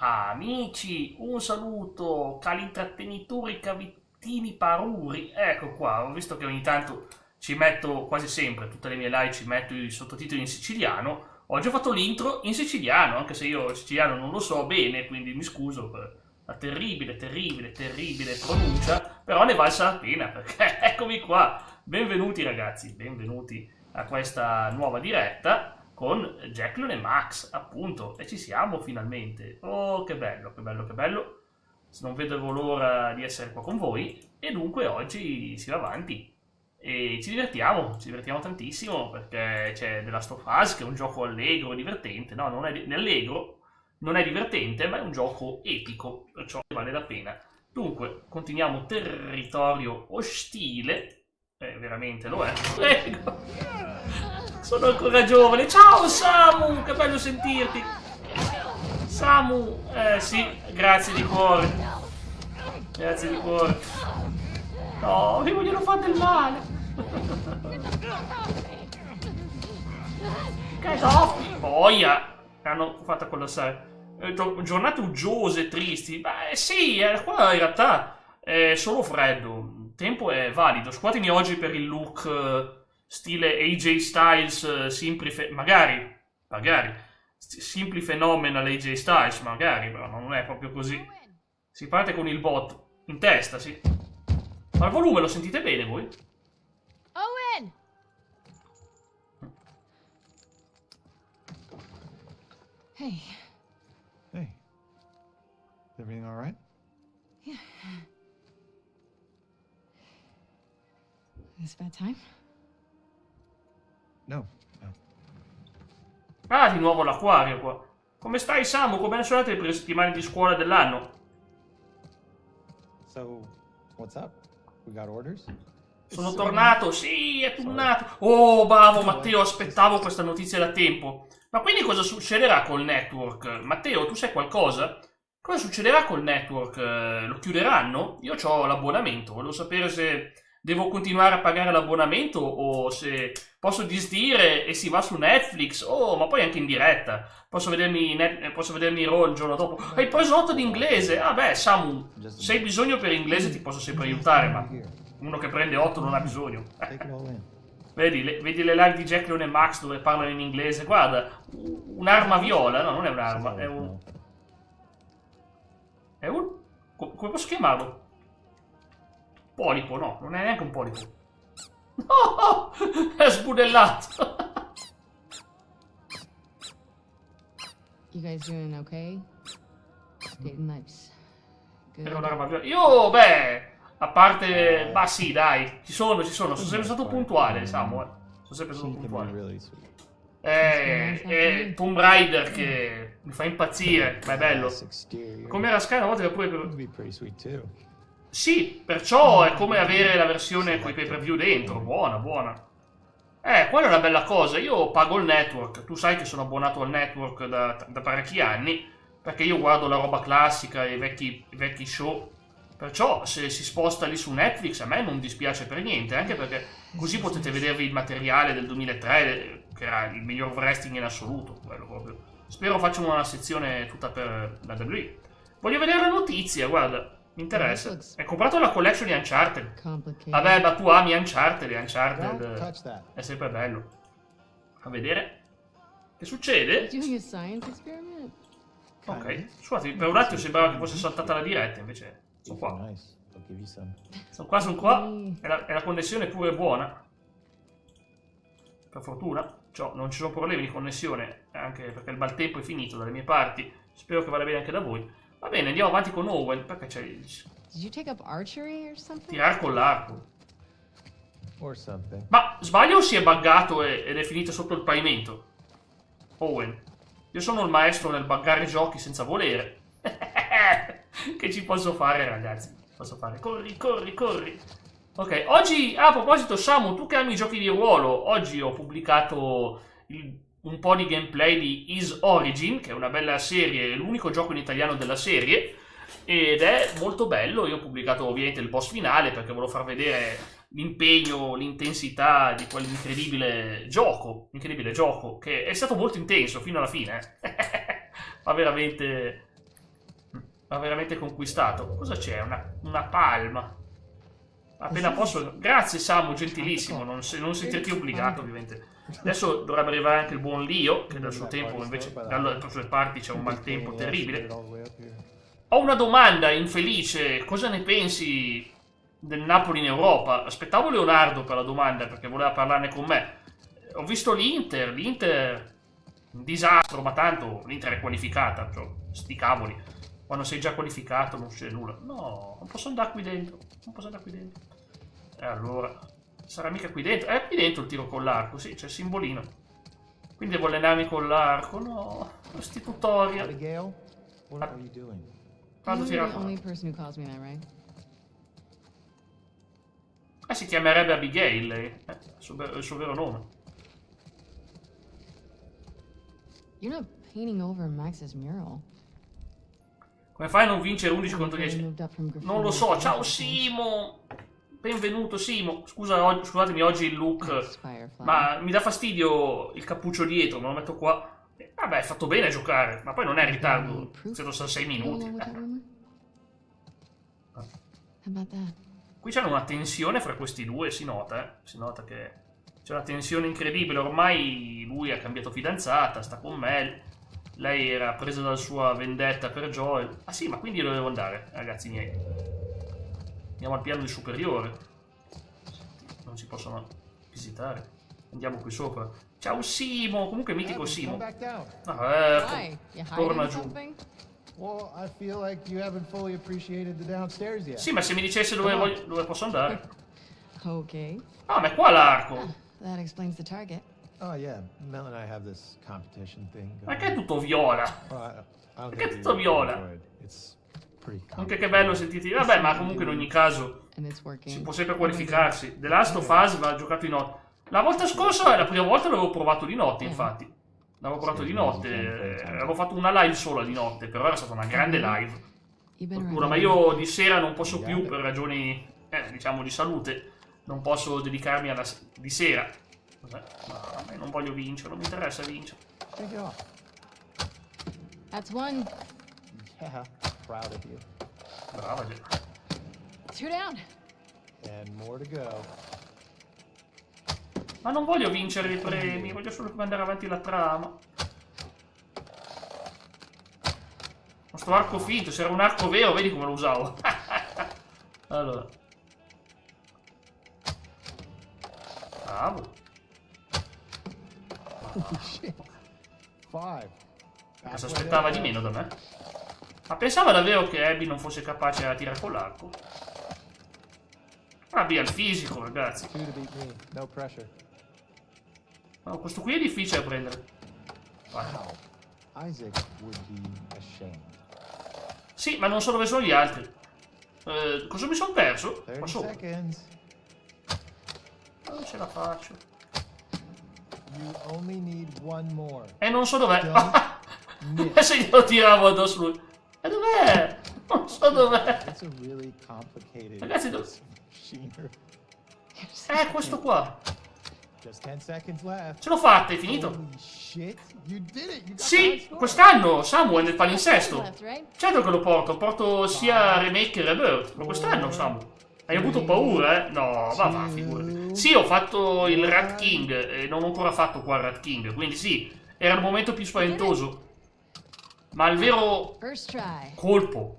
Amici, un saluto, cari intrattenitori, cavittini paruri. Ecco qua, ho visto che ogni tanto ci metto, quasi sempre, tutte le mie live ci metto i sottotitoli in siciliano. Oggi ho fatto l'intro in siciliano, anche se io il siciliano non lo so bene, quindi mi scuso per la terribile pronuncia, però ne valsa la pena, perché eccomi qua. Benvenuti ragazzi, benvenuti a questa nuova diretta con Jacklon e Max, appunto, e ci siamo finalmente. Oh, che bello, che bello, che bello. Non vedevo l'ora di essere qua con voi e dunque oggi si va avanti e ci divertiamo tantissimo perché c'è The Last of Us che è un gioco allegro, divertente, no, non è allegro, non è divertente, ma è un gioco epico, perciò vale la pena. Dunque, continuiamo territorio ostile, veramente lo è. Prego. Sono ancora giovane. Ciao Samu, che bello sentirti. Samu, sì, grazie di cuore. Grazie di cuore. No, mi vogliono fare del male. Cadoffi. Boia. Hanno fatto collassare. Giornate uggiose, tristi. Beh, sì, qua in realtà è solo freddo. Il tempo è valido. Scusatemi oggi per il look stile AJ Styles, magari, simpli phenomenal AJ Styles, magari, però non è proprio così. Si parte con il bot in testa, sì. Ma il volume lo sentite bene voi? Owen! Hey. Hey. Is everything all right? Yeah. Is it bad time? No. No. Ah, di nuovo l'acquario qua. Come stai Samu? Come sono andate le prime settimane di scuola dell'anno? So, what's up? We got orders? Sono tornato, sì, è tornato. Oh, bravo Matteo, aspettavo questa notizia da tempo. Ma quindi cosa succederà col network? Matteo, tu sai qualcosa? Cosa succederà col network? Lo chiuderanno? Io ho l'abbonamento, volevo sapere se devo continuare a pagare l'abbonamento o se posso disdire e si va su Netflix. Oh, ma poi anche in diretta. Posso vedermi Raw il giorno dopo. Hai preso 8 di inglese? Ah beh, Samu, se hai bisogno per inglese ti posso sempre aiutare, ma uno che prende 8 non ha bisogno. Take it all in. Vedi le live di Jacklon e Max dove parlano in inglese? Guarda, un'arma viola. No, non è un'arma, è un... È un... Come posso chiamarlo? Polipo, no, non è neanche un polipo. No, è sbudellato. You guys doing okay? Dating life's good. Era un'arma viola. Io, beh, a parte... Ma sì, dai, ci sono. Sono sempre stato puntuale, Samuel. Sono sempre stato She can be puntuale. really sweet. È Tomb Raider che mi fa impazzire, ma è bello. Nice exterior. Come era Sky una volta che pure... Would be pretty sweet too. Sì, perciò è come avere la versione con i pay per view dentro. Buona. Quella è una bella cosa. Io pago il network. Tu sai che sono abbonato al network da parecchi anni. Perché io guardo la roba classica e i vecchi show. Perciò se si sposta lì su Netflix a me non dispiace per niente. Anche perché così potete vedervi il materiale del 2003, che era il miglior wrestling in assoluto. Quello proprio. Spero facciano una sezione tutta per la WWE. Voglio vedere la notizia, guarda. Mi interessa. Hai comprato la collection di Uncharted. Complicated. Vabbè, ma tu ami Uncharted e Don't Uncharted touch that. è sempre bello. A vedere. Che succede? Doing a science experiment? Ok. Scusate, per un attimo sembrava che fosse saltata la diretta, invece sono If you're qua. nice, I'll give you some. Sono qua. E la connessione pure è buona. Per fortuna. Cioè, non ci sono problemi di connessione, anche perché il maltempo è finito dalle mie parti. Spero che vada bene anche da voi. Va bene, andiamo avanti con Owen, perché c'è il Did you take up archery or something? tirar con l'arco. Or something. Ma sbaglio o si è buggato ed è finito sotto il pavimento? Owen, io sono il maestro nel buggare giochi senza volere. Che ci posso fare, ragazzi? Posso fare? Corri. Ok, oggi, a proposito, Samu, tu che ami i giochi di ruolo, oggi ho pubblicato un po' di gameplay di Is Origin, che è una bella serie, è l'unico gioco in italiano della serie, ed è molto bello. Io ho pubblicato ovviamente il boss finale perché volevo far vedere l'impegno, l'intensità di quell'incredibile gioco, che è stato molto intenso fino alla fine. Ma veramente ha veramente conquistato. Cosa c'è? Una palma. Appena posso... Grazie Samu, gentilissimo. Non sentirti obbligato, ovviamente. Adesso dovrebbe arrivare anche il buon Lio, che dal suo tempo invece dalle sue parti c'è un maltempo terribile. Ho una domanda infelice. Cosa ne pensi del Napoli in Europa? Aspettavo Leonardo per la domanda perché voleva parlarne con me. Ho visto l'Inter un disastro, ma tanto l'Inter è qualificata, cioè, sti cavoli. Quando sei già qualificato non succede nulla. No, non posso andare qui dentro. Non posso andare qui dentro. E allora, sarà mica qui dentro? È qui dentro il tiro con l'arco, sì, c'è il simbolino. Quindi devo allenarmi con l'arco, no. Questi tutorial. Abigail, what are you doing? Quando You're tira the only person who calls me that, right? si chiamerebbe Abigail lei. Il suo vero nome. You're not painting over Max's mural. Come fai a non vincere 11 contro 10? Moved up from graffiti Non lo so. to Ciao graffiti. Simo. Benvenuto Simo. Scusatemi oggi il look. Firefly. Ma mi dà fastidio il cappuccio dietro. Me lo metto qua. Vabbè, hai fatto bene a giocare. Ma poi non è in ritardo. Se lo sa 6 minuti. Along with that rumor? How about that? Qui c'è una tensione fra questi due. Si nota, eh. Si nota che c'è una tensione incredibile. Ormai lui ha cambiato fidanzata. Sta con Mel. Lei era presa dalla sua vendetta per Joel. Ah sì, ma quindi io dovevo andare, ragazzi miei. Andiamo al piano di superiore. Non si possono visitare. Andiamo qui sopra. Ciao Simo. Comunque mitico Simo. Come back down. Why? You torna hiding giù. something? Well, I feel like you haven't fully appreciated the downstairs yet. Sì, ma se mi dicesse dove posso andare. Okay. Ah, ma è qua l'arco. That explains the target. Oh yeah, Mel and I have this competition thing. Ma che è tutto viola? Well, I don't Perché think tutto you viola? enjoyed. It's pretty Anche che bello sentirti. Vabbè, ma comunque in ogni caso And it's working. si può sempre qualificarsi. The Last of Us va giocato di notte. La volta scorsa, la prima volta l'avevo provato di notte, infatti. L'avevo provato di notte. Avevo fatto una live sola di notte, però era stata una grande live. You've been Fortuna, ma io di sera non posso più per ragioni, diciamo, di salute. Non posso dedicarmi di sera. Cos'è? No, a me non voglio vincere, non mi interessa vincere. Take it off. That's one. Yeah, proud of you. Brava, Gemma. 2 down. And more to go. Ma non voglio vincere i premi, voglio solo mandare avanti la trama. Ma sto arco finto, se era un arco vero, vedi come lo usavo. Allora. Bravo. Holy shit. 5. Ma si aspettava di meno da me. Ma pensava davvero che Abby non fosse capace a tirare con l'arco? Abby ha il fisico, ragazzi. 2 to beat me. No pressure. No, questo qui è difficile da prendere. Vai. Wow. Isaac would be ashamed. Sì, ma non so dove sono gli altri. Cosa mi sono perso? 30 Qua sopra. seconds. Non ce la faccio. You only need one more. E non so dov'è. Don't E se glielo tiravo addosso lui. E dov'è? Non so dov'è. It's a really complicated Ragazzi, machinery. Questo qua. Just 10 seconds left. Ce l'ho fatta, è finito. Holy shit. You did it. You got the high Sì, score. quest'anno Samu è nel palinsesto. Left, right? Certo che lo porto sia Remake che Rebirth. Ma quest'anno, Samu. Hai avuto paura, eh? No, va, figurati. Sì, ho fatto il Rat King e non ho ancora fatto qua il Rat King. Quindi sì, era il momento più spaventoso. Ma il vero First try. colpo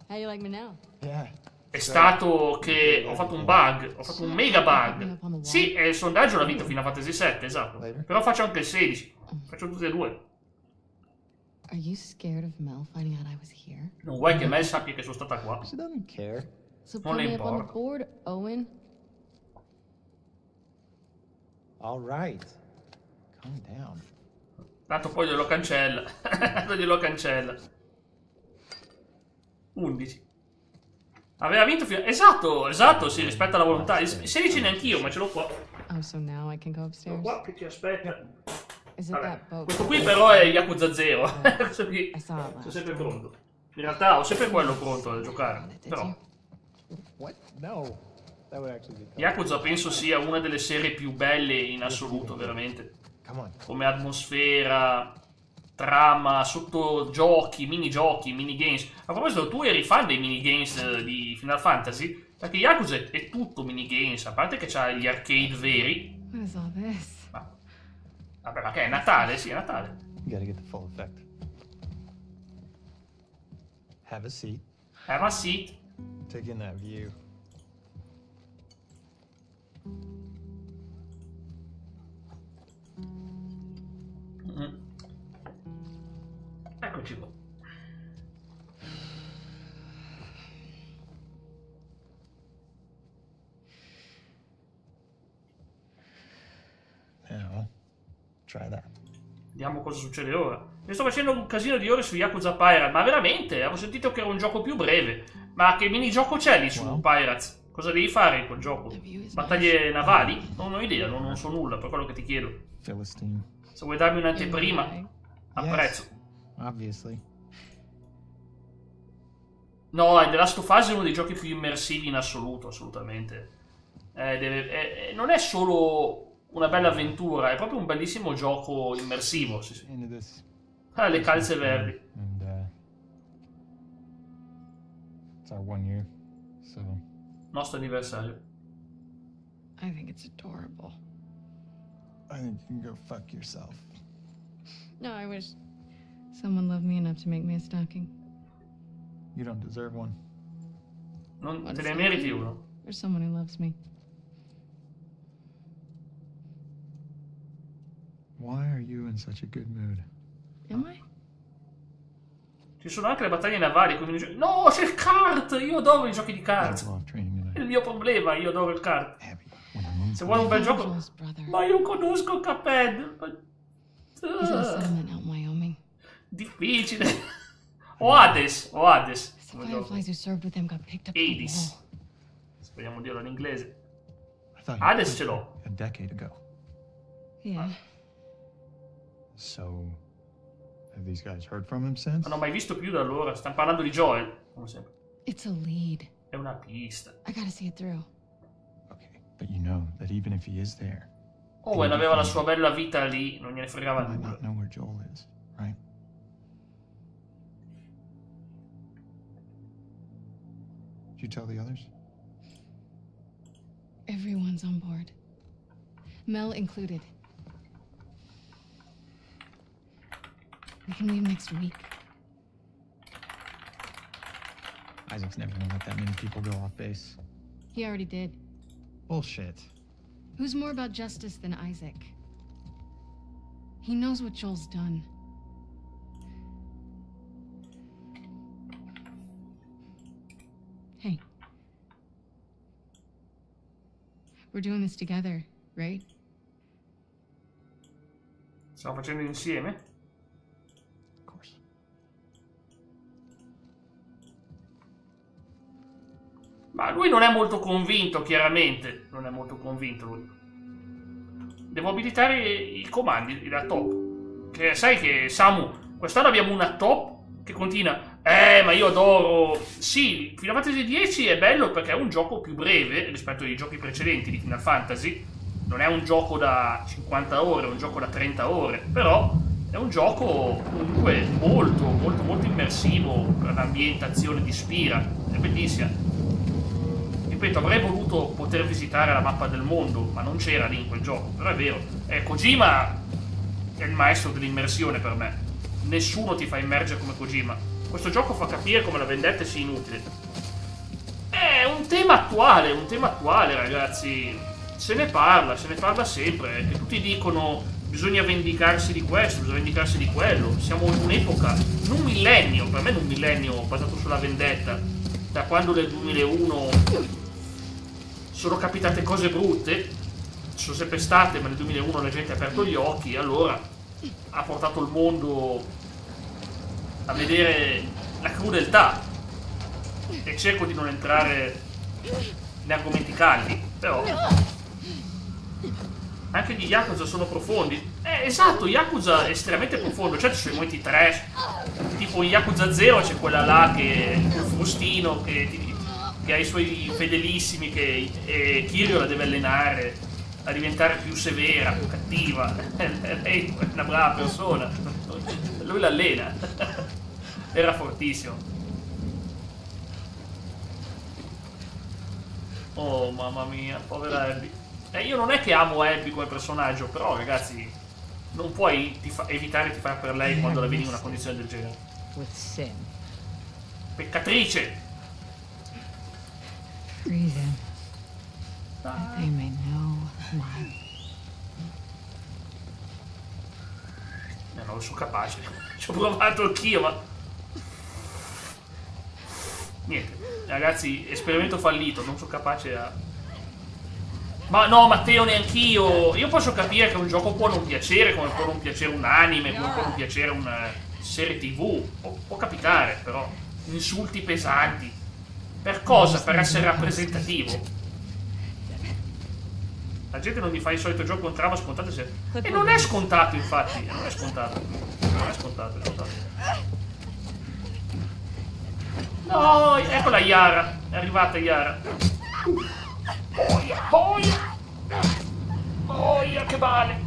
How you like me now? Yeah. è stato che ho fatto un bug, ho fatto un mega bug. Sì, è il sondaggio l'ha vinto Final Fantasy VII, esatto. Però faccio anche il 16. Faccio tutte e due. Are you scared of Mel finding out I was here? Non vuoi che Mel sappia che sono stata qua? She doesn't care. So Non put le me up on the importa. board, Owen. All right. Calm down. Tanto poi glielo cancella. Glielo cancella. 11. Aveva vinto fino... Esatto, si rispetta la volontà. Il 16 neanch'io, ma ce l'ho qua. Oh, so now I can go Ce l'ho upstairs? qua che ti aspetta. Is it Vabbè. that boat? Questo qui però è Yakuza 0. Questo qui I saw it sono last. sempre pronto. In realtà ho sempre quello pronto da giocare. Did Però you? What? No. That would actually be tough. Yakuza penso sia una delle serie più belle in assoluto, veramente. Come on. Come atmosfera, trama, sottogiochi, minigiochi, minigames. A proposito, tu eri fan dei minigames di Final Fantasy? Perché Yakuza è tutto minigames, a parte che c'ha gli arcade veri. What is all this? Ma, vabbè, ma che è Natale? Sì, è Natale. You gotta get the full effect. Have a seat. Have a seat. Take in that view. Eccoci qua. Now, try that. Vediamo cosa succede ora. Io sto facendo un casino di ore su Yakuza Pirate, ma veramente? Avevo sentito che era un gioco più breve. Ma che minigioco c'è lì su Wow. Pirates? Cosa devi fare in quel gioco? Battaglie navali? Non ho idea, non so nulla, per quello che ti chiedo. Philistine. Se vuoi darmi un'anteprima, Right. apprezzo. Obviously. No, The Last of Us è uno dei giochi più immersivi in assoluto, assolutamente. Non è solo una bella avventura, è proprio un bellissimo gioco immersivo. Sì, sì. Into this. Le calze verdi. And it's our 1 year. So Nostro anniversario. I think it's adorable. I think you can go fuck yourself. No, I wish someone loved me enough to make me a stocking. You don't deserve one. Non What te is ne that? meriti uno. Or someone who loves me. Why are you in such a good mood? Am I? Ci sono anche le battaglie navali. No, c'è il kart! Io adoro i giochi di I kart. love training È il tonight. mio problema, io adoro il kart. Abby, when you need Se vuoi un bel gioco... Joel's brother. Ma io conosco Cuphead. He's in a settlement out in Wyoming. Difficile. O Hades. The fireflies who served with him got picked up from the Hades. wall. Speriamo dirlo in inglese. I thought Hades quit ce l'ho. a decade ago. Yeah. So, have these guys heard from him since? Non ho mai visto più da allora. Stiamo parlando di Joel. Come sempre. It's a lead. È una pista. I gotta see it through. Okay, but you know that even if he is there, Owen aveva la sua bella vita lì. Non gliene fregava he might nulla. not know where Joel is, right? Did you tell the others? Everyone's on board. Mel included. We can leave next week. Isaac's never gonna let that many people go off base. He already did. Bullshit. Who's more about justice than Isaac? He knows what Joel's done. Hey. We're doing this together, right? Stiamo facendo insieme. Of course. Ma lui non è molto convinto, chiaramente. Non è molto convinto lui. Devo abilitare i comandi da top. Che sai che, Samu, quest'anno abbiamo una top che continua. Ma io adoro. Sì, Final Fantasy X è bello perché è un gioco più breve rispetto ai giochi precedenti di Final Fantasy. Non è un gioco da 50 ore, è un gioco da 30 ore. Però è un gioco comunque molto, molto, molto immersivo. Per l'ambientazione di Spira. È bellissima. Ripeto, avrei voluto poter visitare la mappa del mondo, ma non c'era lì in quel gioco. Però è vero. Kojima è il maestro dell'immersione per me. Nessuno ti fa immergere come Kojima. Questo gioco fa capire come la vendetta sia inutile. È un tema attuale, ragazzi. Se ne parla sempre. Che tutti dicono bisogna vendicarsi di questo, bisogna vendicarsi di quello. Siamo in un'epoca, in un millennio, per me in un millennio basato sulla vendetta. Da quando nel 2001 sono capitate cose brutte, ci sono sempre state, ma nel 2001 la gente ha aperto gli occhi, allora ha portato il mondo a vedere la crudeltà. E cerco di non entrare in argomenti caldi, però anche gli Yakuza sono profondi. Esatto, Yakuza è estremamente profondo. Certo, ci sono i momenti trash, tipo in Yakuza 0 c'è quella là che il frustino che ha i suoi fedelissimi e Kiryu la deve allenare a diventare più severa, più cattiva. Lei è una brava persona, Lui l'allena. Era fortissimo. Oh, mamma mia, povera Abby. Io non è che amo Abby come personaggio, però, ragazzi, non puoi evitare di far per lei quando la vedi in una condizione del genere. With sin. Peccatrice! Breathe in. That they may know my. Non sono capace. Ci ho provato anch'io, ma... Niente. Ragazzi, esperimento fallito. Non sono capace a... Ma no, Matteo, neanch'io. Io posso capire che un gioco può non piacere, come può non piacere un anime, come può non piacere una serie TV. Può capitare, però. Insulti pesanti. Per cosa? Per essere rappresentativo. La gente non gli fa il solito gioco con trama scontato e non è scontato, infatti. Non è scontato. Non è scontato, è scontato. No, eccola Yara. È arrivata Yara. Boia, boia. Boia, che male.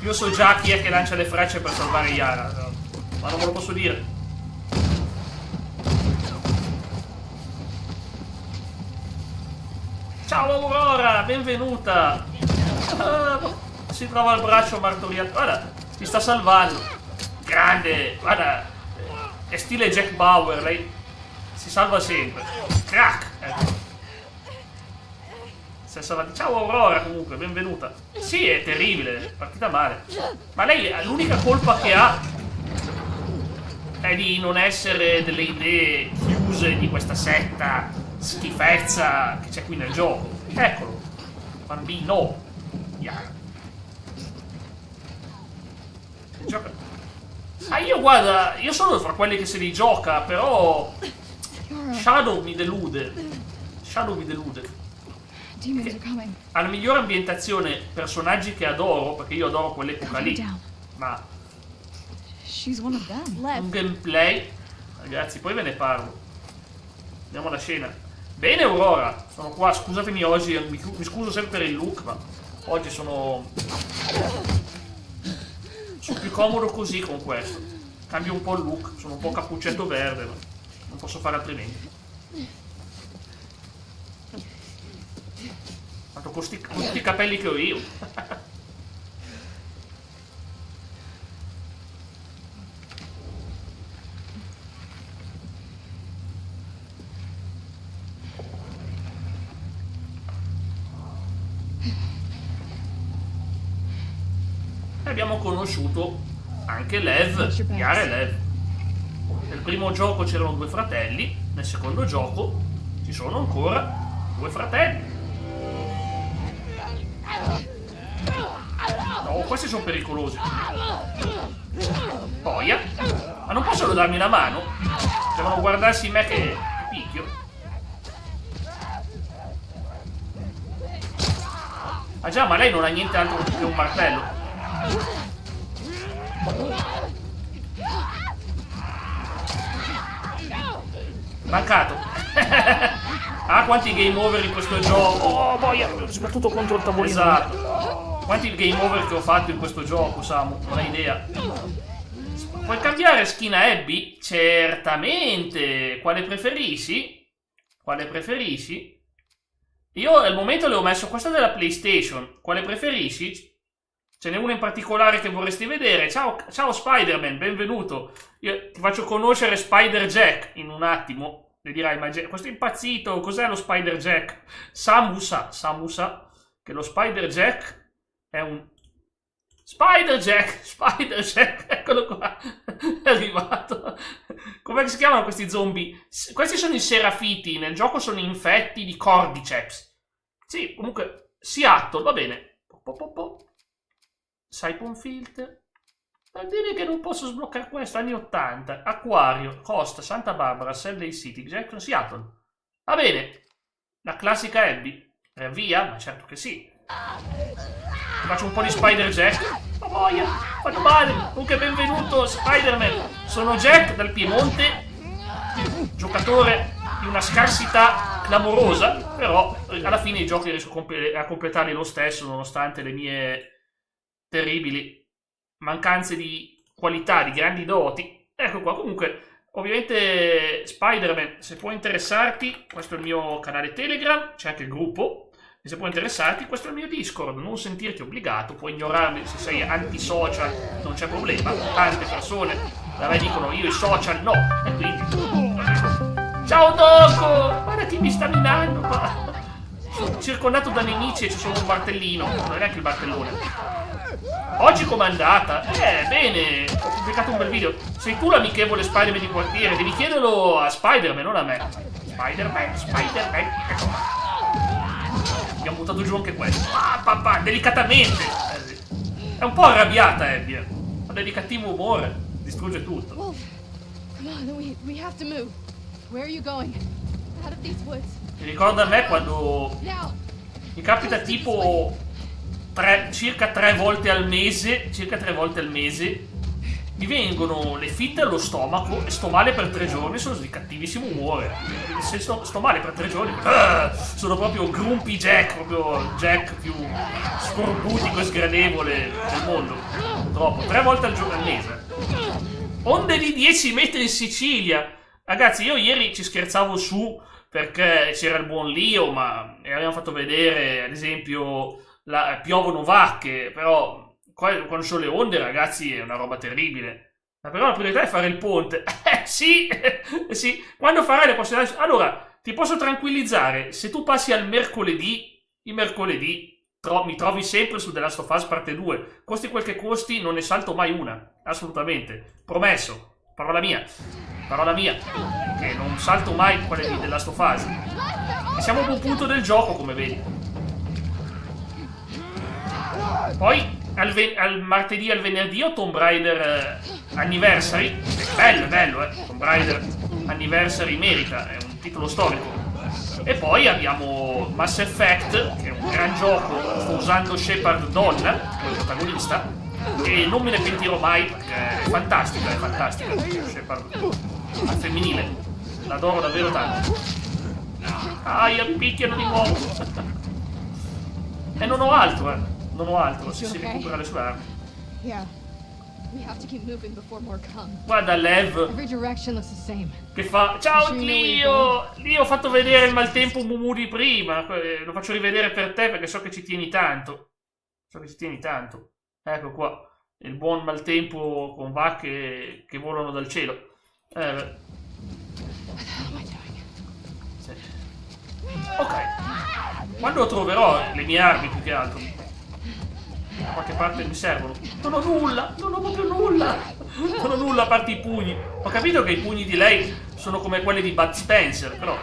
Io so già chi è che lancia le frecce per salvare Yara, ma non ve lo posso dire. Ciao Aurora, benvenuta. Si trova al braccio martoriato. Guarda, ti sta salvando. Grande, guarda. È stile Jack Bauer, lei si salva sempre. Crack. Si è salvata. Ciao Aurora, comunque, benvenuta. Sì, è terribile, è partita male. Ma lei, l'unica colpa che ha è di non essere delle idee chiuse di questa setta schifezza che c'è qui nel gioco. Eccolo, bambino. Yeah. Gioca. Io guarda, io sono fra quelli che se li gioca, però Shadow mi delude. Shadow mi delude. Ha la migliore ambientazione, personaggi che adoro, perché io adoro quell'epoca lì. Ma un gameplay, ragazzi, poi ve ne parlo. Andiamo alla scena. Bene Aurora, sono qua, scusatemi oggi, mi scuso sempre per il look, ma oggi sono più comodo così con questo. Cambio un po' il look, sono un po' cappuccetto verde, ma non posso fare altrimenti. Tanto con sti capelli che ho io. Abbiamo conosciuto anche Lev, Yara e Lev. Nel primo gioco c'erano 2 fratelli, nel secondo gioco ci sono ancora 2 fratelli. No, questi sono pericolosi. Boia. Ma non possono darmi una mano? Devono guardarsi me che picchio. Ah già, ma lei non ha niente altro che un martello. Mancato. Ah, quanti game over in questo gioco. Oh boia, soprattutto contro il tavolino. Esatto. Quanti game over che ho fatto in questo gioco, Samu, non hai idea. Puoi cambiare skin a Abby? Certamente. Quale preferisci? Quale preferisci? Io al momento le ho messo questa della PlayStation. Quale preferisci? Ce n'è una in particolare che vorresti vedere. Ciao, ciao Spider-Man, benvenuto. Io ti faccio conoscere Spider-Jack in un attimo. Ne dirai, ma questo è impazzito, cos'è lo Spider-Jack? Samu sa che lo Spider-Jack è un... Spider-Jack, eccolo qua, è arrivato. Come si chiamano questi zombie? Questi sono i serafiti, nel gioco sono infetti di Cordyceps. Sì, comunque, Seattle, va bene. Siphon Filter. Vuol dire che non posso sbloccare questo, anni 80. Acquario, Costa, Santa Barbara, Salt Lake City, Jackson, Seattle. Va bene. La classica Abby. Via? Ma certo che sì. Faccio un po' di Spider-Jack. Oh boia, fanno male. Comunque benvenuto Spider-Man. Sono Jack dal Piemonte, giocatore di una scarsità clamorosa, però alla fine i giochi riesco a completarli lo stesso, nonostante le mie terribili mancanze di qualità, di grandi doti. Ecco qua, comunque, ovviamente Spider-Man, se può interessarti, questo è il mio canale Telegram, c'è anche il gruppo, e se può interessarti, questo è il mio Discord, non sentirti obbligato, puoi ignorarmi se sei anti-social, non c'è problema, tante persone da me dicono io i social no, e quindi... Ciao Doco! Guarda chi mi sta minando qua! Sono circondato da nemici e c'è solo un martellino, non è neanche il martellone. Oggi com'è andata? Bene, ho pubblicato un bel video. Sei tu l'amichevole Spider-Man di quartiere, devi chiederlo a Spider-Man, non a me. Spider-Man, ecco qua. Abbiamo buttato giù anche questo. Ah, papà, delicatamente! È un po' arrabbiata Abby, ma del cattivo umore, distrugge tutto. Wolf, come on, we have to move. Where are you going? Out of these woods. Mi ricorda a me quando Now. mi capita tipo circa 3 volte al mese, mi vengono le fitte allo stomaco e sto male per 3 giorni, sono di cattivissimo umore. Se sto male per 3 giorni, sono proprio Grumpy Jack, proprio Jack più scorbutico e sgradevole del mondo. Purtroppo, 3 volte al mese. Onde di 10 metri in Sicilia. Ragazzi, io ieri ci scherzavo su perché c'era il buon Leo, ma abbiamo fatto vedere, ad esempio, piovono vacche, però quando sono le onde, ragazzi, è una roba terribile. Ma però la priorità è fare il ponte. Sì, sì, quando farai le prossime... Allora, ti posso tranquillizzare, se tu passi al mercoledì, il mercoledì mi trovi sempre su The Last of Us parte 2. Costi quel che costi, non ne salto mai una, assolutamente. Promesso, parola mia, che non salto mai quelle di The Last of Us. E siamo a un punto del gioco, come vedi. Poi al martedì e al venerdì ho Tomb Raider Anniversary. Bello, Tomb Raider Anniversary merita, è un titolo storico. E poi abbiamo Mass Effect, che è un gran gioco, sto usando Shepard donna come protagonista, e non me ne pentirò mai perché è fantastica, Shepard al femminile, l'adoro davvero tanto. Mi picchiano di nuovo. E non ho altro, se si recupera le sue armi. Yeah. We have to keep moving before more come. Guarda Lev Every direction looks the same. che fa ciao Lio, ho fatto vedere il maltempo Mumu di prima, lo faccio rivedere per te perché so che ci tieni tanto. Ecco qua, il buon maltempo con vacche che volano dal cielo. Sì. Ok, quando troverò le mie armi più che altro, da qualche parte mi servono. Non ho proprio nulla. Non ho nulla a parte i pugni. Ho capito che i pugni di lei sono come quelli di Bud Spencer, però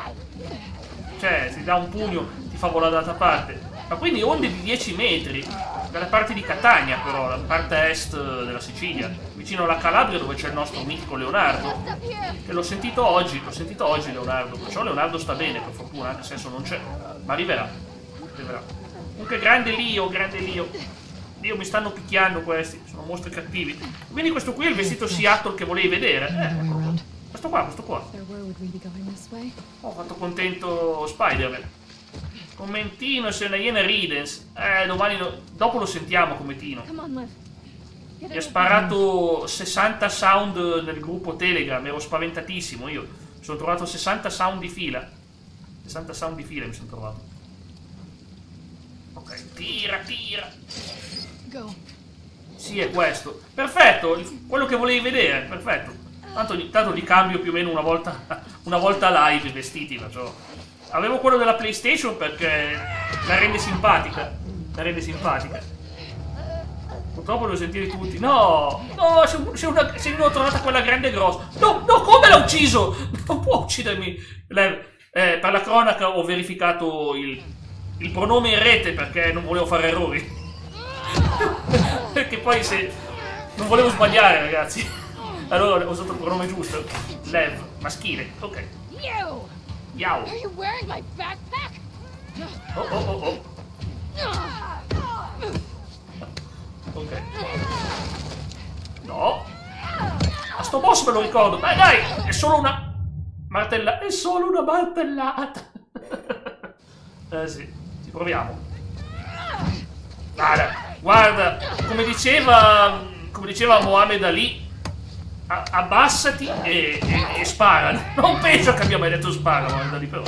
cioè, si dà un pugno, ti fa volare dall'altra parte. Ma quindi onde di 10 metri dalla parte di Catania, però, la parte est della Sicilia, vicino alla Calabria, dove c'è il nostro mitico Leonardo, che l'ho sentito oggi Leonardo. Perciò Leonardo sta bene, per fortuna, anche se adesso non c'è, ma arriverà. Comunque grande Lio. Dio, mi stanno picchiando questi, sono mostri cattivi. Quindi questo qui è il vestito Seattle che volevi vedere. Questo qua. Ho fatto contento Spider-Man. Commentino, se una iena ridens. Dopo lo sentiamo come Tino. Mi ha sparato 60 sound nel gruppo Telegram, ero spaventatissimo io. Mi sono trovato 60 sound di fila. 60 sound di fila mi sono trovato. Ok, tira. Go. Sì, è questo. Perfetto, quello che volevi vedere, perfetto. Tanto li cambio più o meno una volta live i vestiti, perciò. Avevo quello della PlayStation perché la rende simpatica. Purtroppo devo sentire tutti. No, se ne ho trovata quella grande e grossa. No, come l'ha ucciso? Non può uccidermi. Per la cronaca ho verificato il pronome in rete perché non volevo fare errori. Perché poi se non volevo sbagliare, ragazzi, allora ho usato il pronome giusto. Lev, maschile, ok. Yow. Are you wearing my backpack? Oh. Ok. No. A sto boss me lo ricordo. Dai, è solo una martellata. Sì, ci proviamo. Guarda, come diceva Mohammed Ali, abbassati e spara. Non penso che abbia mai detto spara Mohammed Ali, però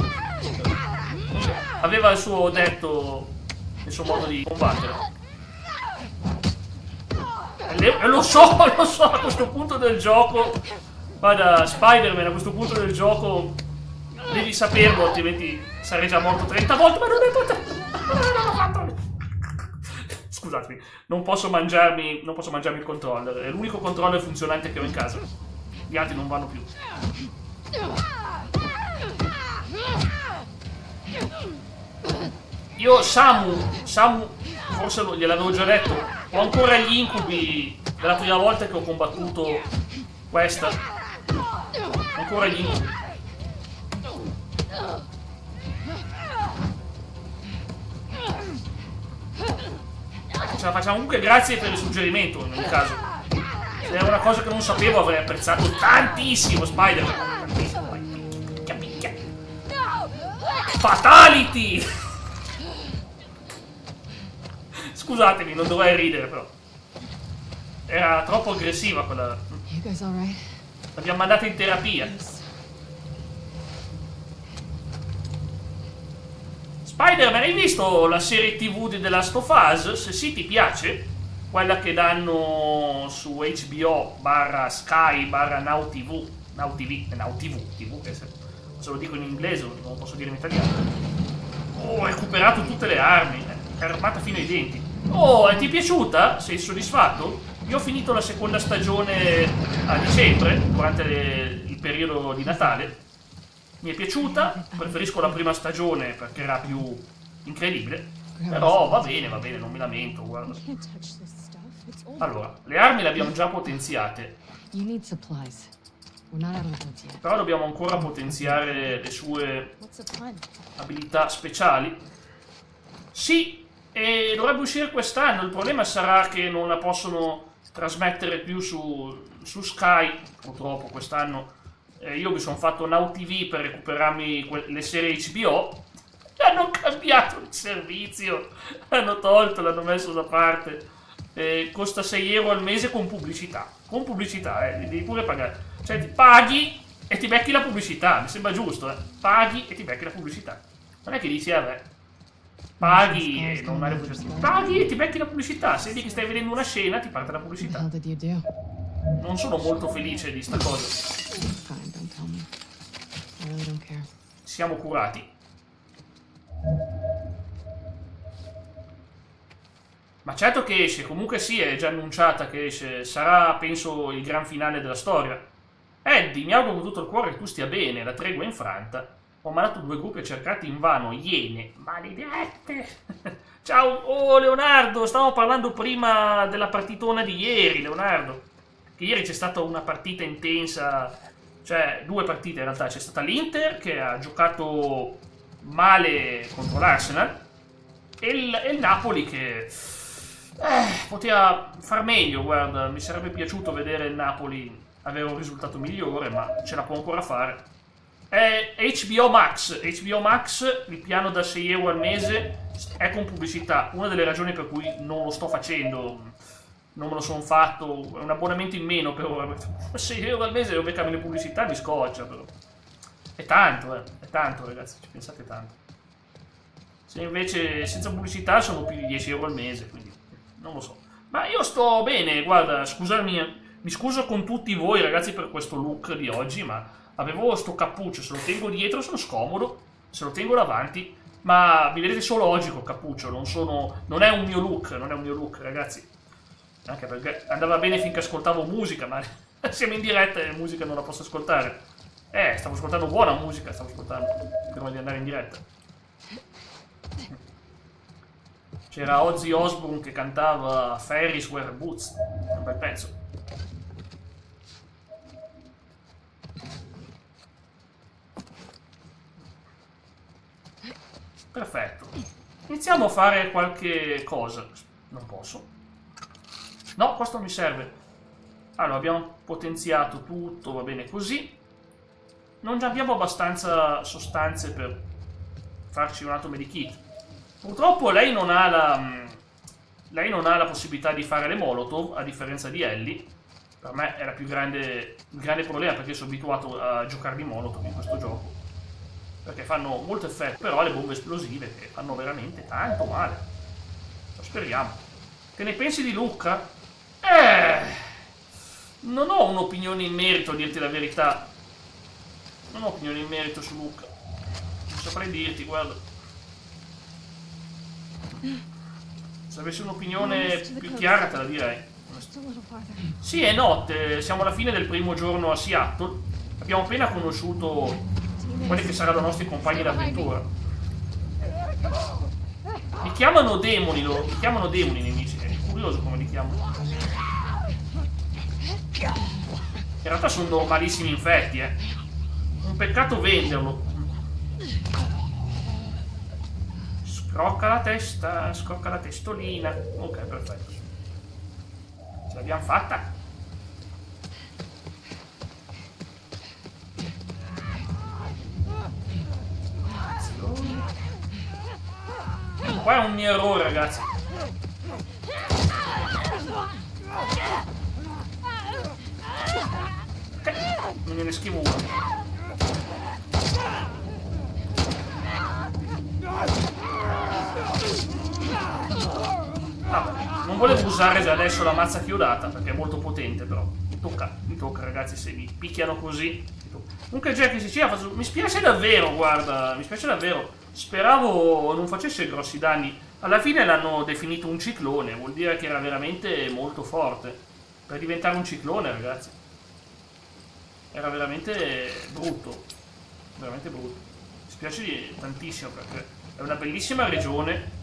aveva il suo detto, il suo modo di combattere. Lo so, a questo punto del gioco, guarda, Spider-Man a questo punto del gioco devi saperlo, altrimenti sarei già morto 30 volte, ma non è potuto. Scusatemi, non posso mangiarmi il controller, è l'unico controller funzionante che ho in casa. Gli altri non vanno più. Io Samu, forse gliel'avevo già detto, ho ancora gli incubi della prima volta che ho combattuto questa. Ancora gli incubi. Ce la facciamo. Comunque grazie per il suggerimento in ogni caso. Se era una cosa che non sapevo avrei apprezzato tantissimo Spider-Man. Picchia. Fatality! Scusatemi, non dovrei ridere però. Era troppo aggressiva quella. You guys all right? L'abbiamo mandata in terapia. Spider-Man, hai visto la serie TV di The Last of Us? Se sì, ti piace? Quella che danno su HBO /Sky /Now TV. Now TV, che se lo dico in inglese non lo posso dire in italiano. Ho recuperato tutte le armi, armata fino ai denti. Oh, ti è piaciuta? Sei soddisfatto? Io ho finito la seconda stagione a dicembre, durante il periodo di Natale. Mi è piaciuta, preferisco la prima stagione perché era più incredibile. Però va bene, non mi lamento, guarda. Allora, le armi le abbiamo già potenziate. You need supplies. We're not out of goods yet. Però dobbiamo ancora potenziare le sue abilità speciali. Sì, e dovrebbe uscire quest'anno. Il problema sarà che non la possono trasmettere più su Sky. Purtroppo quest'anno io mi sono fatto Now TV per recuperarmi le serie HBO. Hanno cambiato il servizio, l'hanno tolto, l'hanno messo da parte. Costa 6 euro al mese con pubblicità. Con pubblicità, devi pure pagare. Cioè ti paghi e ti becchi la pubblicità. Mi sembra giusto, Paghi e ti becchi la pubblicità. Non è che dici, paghi e non hai la pubblicità. Paghi e ti becchi la pubblicità. Se vedi che stai vedendo una scena, ti parte la pubblicità. What the hell did you do? Non sono molto felice di sta cosa. Fine, don't tell me. I really don't care. Siamo curati. Ma certo che esce, comunque sì, è già annunciata che esce. Sarà, penso, il gran finale della storia. Eddie, mi auguro con tutto il cuore che tu stia bene, la tregua è infranta. Ho mandato 2 gruppi a cercarti invano, iene, maledette. Ciao, oh Leonardo, stavamo parlando prima della partitona di ieri, Leonardo. Che ieri c'è stata una partita intensa, cioè 2 partite in realtà. C'è stata l'Inter che ha giocato male contro l'Arsenal e il Napoli che poteva far meglio, guarda, mi sarebbe piaciuto vedere il Napoli avere un risultato migliore, ma ce la può ancora fare. HBO Max, il piano da 6 euro al mese è con pubblicità. Una delle ragioni per cui non lo sto facendo, non me lo sono fatto, è un abbonamento in meno per ora. 6 euro al mese devo beccarmi le pubblicità, mi scoccia però. È tanto ragazzi, ci pensate tanto. Se invece senza pubblicità sono più di 10 euro al mese, quindi non lo so. Ma io sto bene, guarda, scusami, mi scuso con tutti voi ragazzi per questo look di oggi, ma avevo sto cappuccio, se lo tengo dietro sono scomodo, se lo tengo davanti, ma mi vedete solo oggi col cappuccio, non è un mio look, ragazzi. Anche perché andava bene finché ascoltavo musica, ma siamo in diretta e musica non la posso ascoltare. Stavo ascoltando buona musica, prima di andare in diretta. C'era Ozzy Osbourne che cantava Ferris Wear Boots, un bel pezzo. Perfetto. Iniziamo a fare qualche cosa. Non posso. No, questo mi serve. Allora, abbiamo potenziato tutto, va bene così. Non abbiamo abbastanza sostanze per farci un altro medikit. Purtroppo lei non ha la possibilità di fare le molotov, a differenza di Ellie. Per me è il grande problema, perché sono abituato a giocare di molotov in questo gioco. Perché fanno molto effetto, però le bombe esplosive che fanno veramente tanto male. Lo speriamo. Che ne pensi di Luca? Non ho un'opinione in merito, a dirti la verità. Non ho opinione in merito su Luca. Non saprei dirti, guarda. Se avessi un'opinione più chiara te la direi. Just a little farther. Sì, è notte, siamo alla fine del primo giorno a Seattle. Abbiamo appena conosciuto quelli che saranno i nostri compagni d'avventura. Li chiamano demoni, li chiamano demoni i nemici. È curioso come li chiamano. In realtà sono normalissimi infetti, Un peccato venderlo. Scrocca la testolina. Ok, perfetto. Ce l'abbiamo fatta. Qua è un mio errore, ragazzi. Non gliene schivo uno. Non volevo usare già adesso la mazza chiodata perché è molto potente, però mi tocca ragazzi, se mi picchiano così. Comunque Jack Sicilia, mi spiace davvero, guarda, mi spiace davvero. Speravo non facesse grossi danni. Alla fine l'hanno definito un ciclone, vuol dire che era veramente molto forte. Per diventare un ciclone, ragazzi. Era veramente brutto. Veramente brutto. Mi spiace tantissimo perché è una bellissima regione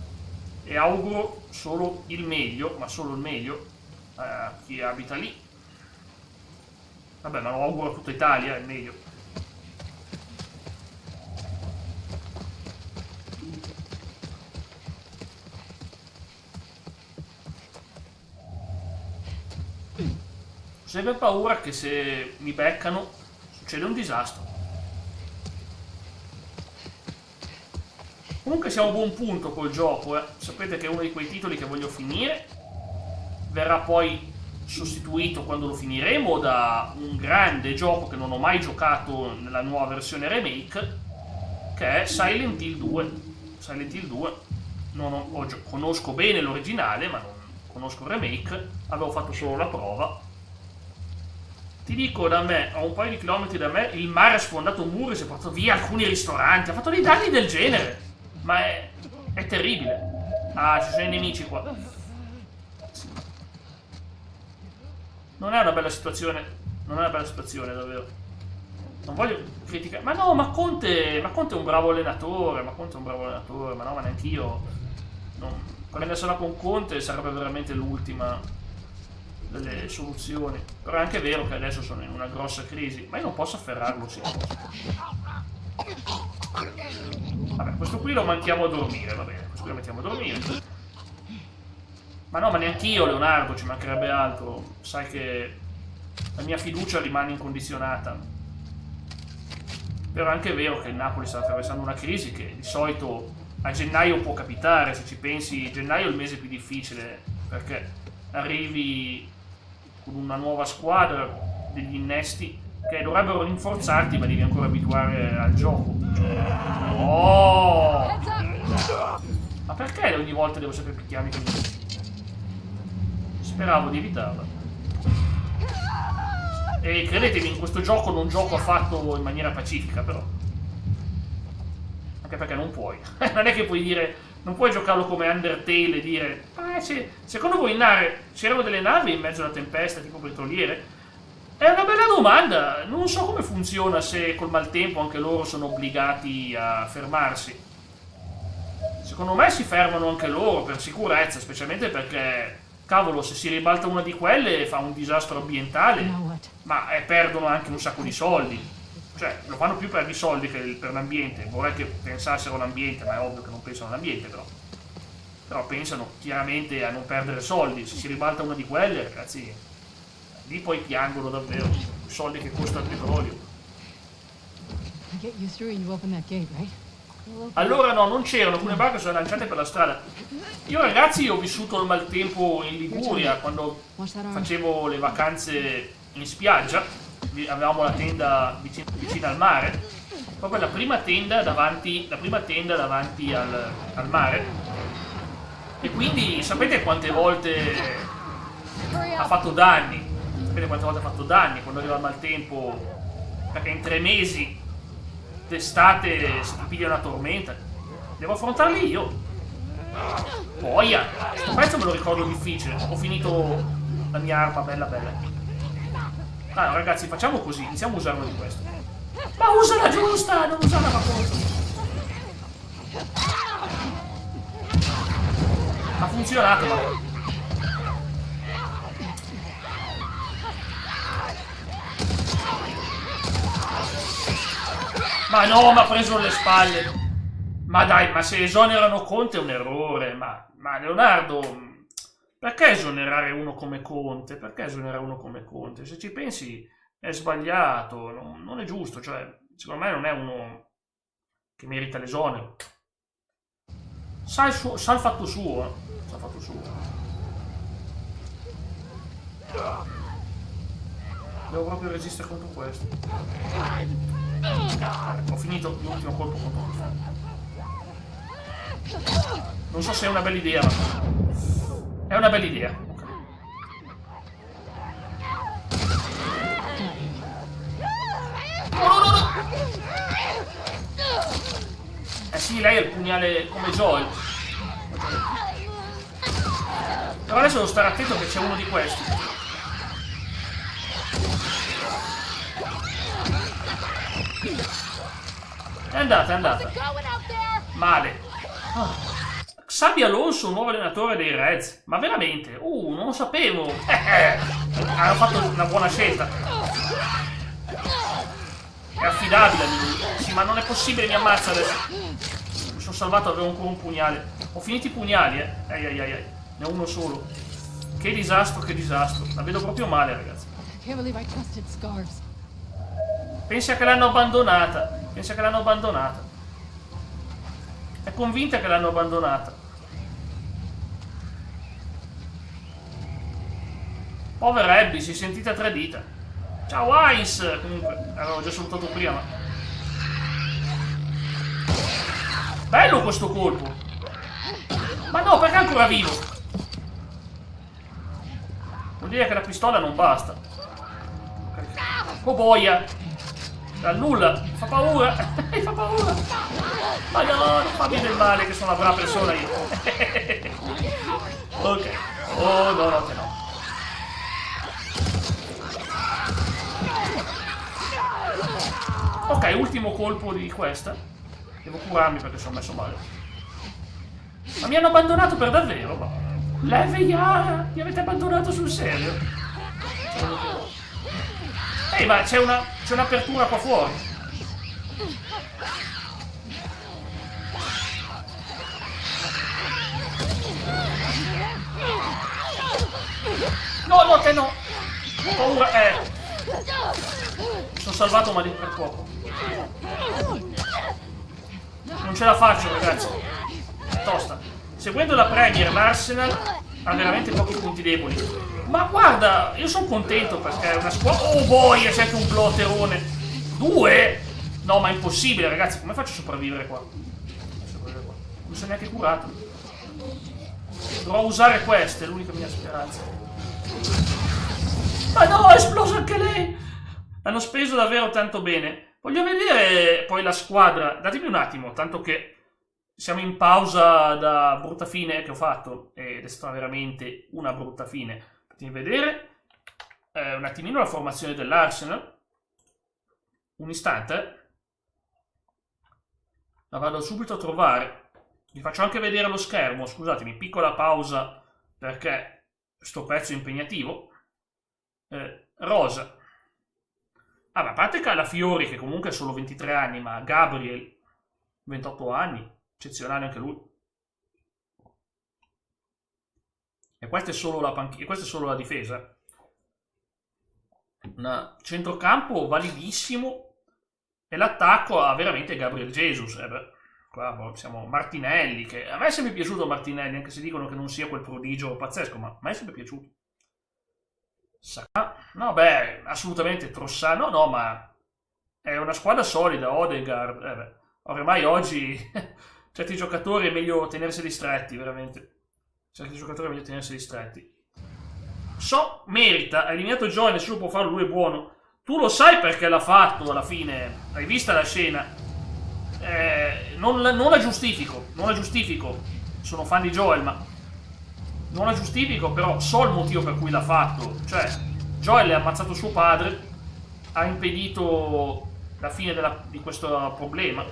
e auguro solo il meglio, ma solo il meglio a chi abita lì. Vabbè, ma lo auguro a tutta Italia, è il meglio. Ho sempre paura che se mi beccano succeda un disastro. Comunque siamo a buon punto col gioco, Sapete che è uno di quei titoli che voglio finire. Verrà poi sostituito quando lo finiremo da un grande gioco che non ho mai giocato nella nuova versione remake, che è Silent Hill 2. Silent Hill 2. Conosco bene l'originale, ma non conosco il remake. Avevo fatto solo la prova. Ti dico, da me, a un paio di chilometri da me, il mare ha sfondato muri, si è portato via alcuni ristoranti, ha fatto dei danni del genere. Ma è terribile. Ah, ci sono i nemici qua. Non è una bella situazione. Non è una bella situazione, davvero. Non voglio criticare. Ma no, ma Conte è un bravo allenatore. Ma no, ma neanch'io. Prendersela con Conte sarebbe veramente l'ultima delle soluzioni. Però è anche vero che adesso sono in una grossa crisi. Ma io non posso afferrarlo, sì. Vabbè, questo qui lo mandiamo a dormire, va bene. Questo qui lo mettiamo a dormire. Ma no, ma neanch'io, Leonardo, ci mancherebbe altro. Sai che la mia fiducia rimane incondizionata. Però è anche vero che il Napoli sta attraversando una crisi che di solito a gennaio può capitare. Se ci pensi, gennaio è il mese più difficile, perché arrivi con una nuova squadra, degli innesti che dovrebbero rinforzarti, ma devi ancora abituare al gioco. Oh! Ma perché ogni volta devo sempre picchiarmi così? Speravo di evitarla. E credetemi, in questo gioco non gioco affatto in maniera pacifica, però. Anche perché non puoi. Non è che puoi dire, non puoi giocarlo come Undertale e dire secondo voi c'erano delle navi in mezzo alla tempesta, tipo petroliere? È una bella domanda. Non so come funziona, se col maltempo anche loro sono obbligati a fermarsi. Secondo me si fermano anche loro per sicurezza, specialmente perché, cavolo, se si ribalta una di quelle fa un disastro ambientale, ma perdono anche un sacco di soldi. Cioè, lo fanno più per i soldi che per l'ambiente. Vorrei che pensassero all'ambiente, ma è ovvio che non pensano all'ambiente, però pensano chiaramente a non perdere soldi. Se si ribalta una di quelle, ragazzi, lì poi piangono davvero. I soldi che costa il petrolio. I get you through and you open that gate, right? Allora no, non c'erano, alcune barche sono lanciate per la strada. Io ragazzi ho vissuto il maltempo in Liguria quando facevo le vacanze in spiaggia, avevamo la tenda vicina al mare, proprio la prima tenda davanti al mare, e quindi sapete quante volte ha fatto danni, quando arriva il maltempo, perché in 3 mesi d'estate si ti piglia una tormenta, devo affrontarli io. Boia, questo pezzo me lo ricordo difficile, ho finito la mia arma bella. Allora ragazzi, facciamo così, iniziamo a usare uno di questi. Ma usa la giusta, non usare la cosa. Ha funzionato, ma... Ma no, mi ha preso le spalle. Ma dai, ma se esonerano Conte è un errore. Ma Leonardo, perché esonerare uno come Conte? Perché esonerare uno come Conte? Se ci pensi è sbagliato, non è giusto. Cioè, secondo me non è uno che merita l'esonero. Sa il fatto suo, Sa il fatto suo. Devo proprio resistere contro questo. Ho finito l'ultimo colpo contro questo. Non so se è una bella idea, ma è una bella idea. No. Eh sì, lei ha il pugnale come Joel. Però adesso devo stare attento che c'è uno di questi. È andata. Male. Xabi Alonso, nuovo allenatore dei Reds. Ma veramente? Non lo sapevo. Hanno fatto una buona scelta. È affidabile. Sì, ma non è possibile, mi ammazza adesso. Mi sono salvato, avevo ancora un pugnale. Ho finito i pugnali, ai. Ne ho uno solo. Che disastro. La vedo proprio male, ragazzi. Pensa che l'hanno abbandonata. È convinta che l'hanno abbandonata. Povera Abby, si è sentita tradita. Ciao Ice! Comunque, avevo già salutato prima. Bello questo colpo. Ma no, perché è ancora vivo? Vuol dire che la pistola non basta. Oh boia! Dal nulla, fa paura. Ma no, non fammi del male, che sono una brava persona io. Ok. Oh no, che no. Ok, ultimo colpo di questa. Devo curarmi perché sono messo male. Ma mi hanno abbandonato per davvero? Ma... Leve Yara, mi avete abbandonato sul serio? Ehi, ma c'è un'apertura qua fuori. No, te no. Ho paura, Mi sono salvato ma di per poco. Non ce la faccio, ragazzi. È tosta. Seguendo la Premier, l'Arsenal ha veramente pochi punti deboli. Ma guarda, io sono contento perché è una squadra... Oh boia, c'è anche un blotterone. 2? No, ma è impossibile, ragazzi. Come faccio a sopravvivere qua? Non sono neanche curato. Dovrò usare queste, è l'unica mia speranza. Ma no, è esploso anche lei! Hanno speso davvero tanto bene. Voglio vedere poi la squadra. Datemi un attimo, tanto che siamo in pausa da brutta fine che ho fatto. Ed è stata veramente una brutta fine. Fatemi vedere un attimino la formazione dell'Arsenal. Un istante. La vado subito a trovare. Vi faccio anche vedere lo schermo. Scusatemi, piccola pausa perché sto pezzo è impegnativo. Rosa. Ma a parte Calafiori, che comunque ha solo 23 anni, ma Gabriel 28 anni, eccezionale anche lui. E questa è solo la difesa. Un centrocampo validissimo. E l'attacco ha veramente Gabriel Jesus. Qua siamo Martinelli, che a me è sempre piaciuto Martinelli, anche se dicono che non sia quel prodigio pazzesco, ma a me è sempre piaciuto. No, beh, assolutamente Trossano, no, ma è una squadra solida, Odegaard. Ormai oggi certi giocatori è meglio tenersi distretti, veramente. Certi giocatori è meglio tenersi distretti. Merita, ha eliminato Joy, nessuno può farlo, lui è buono. Tu lo sai perché l'ha fatto alla fine, hai vista la scena. Non la giustifico, sono fan di Joel, ma non la giustifico, però so il motivo per cui l'ha fatto. Cioè, Joel ha ammazzato suo padre, ha impedito la fine di questo problema,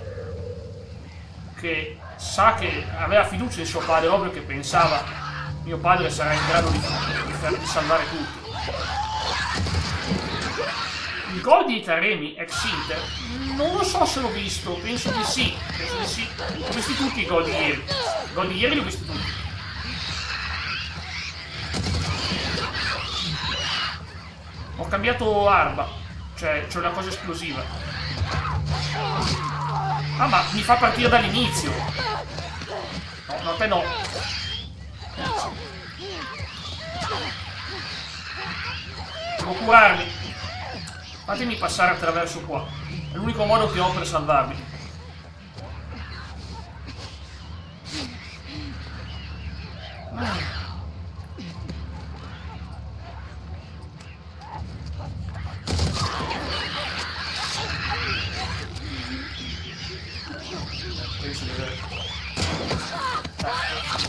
che sa che aveva fiducia in suo padre, ovvio che pensava mio padre sarà in grado di salvare tutti. Il gol di Taremi ex Inter non lo so se l'ho visto, penso di sì. Ho visti tutti i gol di ieri. I gol di ieri li ho visti tutti. Ho cambiato arma, cioè c'è una cosa esplosiva. Ah, ma mi fa partire dall'inizio. No, te no. Devo curarmi. Fatemi passare attraverso qua. È l'unico modo che ho per salvarmi.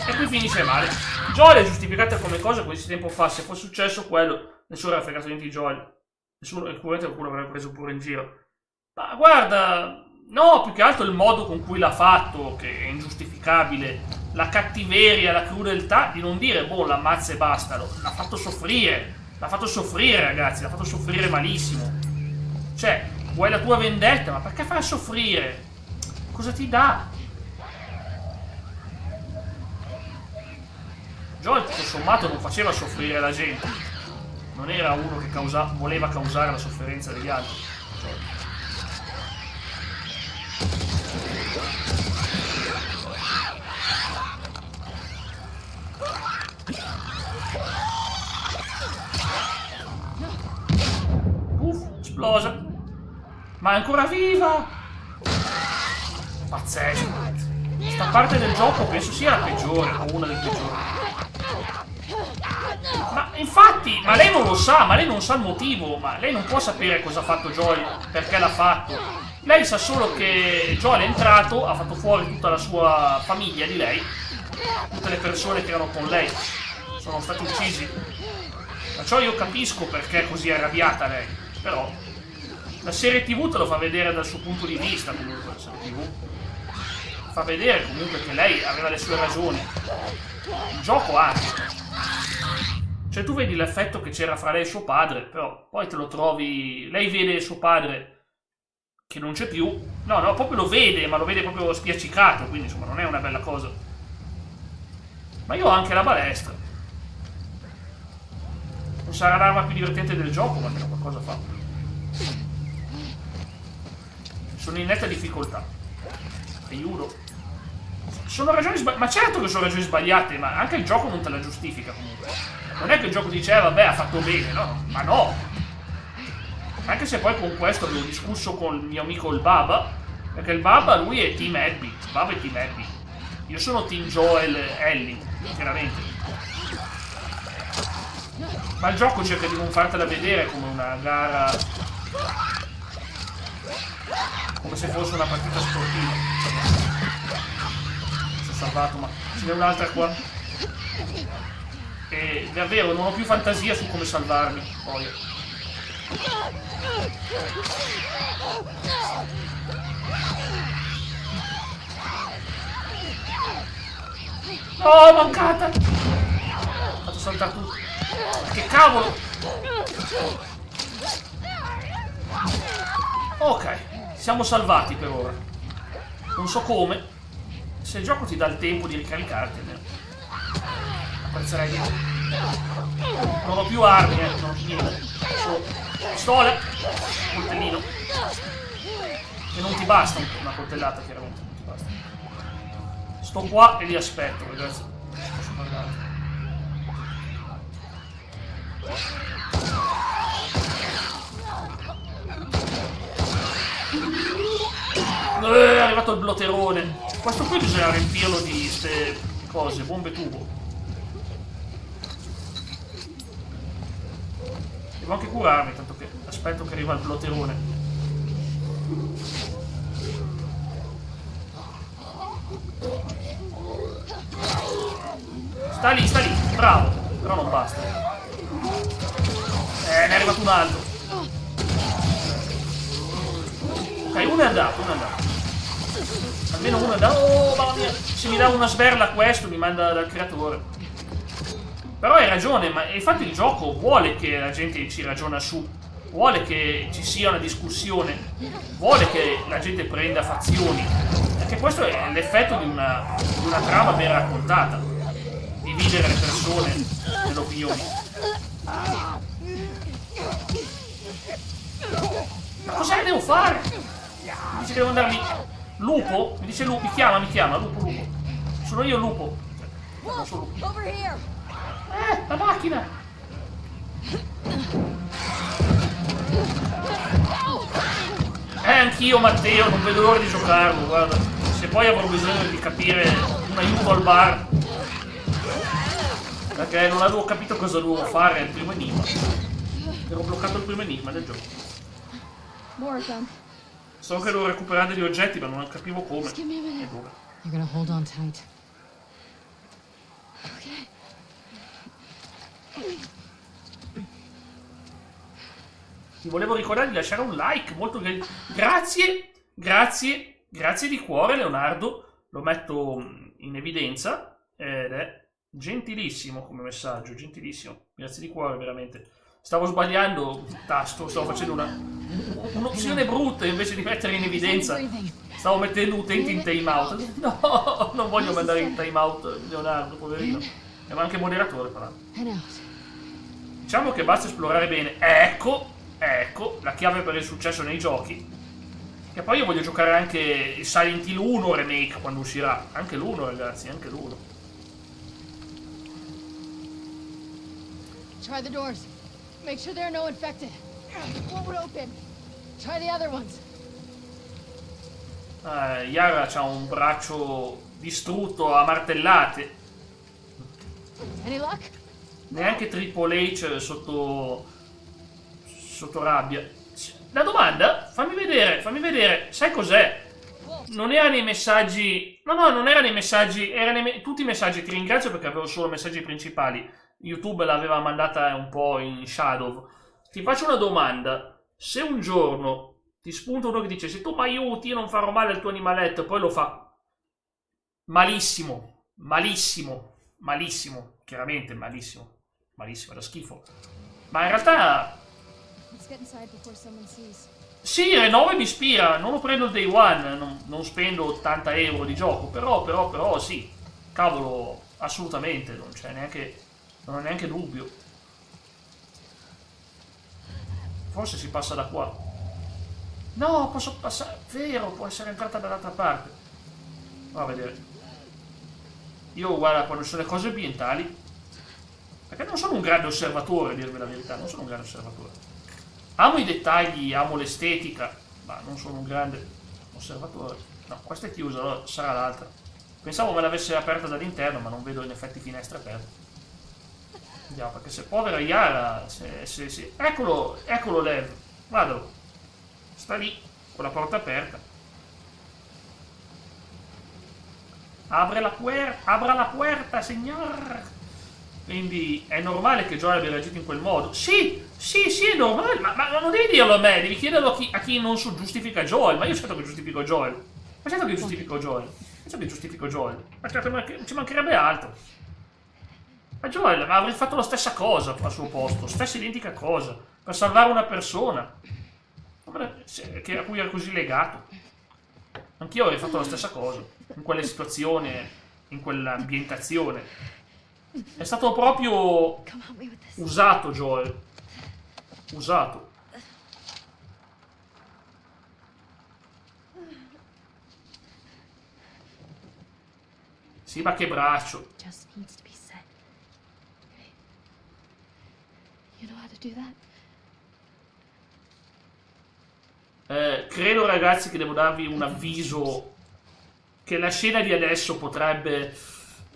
E qui finisce male. Joel è giustificata come cosa così tempo fa. Se fosse successo quello, nessuno avrebbe fregato niente di Joel. Sicuramente qualcuno avrebbe preso pure in giro. Ma guarda, no, più che altro il modo con cui l'ha fatto, che è ingiustificabile. La cattiveria, la crudeltà di non dire, boh, l'ammazza e basta. L'ha fatto soffrire. L'ha fatto soffrire, ragazzi. L'ha fatto soffrire malissimo. Cioè, vuoi la tua vendetta? Ma perché fai soffrire? Cosa ti dà? Joel, tutto sommato, non faceva soffrire la gente. Non era uno che voleva causare la sofferenza degli altri. Esplosa. Ma è ancora viva! Pazzesco. Questa parte del gioco penso sia la peggiore, o una delle peggiori. Ma infatti, ma lei non lo sa, ma lei non sa il motivo, ma lei non può sapere cosa ha fatto Joel, perché l'ha fatto. Lei sa solo che Joel è entrato, ha fatto fuori tutta la sua famiglia di lei, tutte le persone che erano con lei sono stati uccisi. Perciò io capisco perché è così arrabbiata lei, però la serie TV te lo fa vedere dal suo punto di vista, comunque la serie TV fa vedere comunque che lei aveva le sue ragioni. Il gioco anche. Cioè tu vedi l'effetto che c'era fra lei e suo padre, però poi te lo trovi... Lei vede suo padre che non c'è più. No, proprio lo vede, ma lo vede proprio spiaccicato, quindi insomma non è una bella cosa. Ma io ho anche la balestra. Non sarà l'arma più divertente del gioco, ma almeno qualcosa fa. Sono in netta difficoltà. Aiuto. Sono ragioni sbagliate. Ma certo che sono ragioni sbagliate, ma anche il gioco non te la giustifica comunque. Non è che il gioco dice, vabbè, ha fatto bene, no? Ma no! Anche se poi con questo avevo discusso con il mio amico il Baba, perché il Baba, lui è Team Abby. Il Baba è Team Abby. Io sono Team Joel Ellie, chiaramente. Ma il gioco cerca di non fartela vedere come una gara... come se fosse una partita sportiva. Sono salvato, ma ce n'è un'altra qua. E davvero non ho più fantasia su come salvarmi poi. Oh, mancata! Ho fatto saltare tutto. Che cavolo! Ok, siamo salvati per ora. Non so come. Se il gioco ti dà il tempo di ricaricarti, apprezzerei di più. Non ho più armi, non ho più niente. Solo pistola, coltellino. E non ti basta una coltellata, chiaramente, non ti basta. Sto qua e li aspetto, ragazzi. Posso parlare. È arrivato il bloterone. Questo qui bisogna riempirlo di queste cose, bombe tubo. Devo anche curarmi, tanto che aspetto che arriva il bloterone. Sta lì, bravo. Però non basta. Ne è arrivato un altro. Ok, uno è andato. Almeno uno è andato. Oh, mamma mia. Se mi dà una sberla questo, mi manda dal creatore. Però hai ragione, ma infatti il gioco vuole che la gente ci ragiona su. Vuole che ci sia una discussione. Vuole che la gente prenda fazioni. Perché questo è l'effetto di una trama ben raccontata. Dividere le persone nelle opinioni. Ma cosa devo fare? Mi dice che devo andare lì. Lupo? Mi dice lupo, mi chiama, lupo. Sono io il lupo. Non sono lupo. Over here. La macchina! Anch'io Matteo, non vedo l'ora di giocarlo, guarda. Se poi avrò bisogno di capire un aiuto al bar. Perché non avevo capito cosa dovevo fare al primo enigma. Ero bloccato il primo enigma del gioco. More of them. So che devo recuperare degli oggetti, ma non capivo come. Just give me a minute. E dove. You're gonna hold on tight. Okay. Ti volevo ricordare di lasciare un like, molto grazie di cuore Leonardo, lo metto in evidenza ed è gentilissimo come messaggio, gentilissimo, grazie di cuore veramente. Stavo sbagliando il tasto, stavo facendo un'opzione brutta invece di mettere in evidenza. Stavo mettendo utenti in timeout. No, non voglio mandare in timeout Leonardo, poverino. È anche moderatore, però. Diciamo che basta esplorare bene. Ecco, la chiave per il successo nei giochi. Che poi io voglio giocare anche il Silent Hill 1 remake quando uscirà. Anche l'1, ragazzi, anche l'1. Try the doors. Make sure there are no infected. One would open. Try the other ones. Yara c'ha un braccio distrutto a martellate. Any luck? Neanche Triple H sotto rabbia. La domanda? Fammi vedere. Sai cos'è? Non era nei messaggi. No, non era nei messaggi. Tutti i messaggi. Ti ringrazio perché avevo solo messaggi principali. YouTube l'aveva mandata un po' in shadow. Ti faccio una domanda. Se un giorno ti spunta uno che dice: se tu mi aiuti io non farò male al tuo animaletto, poi lo fa malissimo, chiaramente malissimo, da schifo. Ma in realtà Let's get inside before someone sees. sì, Renove mi ispira, non lo prendo il day one, non spendo 80 euro di gioco, però sì, cavolo, assolutamente, non ho neanche dubbio. Forse si passa da qua. No, posso passare, vero, può essere entrata dall'altra parte. Va a vedere. Io guarda, quando sono le cose ambientali, perché non sono un grande osservatore, a dirvi la verità, non sono un grande osservatore. Amo i dettagli, amo l'estetica, ma non sono un grande osservatore. No, questa è chiusa, allora sarà l'altra. Pensavo me l'avesse aperta dall'interno, ma non vedo in effetti finestre aperte. Andiamo, perché se povera Yara, eccolo Lev, guardalo. Sta lì, con la porta aperta. Abra la puerta, signor! Quindi è normale che Joel abbia reagito in quel modo. Sì, è normale, ma non devi dirlo a me, devi chiederlo a chi non giustifica Joel. Ma io certo che giustifico Joel. Ma certo, ci mancherebbe altro. Ma Joel avrei fatto la stessa cosa al suo posto, stessa identica cosa, per salvare una persona a cui era così legato. Anch'io avrei fatto la stessa cosa, in quelle situazioni, in quell'ambientazione. È stato proprio usato Joel. Usato. Sì, ma che braccio. Just needs to be said. Okay. You know how to do that? Credo ragazzi che devo darvi un avviso che la scena di adesso potrebbe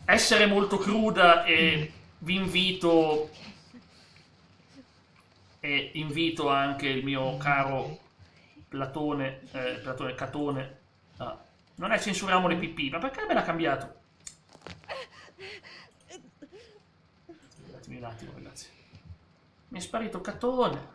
essere molto cruda e vi invito anche il mio caro Catone. Non è censuriamo le pipì, ma perché me l'ha cambiato? Datemi un attimo ragazzi. Mi è sparito Catone.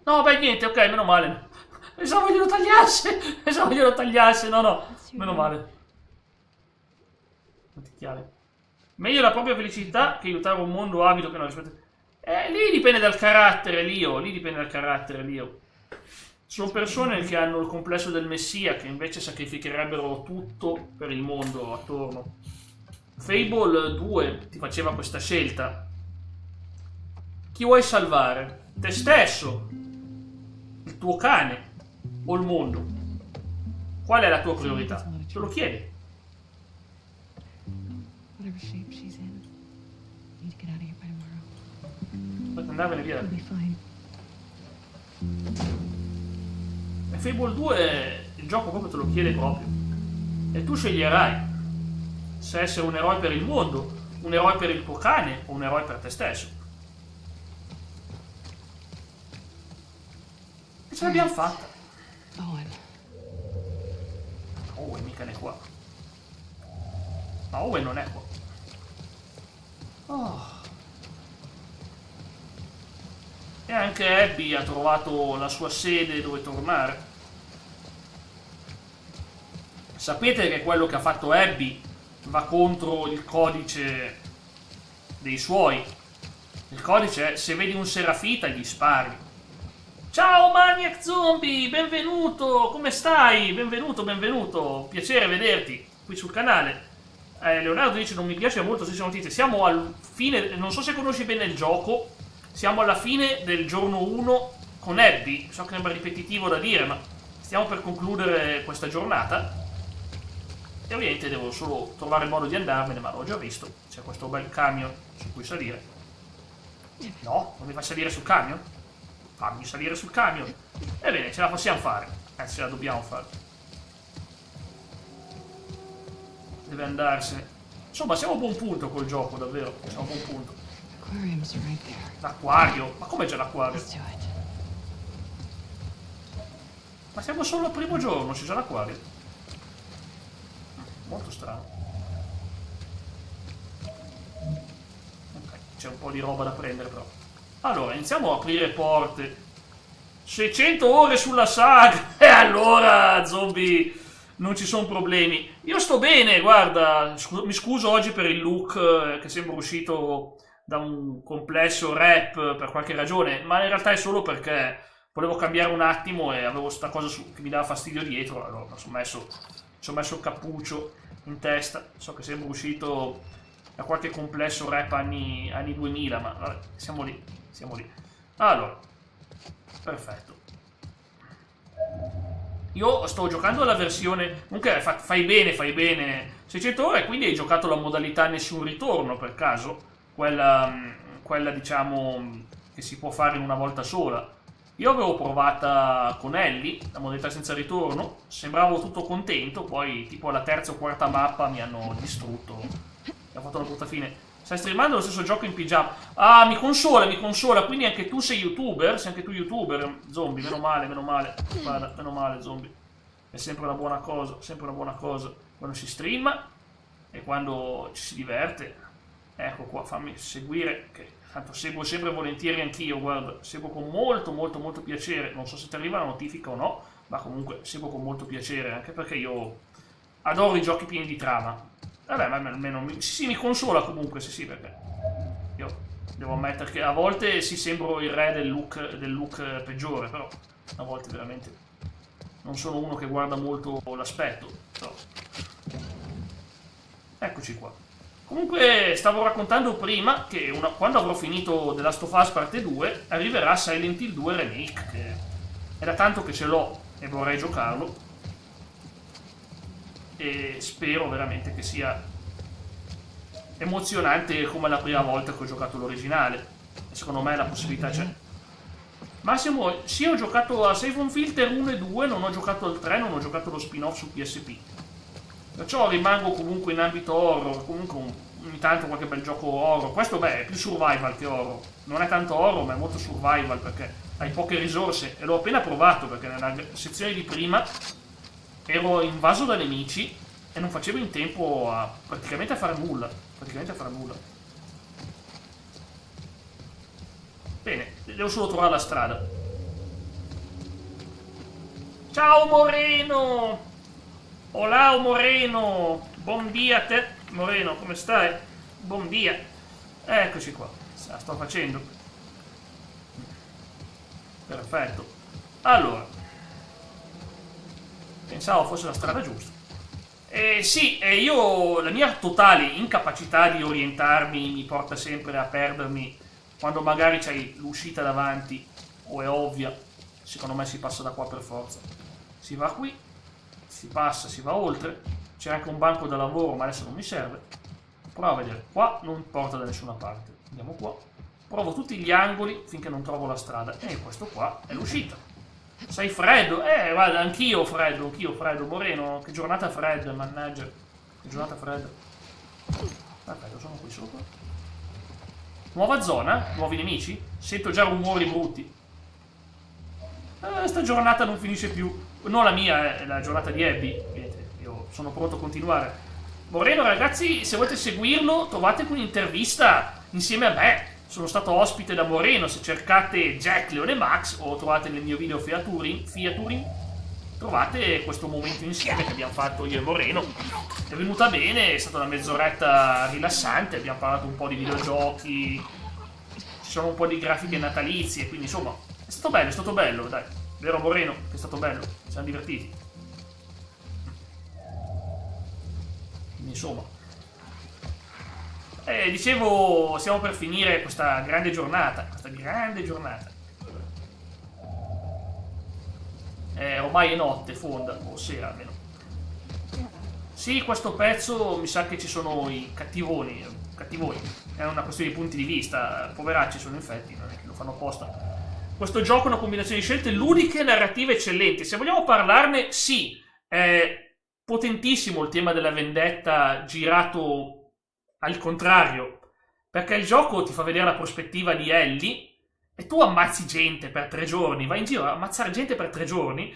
No, beh, niente, ok, meno male. Pensavo glielo tagliasse. No, meno male. Chiave. Meglio la propria felicità che aiutare un mondo avido che non rispetta. Lì dipende dal carattere, Lio. Sono persone che hanno il complesso del messia, che invece sacrificherebbero tutto per il mondo attorno. Fable 2 ti faceva questa scelta. Chi vuoi salvare? Te stesso? Il tuo cane? O il mondo? Qual è la tua priorità? Te lo chiedi. Whatever shape she's in. Need to get out of here by tomorrow. Puoi andarvene via. We'll be fine. E Fable 2 il gioco proprio te lo chiede proprio. E tu sceglierai se essere un eroe per il mondo, un eroe per il tuo cane o un eroe per te stesso. E ce l'abbiamo fatta. Owen. Owen mica ne è qua. Ma Owen non è qua. Oh. E anche Abby ha trovato la sua sede dove tornare. Sapete che quello che ha fatto Abby va contro il codice dei suoi. Il codice è: se vedi un serafita gli spari. Ciao Maniac Zombie, benvenuto, come stai? Benvenuto, piacere vederti qui sul canale. Leonardo dice: non mi piace molto se sono notizie. Siamo al fine, non so se conosci bene il gioco, siamo alla fine del giorno 1 con Abby. So che sembra ripetitivo da dire, ma stiamo per concludere questa giornata. E ovviamente devo solo trovare il modo di andarmene, ma l'ho già visto. C'è questo bel camion su cui salire. No? Non mi fai salire sul camion? Fammi salire sul camion. Ebbene, ce la possiamo fare. Ce la dobbiamo fare. Deve andarsene. Insomma, siamo a buon punto col gioco, davvero. Siamo a buon punto. Aquarium's right there. L'acquario? Ma come c'è l'acquario? Let's do it. Ma siamo solo al primo giorno, c'è già l'acquario. Molto strano. Ok, c'è un po' di roba da prendere però. Allora, iniziamo a aprire porte. 600 ore sulla saga. E allora, zombie, non ci sono problemi. Io sto bene, guarda. Mi scuso oggi per il look che sembra uscito da un complesso rap per qualche ragione, ma in realtà è solo perché volevo cambiare un attimo e avevo sta cosa che mi dava fastidio dietro, allora mi sono messo il cappuccio in testa. So che sembra uscito da qualche complesso rap anni 2000, ma vabbè, siamo lì. Allora, perfetto. Io sto giocando la versione, comunque fai bene 600 ore, quindi hai giocato la modalità nessun ritorno per caso? Quella diciamo che si può fare in una volta sola. Io avevo provata con Ellie, la modalità senza ritorno, sembravo tutto contento, poi tipo alla terza o quarta mappa mi hanno distrutto, mi ha fatto una brutta fine. Stai streamando lo stesso gioco in pigiama? Ah, mi consola, quindi anche tu sei youtuber? Sei anche tu youtuber? Zombie, meno male, guarda, meno male zombie. È sempre una buona cosa, quando si streama e quando ci si diverte. Ecco qua, fammi seguire, che tanto seguo sempre volentieri anch'io, guarda, seguo con molto piacere, non so se ti arriva la notifica o no, ma comunque seguo con molto piacere, anche perché io adoro i giochi pieni di trama. Vabbè, ma almeno mi consola comunque, sì, perché io devo ammettere che a volte sembro il re del look peggiore, però a volte veramente non sono uno che guarda molto l'aspetto, però. Eccoci qua. Comunque stavo raccontando prima che quando avrò finito The Last of Us parte 2 arriverà Silent Hill 2 Remake, che è da tanto che ce l'ho e vorrei giocarlo, e spero veramente che sia emozionante come la prima volta che ho giocato l'originale. Secondo me la possibilità c'è. Massimo, sì, ho giocato a Siphon Filter 1 e 2, non ho giocato al 3, non ho giocato lo spin-off su PSP. Perciò rimango comunque in ambito horror, comunque ogni tanto qualche bel gioco horror. Questo beh è più survival che horror. Non è tanto horror ma è molto survival perché hai poche risorse. E l'ho appena provato perché nella sezione di prima ero invaso da nemici e non facevo in tempo a praticamente a fare nulla. Bene, devo solo trovare la strada. Ciao Moreno! Hola Moreno! Buon dia a te, Moreno, come stai? Buon dia. Eccoci qua, la sto facendo. Perfetto. Allora, pensavo fosse la strada giusta. Sì, io la mia totale incapacità di orientarmi mi porta sempre a perdermi quando magari c'hai l'uscita davanti o è ovvia. Secondo me si passa da qua per forza. Si va qui, si passa, si va oltre. C'è anche un banco da lavoro ma adesso non mi serve. Provo a vedere, qua non porta da nessuna parte. Andiamo qua. Provo tutti gli angoli finché non trovo la strada. E questo qua è l'uscita. Sei freddo? Guarda, anch'io freddo, Moreno. Che giornata fredda, mannaggia. Che giornata fredda. Perfetto, sono qui sopra. Nuova zona? Nuovi nemici? Sento già rumori brutti. Sta giornata non finisce più. Non la mia, è la giornata di Abby. Vedete, io sono pronto a continuare. Moreno, ragazzi, se volete seguirlo, trovate un'intervista insieme a me. Sono stato ospite da Moreno. Se cercate Jack, Leone e Max o trovate nel mio video featuring, trovate questo momento insieme che abbiamo fatto io e Moreno. È venuta bene, è stata una mezz'oretta rilassante, abbiamo parlato un po' di videogiochi, ci sono un po' di grafiche natalizie, quindi insomma è stato bello, dai. Vero Moreno? È stato bello, ci siamo divertiti. Quindi insomma. Dicevo, stiamo per finire questa grande giornata. Ormai è notte, fonda, o sera almeno. Sì, questo pezzo mi sa che ci sono i cattivoni, è una questione di punti di vista, poveracci sono infetti, non è che lo fanno apposta. Questo gioco è una combinazione di scelte ludiche e narrative eccellenti. Se vogliamo parlarne, sì, è potentissimo il tema della vendetta girato al contrario, perché il gioco ti fa vedere la prospettiva di Ellie e tu ammazzi gente per 3 giorni, vai in giro a ammazzare gente per 3 giorni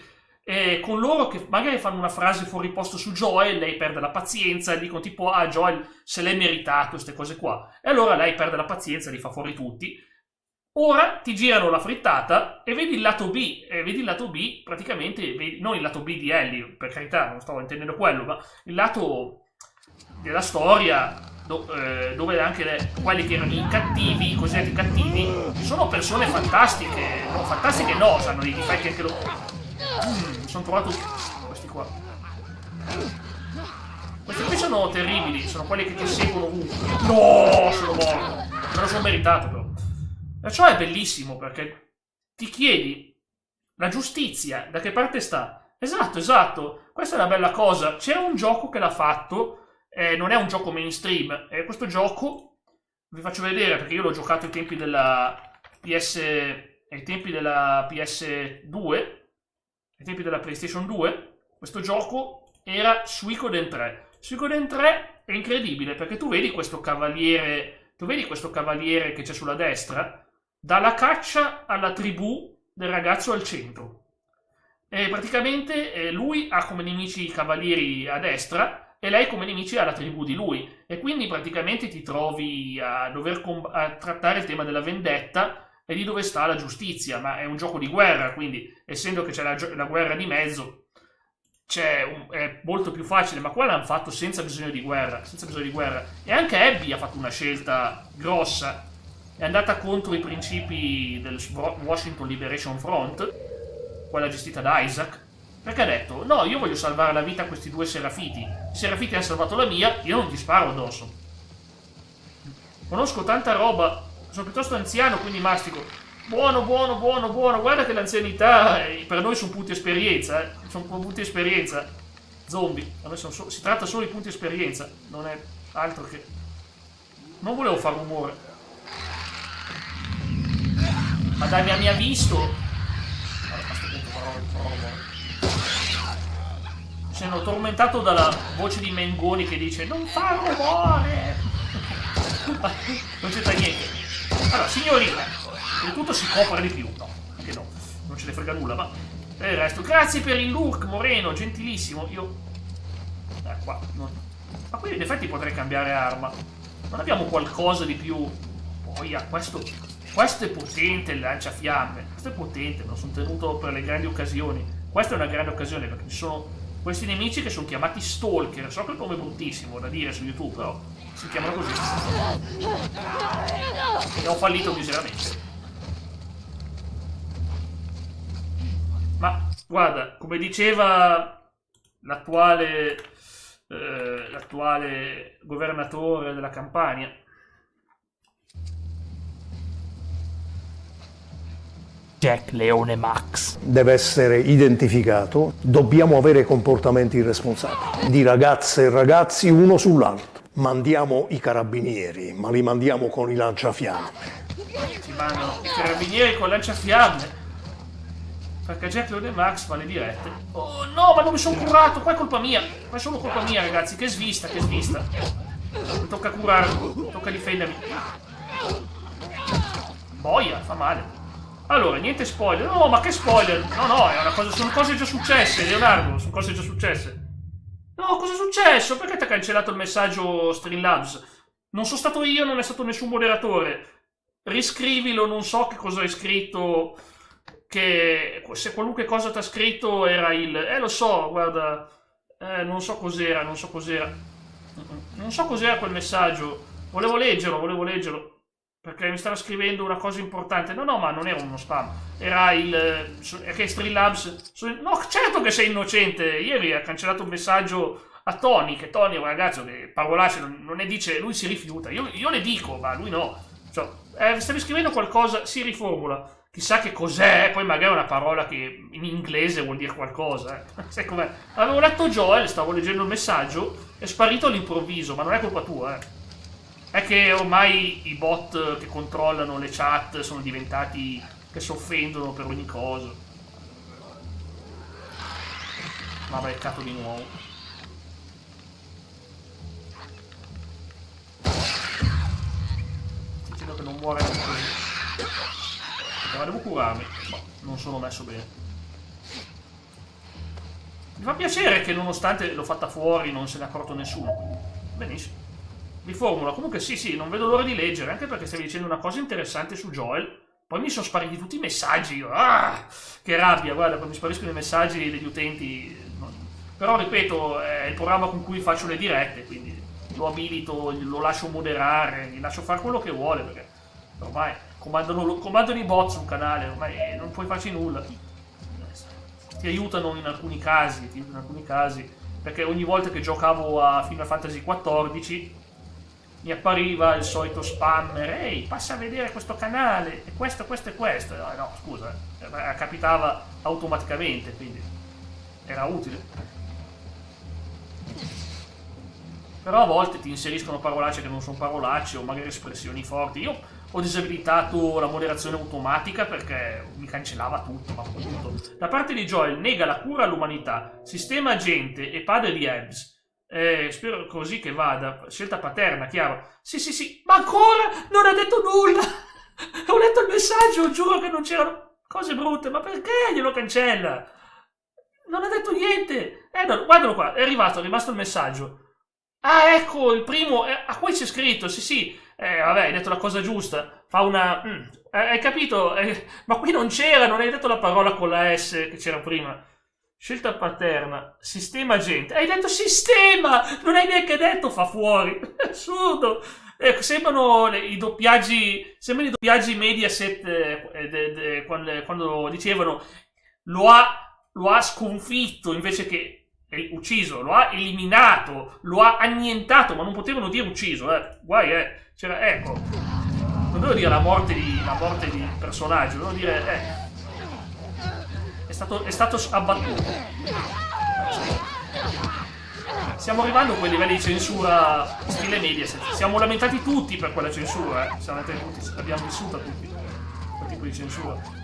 con loro che magari fanno una frase fuori posto su Joel, lei perde la pazienza, dicono tipo Joel se l'è meritato, queste cose qua, e allora lei perde la pazienza, li fa fuori tutti. Ora ti girano la frittata e vedi il lato B, praticamente, non il lato B di Ellie, per carità, non stavo intendendo quello, ma il lato della storia dove anche quelli che erano i cattivi, i cosiddetti cattivi, sono persone fantastiche, no, hanno dei difetti anche loro. Mi sono trovato questi qua. Questi qui sono terribili, sono quelli che ti seguono ovunque. No, sono morto. Me lo sono meritato però. Perciò è bellissimo perché ti chiedi la giustizia, da che parte sta? Esatto, questa è una bella cosa. C'era un gioco che l'ha fatto, non è un gioco mainstream, questo gioco vi faccio vedere perché io l'ho giocato ai tempi della PS2, ai tempi della PlayStation 2. Questo gioco era Suikoden 3. Suikoden 3 è incredibile perché tu vedi questo cavaliere che c'è sulla destra, dalla caccia alla tribù del ragazzo al centro. E praticamente lui ha come nemici i cavalieri a destra e lei come nemici ha la tribù di lui. E quindi praticamente ti trovi a dover a trattare il tema della vendetta e di dove sta la giustizia. Ma è un gioco di guerra, quindi essendo che c'è la guerra di mezzo, è molto più facile. Ma qua l'hanno fatto senza bisogno di guerra. E anche Abby ha fatto una scelta grossa. È andata contro i principi del Washington Liberation Front, quella gestita da Isaac, perché ha detto, no, io voglio salvare la vita a questi 2 serafiti. I serafiti hanno salvato la mia, io non ti sparo addosso. Conosco tanta roba, sono piuttosto anziano, quindi mastico. Buono, guarda che l'anzianità per noi sono punti esperienza, sono punti esperienza. Zombie, a noi si tratta solo di punti esperienza, non è altro che... Non volevo fare rumore. Ma dai, mi ha visto. Allora, a questo punto farò rumore. Sono tormentato dalla voce di Mengoni che dice non fa rumore. Non c'entra niente. Allora, signorina, il tutto si copre di più. No, anche no, non ce ne frega nulla, ma per il resto, grazie per il look, Moreno, gentilissimo. Io qua ma qui in effetti potrei cambiare arma. Non abbiamo qualcosa di più? Poi questo è potente, il lanciafiamme. Questo è potente, me lo sono tenuto per le grandi occasioni. Questa è una grande occasione perché ci sono questi nemici che sono chiamati Stalker. So che è un nome bruttissimo da dire su YouTube, però si chiamano così. E ho fallito miseramente. Ma guarda, come diceva l'attuale governatore della Campania, Jack Leone Max deve essere identificato, dobbiamo avere comportamenti irresponsabili di ragazze e ragazzi uno sull'altro. Mandiamo i carabinieri, ma li mandiamo con i lanciafiamme. Si mandano i carabinieri con lanciafiamme perché Jack Leone Max fa le dirette. Oh no, ma non mi sono curato, qua è colpa mia, qua è solo colpa mia, ragazzi, che svista. Mi tocca curarmi, tocca difendermi. Boia, fa male. Allora, niente spoiler. No, ma che spoiler? No, è una cosa, sono cose già successe, Leonardo, sono cose già successe. No, cosa è successo? Perché ti ha cancellato il messaggio Streamlabs? Non sono stato io, non è stato nessun moderatore. Riscrivilo, non so che cosa hai scritto, che se qualunque cosa ti ha scritto era il... lo so, guarda, non so cos'era. Non so cos'era quel messaggio. Volevo leggerlo. Perché mi stava scrivendo una cosa importante. No, ma non era uno spam. Era che Streamlabs... No, certo che sei innocente. Ieri ha cancellato un messaggio a Tony, che Tony è un ragazzo che parolacce non ne dice, lui si rifiuta. Io le dico, ma lui no. Cioè, stavi scrivendo qualcosa, si riformula. Chissà che cos'è, poi magari una parola che in inglese vuol dire qualcosa. Sai com'è? Avevo letto Joel, stavo leggendo il messaggio, è sparito all'improvviso, ma non è colpa tua, È che ormai i bot che controllano le chat sono diventati che si offendono per ogni cosa. Ma beccato di nuovo. Dicendo che non muore così. Allora devo curarmi. Ma non sono messo bene. Mi fa piacere che nonostante l'ho fatta fuori non se ne è accorto nessuno. Benissimo. Riformula, comunque sì, non vedo l'ora di leggere, anche perché stavi dicendo una cosa interessante su Joel, poi mi sono spariti tutti i messaggi, che rabbia, guarda, quando mi spariscono i messaggi degli utenti, però ripeto, è il programma con cui faccio le dirette, quindi lo abilito, lo lascio moderare, gli lascio fare quello che vuole, perché ormai comandano i bot sul canale, ormai non puoi farci nulla, ti aiutano in alcuni casi, perché ogni volta che giocavo a Final Fantasy XIV, mi appariva il solito spammer, ehi, passa a vedere questo canale, e questo. No, scusa, capitava automaticamente, quindi era utile. Però a volte ti inseriscono parolacce che non sono parolacce, o magari espressioni forti. Io ho disabilitato la moderazione automatica perché mi cancellava tutto, ma tutto. Da parte di Joel nega la cura all'umanità, sistema agente e padre di Ebbs. Spero così che vada. Scelta paterna, chiaro. Sì, ma ancora non ha detto nulla. Ho letto il messaggio, giuro che non c'erano cose brutte, ma perché glielo cancella? Non ha detto niente. No, guardalo qua, è rimasto il messaggio. Ah, ecco, il primo, qui c'è scritto, sì, vabbè, hai detto la cosa giusta. Fa una... hai capito? Ma qui non hai detto la parola con la S che c'era prima. Scelta paterna, sistema agente. Hai detto sistema! Non hai neanche detto fa fuori. È assurdo. Sembrano i doppiaggi Mediaset quando dicevano lo ha sconfitto invece che ucciso, lo ha eliminato, lo ha annientato, ma non potevano dire ucciso, guai, c'era, ecco, non devo dire la morte di personaggio, devo dire, è stato abbattuto. Stiamo arrivando a quei livelli di censura stile Mediaset, siamo lamentati tutti per quella censura, abbiamo vissuto tutti quel tipo di censura.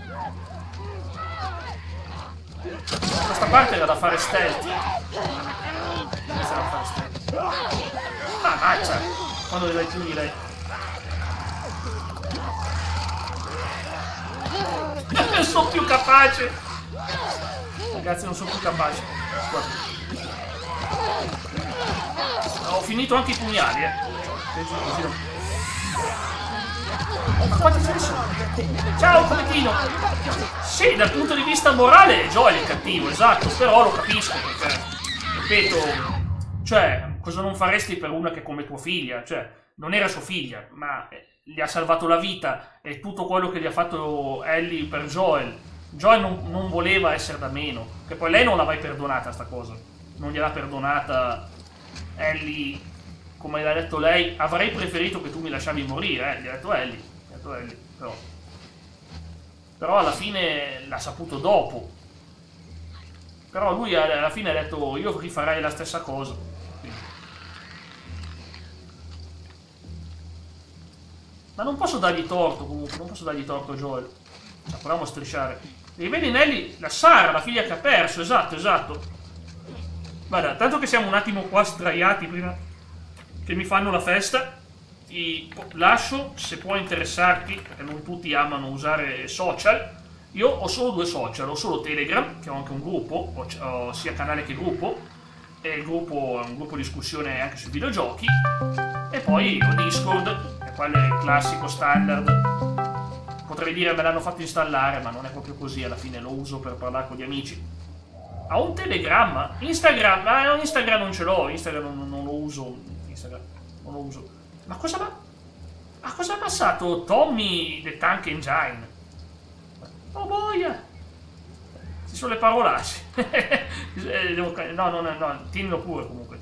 Questa parte era da fare stealth. Questa era da fare stealth. Maccia! Quando le dai pugni lei. Non sono più capace! Ragazzi, non sono più capace. Ho finito anche i pugnali, Così non... Ma quanti ce ne sono? Ciao, Cometino! Sì, dal punto di vista morale Joel è cattivo, esatto, però lo capisco perché, ripeto, cioè, cosa non faresti per una che è come tua figlia? Cioè, non era sua figlia, ma gli ha salvato la vita e tutto quello che gli ha fatto Ellie per Joel. Joel non voleva essere da meno, che poi lei non l'ha mai perdonata sta cosa, non gliel'ha perdonata Ellie, come l'ha detto lei, avrei preferito che tu mi lasciavi morire, gli ha detto Ellie, però alla fine l'ha saputo dopo. Però lui alla fine ha detto io rifarei la stessa cosa. Quindi. Ma non posso dargli torto comunque, non posso dargli torto a Joel. Proviamo a strisciare. E vedi Nelly, la Sara, la figlia che ha perso, esatto. Guarda, tanto che siamo un attimo qua sdraiati prima che mi fanno la festa, ti lascio, se può interessarti, perché non tutti amano usare social. Io ho solo 2 social, ho solo Telegram, che ho anche un gruppo, ho sia canale che gruppo, e il gruppo è un gruppo di discussione anche sui videogiochi, e poi ho Discord, che quello è il classico standard. Potrei dire me l'hanno fatto installare, ma non è proprio così, alla fine lo uso per parlare con gli amici. Ha un Telegram, Instagram, Instagram non ce l'ho, Instagram non lo uso, non lo uso. Ma cosa ha passato Tommy the Tank Engine? Oh boia! Ci sono le parolacce. No, tienilo pure comunque,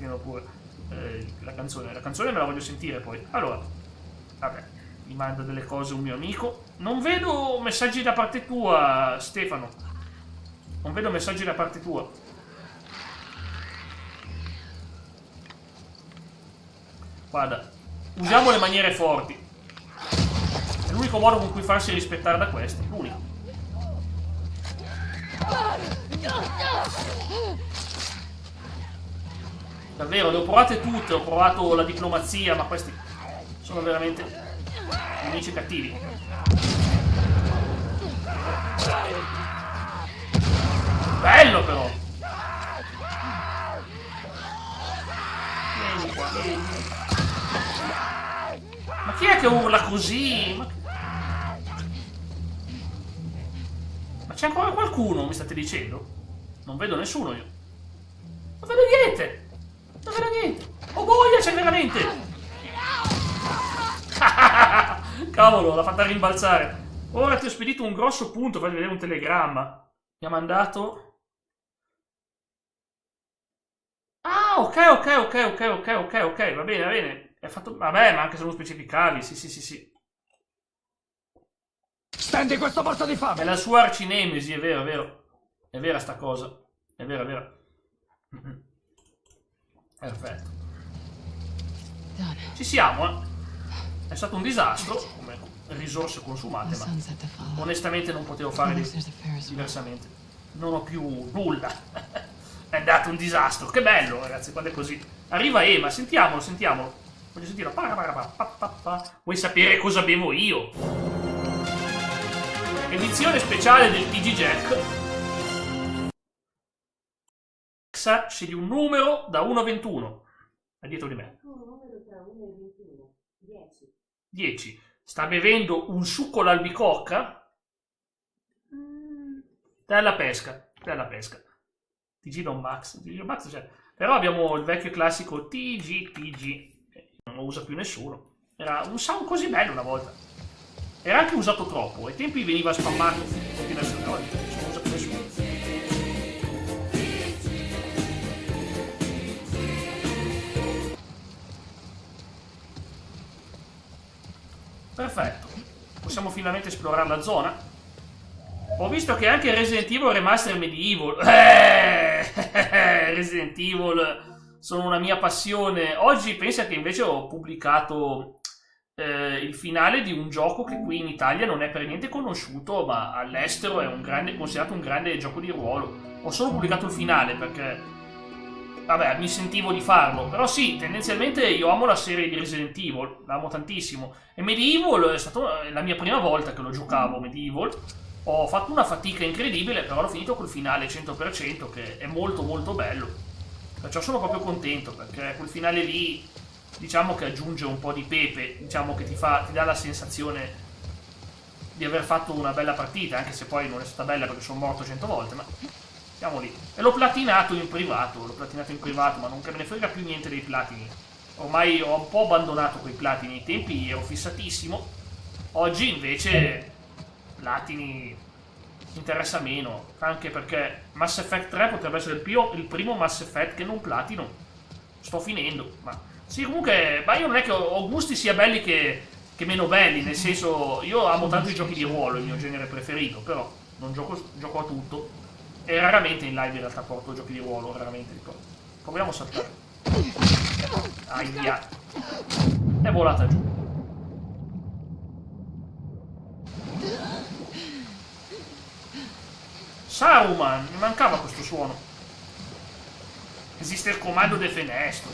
la canzone me la voglio sentire poi. Allora, vabbè, mi manda delle cose un mio amico. Non vedo messaggi da parte tua, Stefano. Non vedo messaggi da parte tua. Guarda, usiamo le maniere forti. È l'unico modo con cui farsi rispettare da questi. L'unico. Davvero, le ho provate tutte. Ho provato la diplomazia, ma questi sono veramente nemici cattivi. Bello però. Vieni qua, vieni. Ma chi è che urla così? Ma c'è ancora qualcuno, mi state dicendo? Non vedo nessuno io. Non vedo niente. Oh boia, c'è veramente. Cavolo, l'ha fatta rimbalzare. Ora ti ho spedito un grosso punto, fai vedere un telegramma. Mi ha mandato... Ah, ok, va bene. È fatto... Vabbè, ma anche se non specificavi, sì. Stendi questo morto di fame! È la sua arcinemesi, è vero. È vera sta cosa. È vera. Perfetto. Ci siamo, È stato un disastro, come risorse consumate, ma onestamente non potevo fare diversamente. Non ho più nulla. È andato un disastro. Che bello, ragazzi, quando è così. Arriva Ema, sentiamolo. Voglio sentirlo. Vuoi sapere cosa bevo io? Edizione speciale del TG Jack. Scegli un numero da 1 a 21. È dietro di me. Un numero tra 1 e 21. 10. Sta bevendo un succo all'albicocca? Dalla pesca. TG Don Max, cioè. Però abbiamo il vecchio classico TG. Non lo usa più nessuno. Era un sound così bello una volta. Era anche usato troppo. Ai tempi veniva spammato. Non usa più nessuno. Perfetto. Possiamo finalmente esplorare la zona. Ho visto che anche Resident Evil Remaster Medieval. Resident Evil sono una mia passione. Oggi pensa che invece ho pubblicato il finale di un gioco che qui in Italia non è per niente conosciuto, ma all'estero è considerato un grande gioco di ruolo. Ho solo pubblicato il finale perché, vabbè, mi sentivo di farlo. Però sì, tendenzialmente io amo la serie di Resident Evil, la amo tantissimo. E Medieval è stata la mia prima volta che lo giocavo, Medieval. Ho fatto una fatica incredibile, però l'ho finito col finale 100%, che è molto molto bello. Perciò sono proprio contento, perché quel finale lì, diciamo che aggiunge un po' di pepe, diciamo che ti dà la sensazione di aver fatto una bella partita, anche se poi non è stata bella perché sono morto 100 volte, ma siamo lì. E l'ho platinato in privato, ma non che me ne frega più niente dei platini. Ormai ho un po' abbandonato quei platini, ai tempi ero fissatissimo. Oggi invece platini interessa meno, anche perché Mass Effect 3 potrebbe essere il primo Mass Effect che non platino. Sto finendo, ma sì, comunque, ma io non è che ho gusti sia belli che meno belli, nel senso, io amo tanto i giochi di ruolo, il mio genere preferito, però non gioco a tutto, e raramente in live in realtà porto giochi di ruolo, raramente li porto. Proviamo a saltare. Aia. È volata giù. Saruman, mi mancava questo suono. Esiste il comando de fenestro.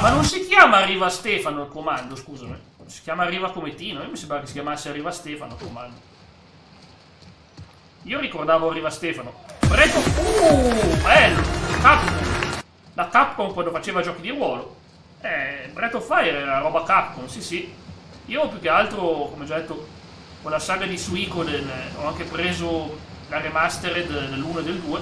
Ma non si chiama Arriva Stefano il comando, scusami. Si chiama Arriva Cometino. Io mi sembra che si chiamasse Arriva Stefano il comando. Io ricordavo Arriva Stefano. Bello! Capcom. La Capcom quando faceva giochi di ruolo. Breath of Fire era roba Capcom, sì. Io più che altro, come già detto, con la saga di Suikoden ho anche preso la remastered dell'1 e del 2.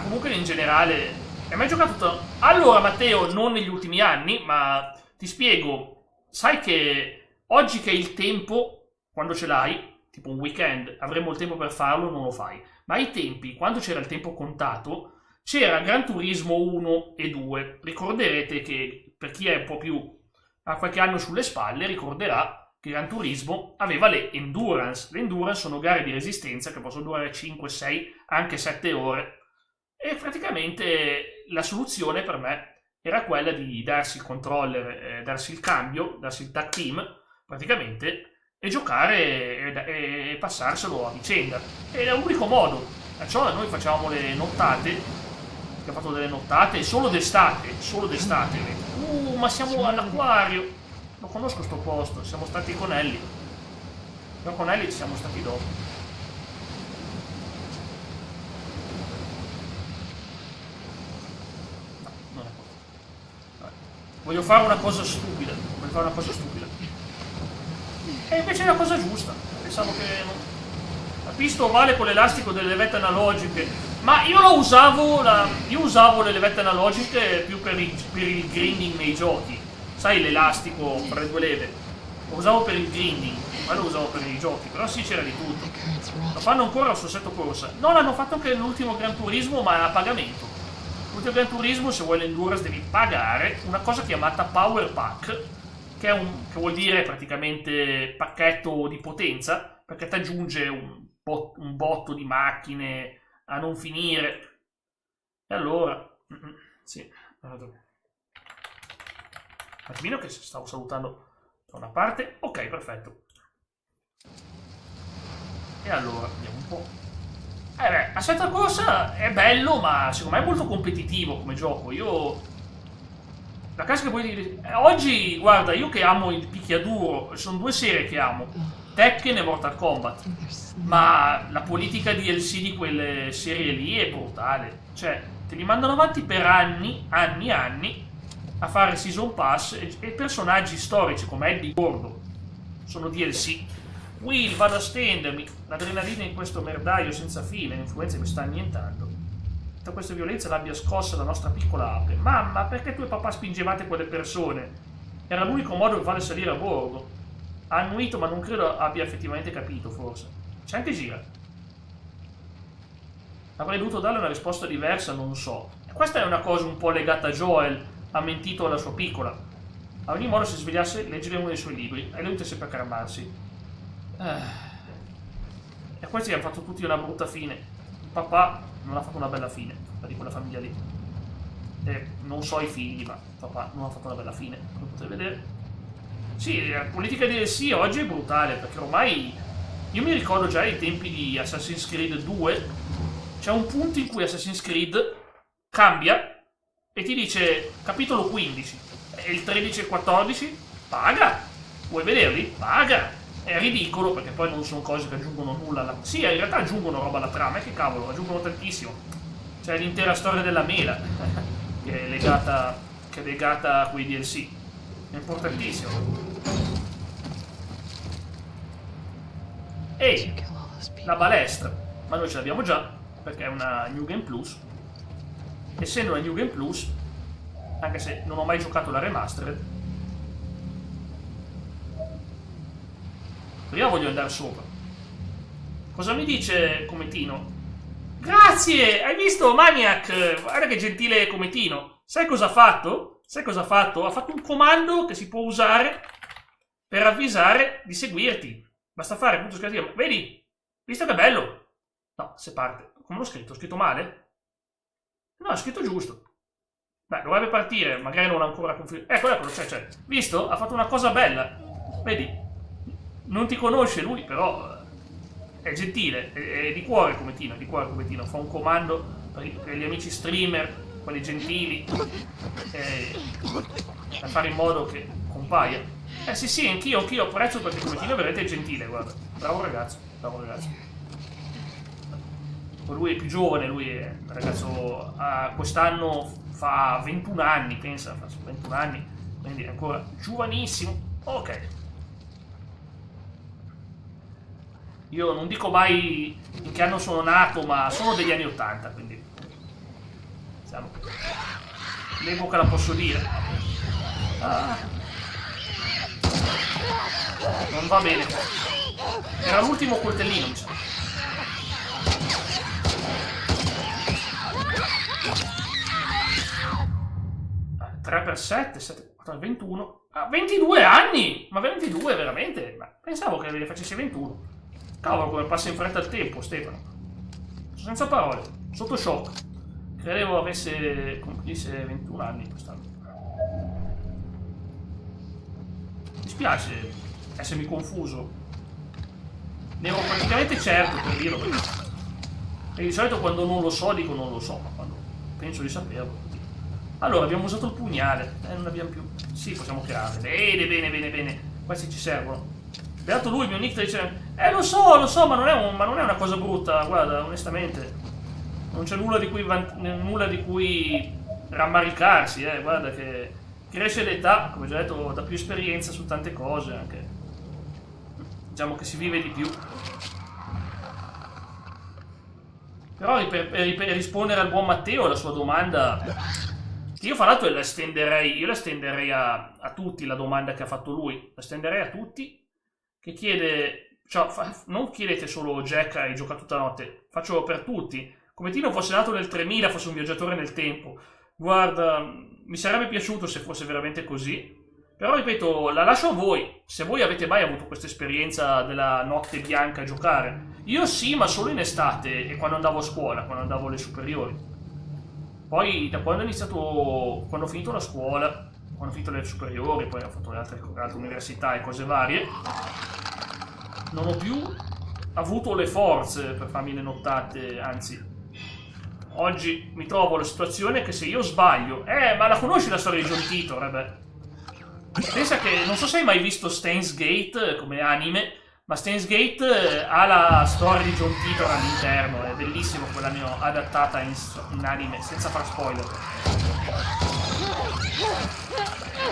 Comunque in generale, hai mai giocato? Allora Matteo, non negli ultimi anni, ma ti spiego. Sai che oggi che hai il tempo, quando ce l'hai, tipo un weekend, avremo il tempo per farlo, non lo fai. Ma ai tempi, quando c'era il tempo contato, c'era Gran Turismo 1 e 2. Ricorderete che, per chi è un po' più ha qualche anno sulle spalle, ricorderà che Gran Turismo aveva le Endurance. Le Endurance sono gare di resistenza che possono durare 5, 6, anche 7 ore. E praticamente la soluzione per me era quella di darsi il controller, darsi il cambio, darsi il tag team, praticamente, e giocare e passarselo a vicenda. Era l'unico modo. Perciò noi facevamo le nottate. Abbiamo fatto delle nottate solo d'estate. Ma siamo all'acquario. Lo conosco sto posto, siamo stati con Ellie. Però con Ellie ci siamo stati dopo. No, non è così. Vabbè. Voglio fare una cosa stupida. E invece è la cosa giusta. Pensavo che la pista ovale con l'elastico delle levette analogiche. Ma io usavo le levette analogiche più per il grinding nei giochi. Sai, l'elastico fra le due leve. Lo usavo per il grinding, ma lo usavo per i giochi. Però sì, c'era di tutto. Lo fanno ancora su Assetto Corsa. No, l'hanno fatto anche nell'ultimo Gran Turismo, ma a pagamento. L'ultimo Gran Turismo, se vuoi l'endurance, devi pagare una cosa chiamata Power Pack, che vuol dire praticamente pacchetto di potenza, perché ti aggiunge un botto di macchine a non finire. E allora sì, un attimino che stavo salutando da una parte. Ok, perfetto. E allora vediamo un po'. Assetto Corsa è bello, ma secondo me è molto competitivo come gioco. La classica puoi dire oggi, guarda, io che amo il picchiaduro, sono due serie che amo, Tekken e Mortal Kombat. Ma la politica DLC di quelle serie lì è brutale. Cioè, te li mandano avanti per anni a fare season pass e personaggi storici come Eddie Gordo sono DLC. Will, vado a stendermi. L'adrenalina in questo merdaio senza fine, le influenze mi sta annientando. Tutta questa violenza l'abbia scossa la nostra piccola ape. Mamma, perché tu e papà spingevate quelle persone? Era l'unico modo per farle salire a bordo. Ha annuito, ma non credo abbia effettivamente capito, forse. C'è anche Gira. Avrei dovuto darle una risposta diversa, non so. E questa è una cosa un po' legata a Joel, ha mentito alla sua piccola. A ogni modo, se svegliasse, leggere uno dei suoi libri, e lui inizia sempre a calmarsi. E questi hanno fatto tutti una brutta fine. Il papà non ha fatto una bella fine di quella famiglia lì. E non so i figli, ma il papà non ha fatto una bella fine, come potete vedere. Sì, la politica di DLC oggi è brutale, perché ormai io mi ricordo già ai tempi di Assassin's Creed 2, c'è un punto in cui Assassin's Creed cambia e ti dice capitolo 15 e il 13 e il 14 paga, vuoi vederli? Paga. È ridicolo perché poi non sono cose che aggiungono nulla alla... Sì, in realtà aggiungono roba alla trama, che cavolo, aggiungono tantissimo. C'è l'intera storia della mela che è legata a quei DLC, è importantissimo. E la balestra, ma noi ce l'abbiamo già perché è una New Game Plus. Essendo una New Game Plus, anche se non ho mai giocato la remastered, prima voglio andare sopra. Cosa mi dice Cometino? Grazie! Hai visto Maniac? Guarda che gentile Cometino. Sai cosa ha fatto? Sai cosa ha fatto? Ha fatto un comando che si può usare per avvisare di seguirti. Basta fare punto esclamativo. Vedi? Visto che bello? No, se parte. Come l'ho scritto? Ho scritto male? No, ho scritto giusto. Beh, dovrebbe partire. Magari non ha ancora confermato. Eccolo, c'è. Visto? Ha fatto una cosa bella. Vedi? Non ti conosce lui, però è gentile, è di cuore Cometino, fa un comando per gli amici streamer, quelli gentili, per fare in modo che compaia. Sì, anch'io apprezzo perché Cometino è veramente gentile, guarda, bravo ragazzo. Poi lui è più giovane, lui è un ragazzo, quest'anno fa 21 anni, pensa, fa 21 anni, quindi è ancora giovanissimo. Ok. Io non dico mai in che anno sono nato, ma sono degli anni 80, quindi diciamo che l'epoca la posso dire. Non va bene. Era l'ultimo coltellino, mi sa. Ah, 3x7, 7, 21. 22 anni! Ma 22 veramente? Ma pensavo che ne facessi 21. Cavolo, come passa in fretta il tempo, Stefano. Sono senza parole, sotto shock. Credevo avesse complisse 21 anni quest'anno. Mi spiace essermi confuso. Ne ero praticamente certo, per dirlo. E di solito quando non lo so dico non lo so, ma quando penso di saperlo. Allora, abbiamo usato il pugnale. Non abbiamo più... Sì, possiamo creare. Bene. Questi ci servono. Beato lui, mio Nick dice lo so, ma non è una cosa brutta, guarda, onestamente. Non c'è nulla di cui rammaricarsi, guarda che cresce l'età, come già detto, da più esperienza su tante cose, anche. Diciamo che si vive di più. Però per rispondere al buon Matteo alla sua domanda, io fra l'altro la estenderei a tutti la domanda che ha fatto lui, la estenderei a tutti. Che chiede, cioè, non chiedete solo Jack hai giocato tutta la notte, faccio per tutti. Cometino fosse nato nel 3000, fosse un viaggiatore nel tempo. Guarda, mi sarebbe piaciuto se fosse veramente così. Però ripeto, la lascio a voi. Se voi avete mai avuto questa esperienza della notte bianca a giocare. Io sì, ma solo in estate e quando andavo a scuola, quando andavo alle superiori. Poi da quando ho finito la scuola, quando ho finito le superiori, poi ho fatto le altre università e cose varie, non ho più avuto le forze per farmi le nottate, anzi, oggi mi trovo la situazione che se io sbaglio... ma la conosci la storia di John Titor, vabbè? Pensa che, non so se hai mai visto Steins Gate come anime, ma Steins Gate ha la storia di John Titor all'interno, è bellissimo quella ne ho adattata in anime, senza far spoiler.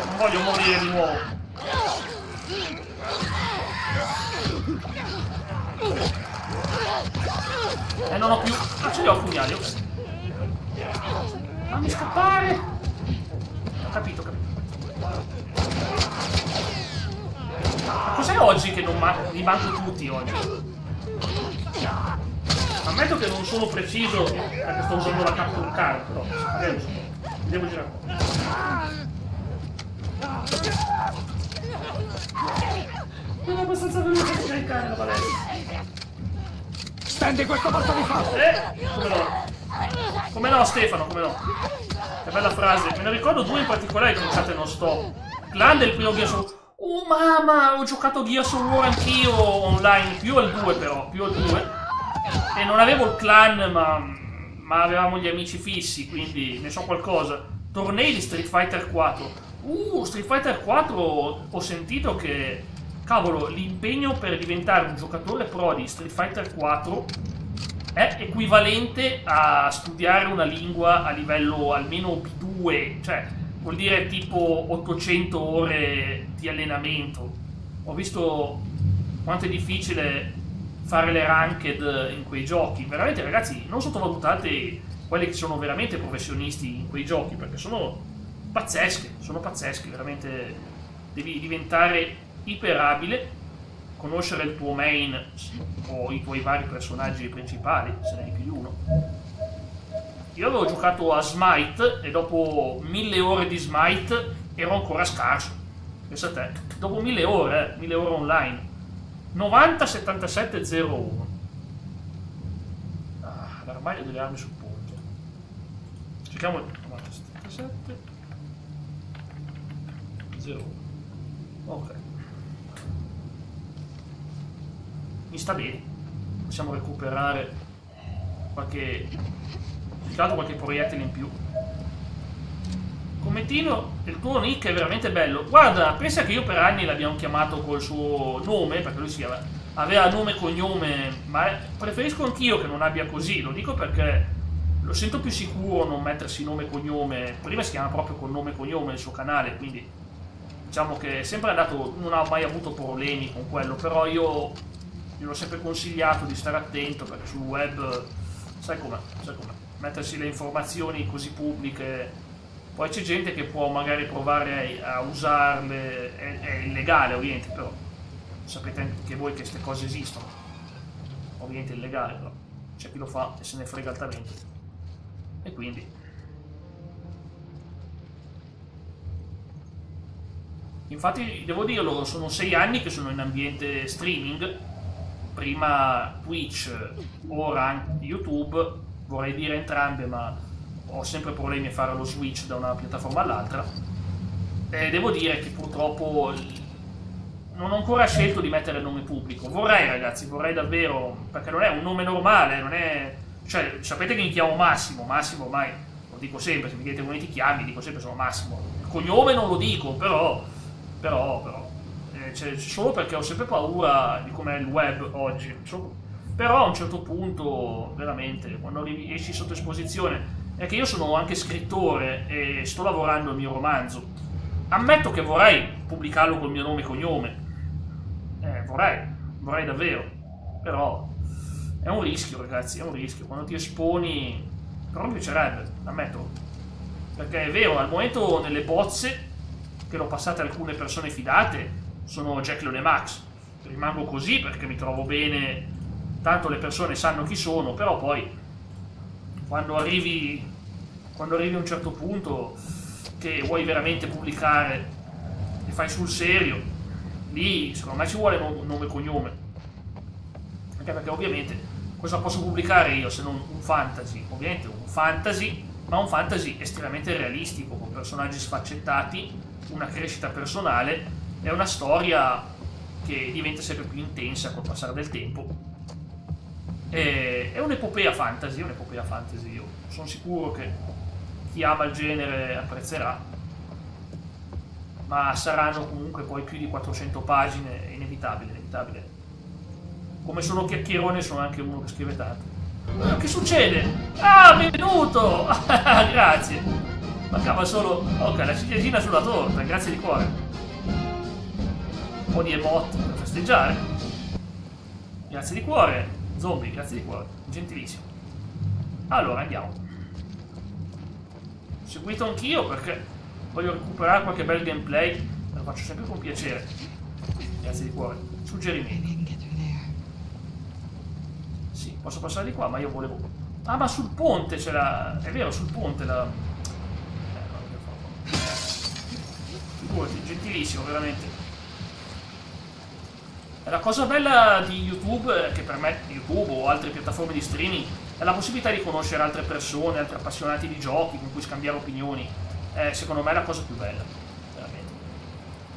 Non voglio morire di nuovo. Non ho più... Ah, ce li ho pugnali, ok. Fammi scappare. Ho capito. Ma cos'è oggi che non mi manco tutti oggi? Ammetto che non sono preciso perché sto usando la capture card, però magari devo girare un po'. Non è abbastanza veloce per caricare la palestra. Stendi questo morto di fatto! Come no? Come no, Stefano, come no? Che bella frase. Me ne ricordo due in particolare che in chat non sto. Clan del primo Gears of War. Oh mamma, ho giocato Gears of War anch'io online, più al 2 però, più al 2. E non avevo il clan, ma avevamo gli amici fissi, quindi ne so qualcosa. Tornei di Street Fighter 4. Street Fighter 4 ho sentito che, cavolo, l'impegno per diventare un giocatore pro di Street Fighter 4 è equivalente a studiare una lingua a livello almeno B2, cioè vuol dire tipo 800 ore di allenamento. Ho visto quanto è difficile fare le ranked in quei giochi. Veramente, ragazzi, non sottovalutate quelli che sono veramente professionisti in quei giochi, perché sono pazzeschi, veramente devi diventare iperabile, conoscere il tuo main o i tuoi vari personaggi principali, se ne hai più di uno. Io avevo giocato a Smite e dopo 1000 ore di Smite ero ancora scarso. Pensa a te, dopo 1000 ore online. 90-77-01. L'armadio delle armi sul punto. Cerchiamo il 90-77 0. Ok. Mi sta bene. Possiamo recuperare qualche proiettile in più. Commentino, il tuo nick è veramente bello. Guarda, pensa che io per anni l'abbiamo chiamato col suo nome, perché lui aveva nome e cognome, ma preferisco anch'io che non abbia così. Lo dico perché lo sento più sicuro non mettersi nome e cognome. Prima si chiama proprio con nome e cognome il suo canale, quindi diciamo che è sempre andato, non ha mai avuto problemi con quello, però io l'ho sempre consigliato di stare attento, perché sul web sai com'è, mettersi le informazioni così pubbliche, poi c'è gente che può magari provare a usarle, è illegale ovviamente, però sapete anche voi che queste cose esistono, ovviamente è illegale, però c'è chi lo fa e se ne frega altamente, e quindi infatti devo dirlo, sono 6 anni che sono in ambiente streaming, prima Twitch, ora anche YouTube, vorrei dire entrambe, ma ho sempre problemi a fare lo switch da una piattaforma all'altra, e devo dire che purtroppo non ho ancora scelto di mettere il nome pubblico. Vorrei, ragazzi, vorrei davvero, perché non è un nome normale, non è, cioè sapete che mi chiamo Massimo ormai lo dico sempre, se mi chiedete come ti chiami dico sempre sono Massimo, il cognome non lo dico, però solo perché ho sempre paura di com'è il web oggi. Però a un certo punto, veramente, quando esci sotto esposizione, è che io sono anche scrittore e sto lavorando al mio romanzo. Ammetto che vorrei pubblicarlo col mio nome e cognome. Vorrei davvero. Però è un rischio, ragazzi, è un rischio. Quando ti esponi, però mi piacerebbe, ammetto. Perché è vero, al momento nelle bozze che l'ho passate alcune persone fidate sono Jack Leone Max. Rimango così perché mi trovo bene, tanto le persone sanno chi sono, però poi quando arrivi a un certo punto che vuoi veramente pubblicare e fai sul serio, lì secondo me ci vuole nome e cognome, anche perché ovviamente cosa posso pubblicare io se non un fantasy? Ovviamente un fantasy, ma un fantasy estremamente realistico, con personaggi sfaccettati, una crescita personale e una storia che diventa sempre più intensa col passare del tempo. È un'epopea fantasy, io sono sicuro che chi ama il genere apprezzerà, ma saranno comunque poi più di 400 pagine, è inevitabile. Come sono chiacchierone, sono anche uno che scrive tanto. Che succede? Ah, benvenuto! Grazie! Mancava solo... Ok, la ciliegina sulla torta, grazie di cuore. Un po' di emote per festeggiare. Grazie di cuore. Zombie, grazie di cuore. Gentilissimo. Allora, andiamo. Seguito anch'io perché voglio recuperare qualche bel gameplay. Lo faccio sempre con piacere. Grazie di cuore. Suggerimenti. Sì. Posso passare di qua, ma io volevo... Ah, ma sul ponte c'è la... È vero, sul ponte la... Figurati, gentilissimo, veramente. E la cosa bella di YouTube, che permette YouTube o altre piattaforme di streaming, è la possibilità di conoscere altre persone, altri appassionati di giochi, con cui scambiare opinioni. Secondo me è la cosa più bella, veramente.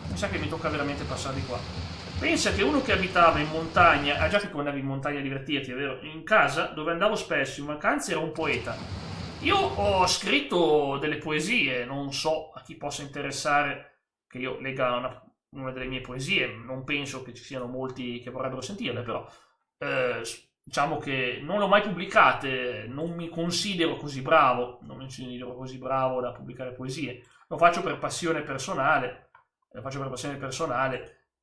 Mi sa che mi tocca veramente passare di qua. Pensa che uno che abitava in montagna, già che tu andavi in montagna a divertirti, è vero? In casa, dove andavo spesso in vacanza, era un poeta. Io ho scritto delle poesie, non so a chi possa interessare che io legga una delle mie poesie, non penso che ci siano molti che vorrebbero sentirle, però diciamo che non le ho mai pubblicate, non mi considero così bravo, da pubblicare poesie, lo faccio per passione personale,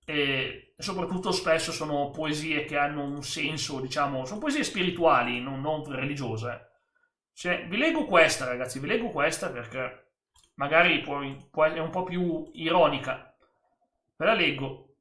e soprattutto spesso sono poesie che hanno un senso, diciamo, sono poesie spirituali, non religiose. Cioè, vi leggo questa, ragazzi, vi leggo questa perché magari è un po' più ironica. Ve la leggo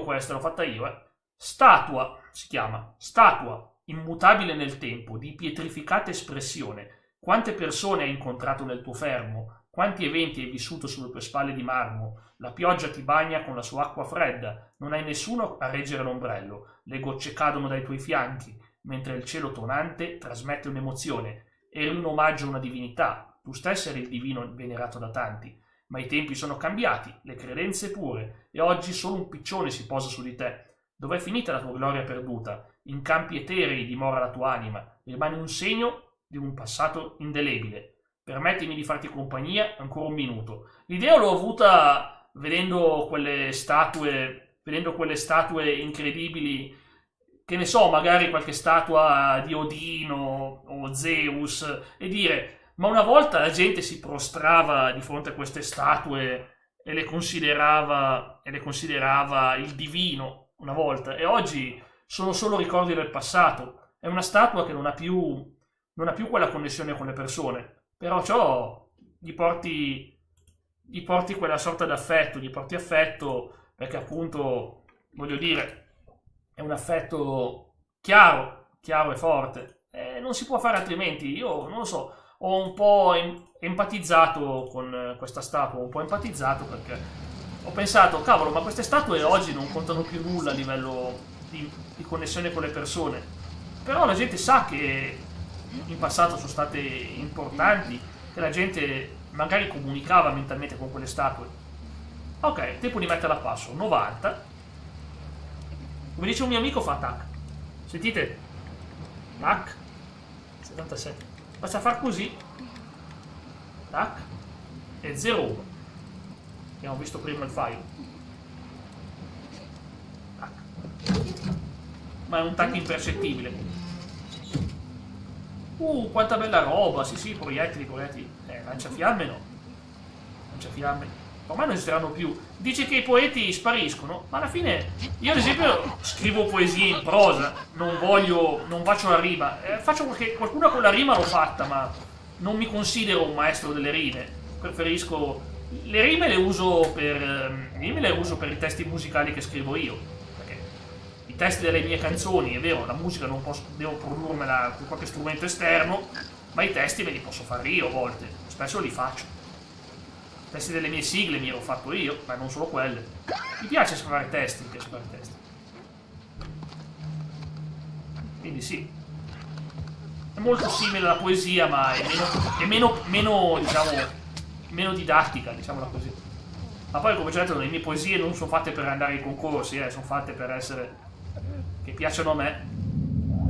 questa, l'ho fatta io, Statua, si chiama, statua immutabile nel tempo, di pietrificata espressione. Quante persone hai incontrato nel tuo fermo? Quanti eventi hai vissuto sulle tue spalle di marmo? La pioggia ti bagna con la sua acqua fredda, non hai nessuno a reggere l'ombrello, le gocce cadono dai tuoi fianchi, mentre il cielo tonante trasmette un'emozione. Eri un omaggio a una divinità, tu stesso eri il divino venerato da tanti, ma i tempi sono cambiati, le credenze pure, e oggi solo un piccione si posa su di te. Dov'è finita la tua gloria perduta? In campi eterei dimora la tua anima, rimane un segno di un passato indelebile. Permettimi di farti compagnia ancora un minuto. L'idea l'ho avuta vedendo quelle statue incredibili, che ne so, magari qualche statua di Odino o Zeus, e dire, ma una volta la gente si prostrava di fronte a queste statue e le considerava il divino una volta, e oggi sono solo ricordi del passato. È una statua che non ha più quella connessione con le persone. Però ciò gli porti quella sorta d'affetto, gli porti affetto perché appunto, voglio dire, è un affetto chiaro e forte. Non si può fare altrimenti. Io non lo so, ho un po' empatizzato con questa statua, perché ho pensato, cavolo, ma queste statue oggi non contano più nulla a livello di connessione con le persone. Però la gente sa che in passato sono state importanti, che la gente magari comunicava mentalmente con quelle statue. Ok, tempo di metterla a passo, 90. Come dice un mio amico, fa tac. Sentite? Tac. 77. Basta far così. Tac. E 0,1. Abbiamo visto prima il file. Tac. Ma è un tac impercettibile. Quanta bella roba, sì, proiettili. Lanciafiamme no. Lanciafiamme. Ormai non esisteranno più. Dice che i poeti spariscono, ma alla fine io ad esempio scrivo poesie in prosa, non faccio la rima. Qualcuna con la rima l'ho fatta, ma non mi considero un maestro delle rime. Preferisco... Le rime le uso per i testi musicali che scrivo io. I testi delle mie canzoni, è vero, la musica non posso, devo produrmela con qualche strumento esterno, ma i testi me li posso fare io a volte, spesso li faccio. I testi delle mie sigle mi ero fatto io, ma non solo quelle. Mi piace fare testi, Quindi sì. È molto simile alla poesia, ma è meno didattica, diciamola così. Ma poi, come già detto, le mie poesie non sono fatte per andare ai concorsi, sono fatte per essere... che piacciono a me.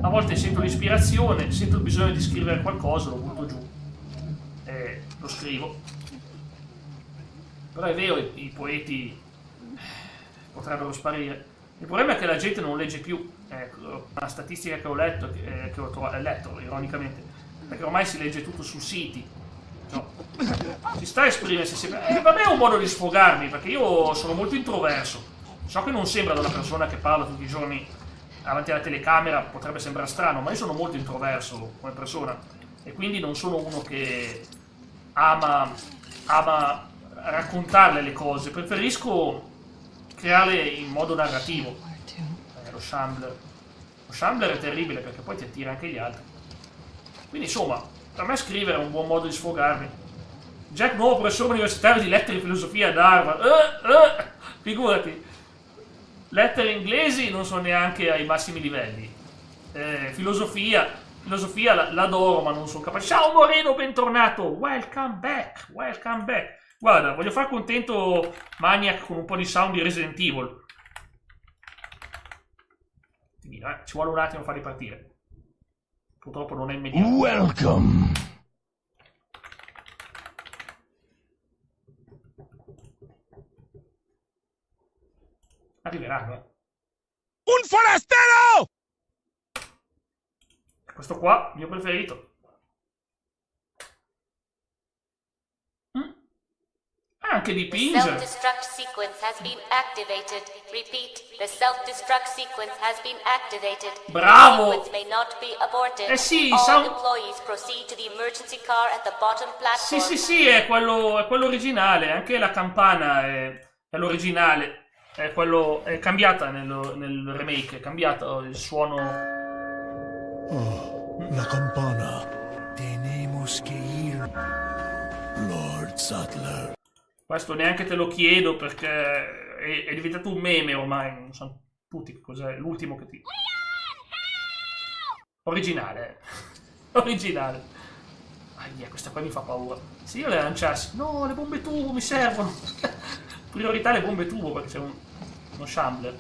A volte sento l'ispirazione, sento il bisogno di scrivere qualcosa, lo butto giù e lo scrivo. Però è vero, i poeti potrebbero sparire. Il problema è che la gente non legge più. Una statistica che ho letto, che ho letto ironicamente, perché ormai si legge tutto su siti. No. Si sta a esprimersi sempre. Per me è un modo di sfogarmi, perché io sono molto introverso. So che non sembra da una persona che parla tutti i giorni davanti alla telecamera, potrebbe sembrare strano, ma io sono molto introverso come persona e quindi non sono uno che ama raccontarle le cose, preferisco crearle in modo narrativo. Lo Shambler. Lo Shambler è terribile perché poi ti attira anche gli altri. Quindi insomma, per me scrivere è un buon modo di sfogarmi. Jack, nuovo professore universitario di lettere e filosofia ad Harvard. Figurati. Lettere inglesi non sono neanche ai massimi livelli. Filosofia l'adoro, ma non sono capace. Ciao Moreno, bentornato. Welcome back. Guarda, voglio far contento Maniac con un po' di sound di Resident Evil. Ci vuole un attimo a far ripartire. Purtroppo non è immediato. Welcome. Arriveranno, Un forastero! Questo qua, mio preferito. Anche dipinge. Self-destruct sequence has been activated. Repeat, the self-destruct sequence has been activated. Bravo! The sequence may not be aborted. Sì, All employees proceed to the emergency car at the bottom platform. Sì, è quello originale. Anche la campana è l'originale. È cambiata nel remake, è cambiato il suono. Oh, la campana. Tenemos que ir, Lord Sattler. Questo neanche te lo chiedo perché è diventato un meme ormai, non sanno tutti che cos'è, l'ultimo che ti... Originale. Ahia, questa qua mi fa paura. Se io le lanciassi... No, le bombe tubo mi servono. Priorità le bombe tubo perché c'è uno Shambler.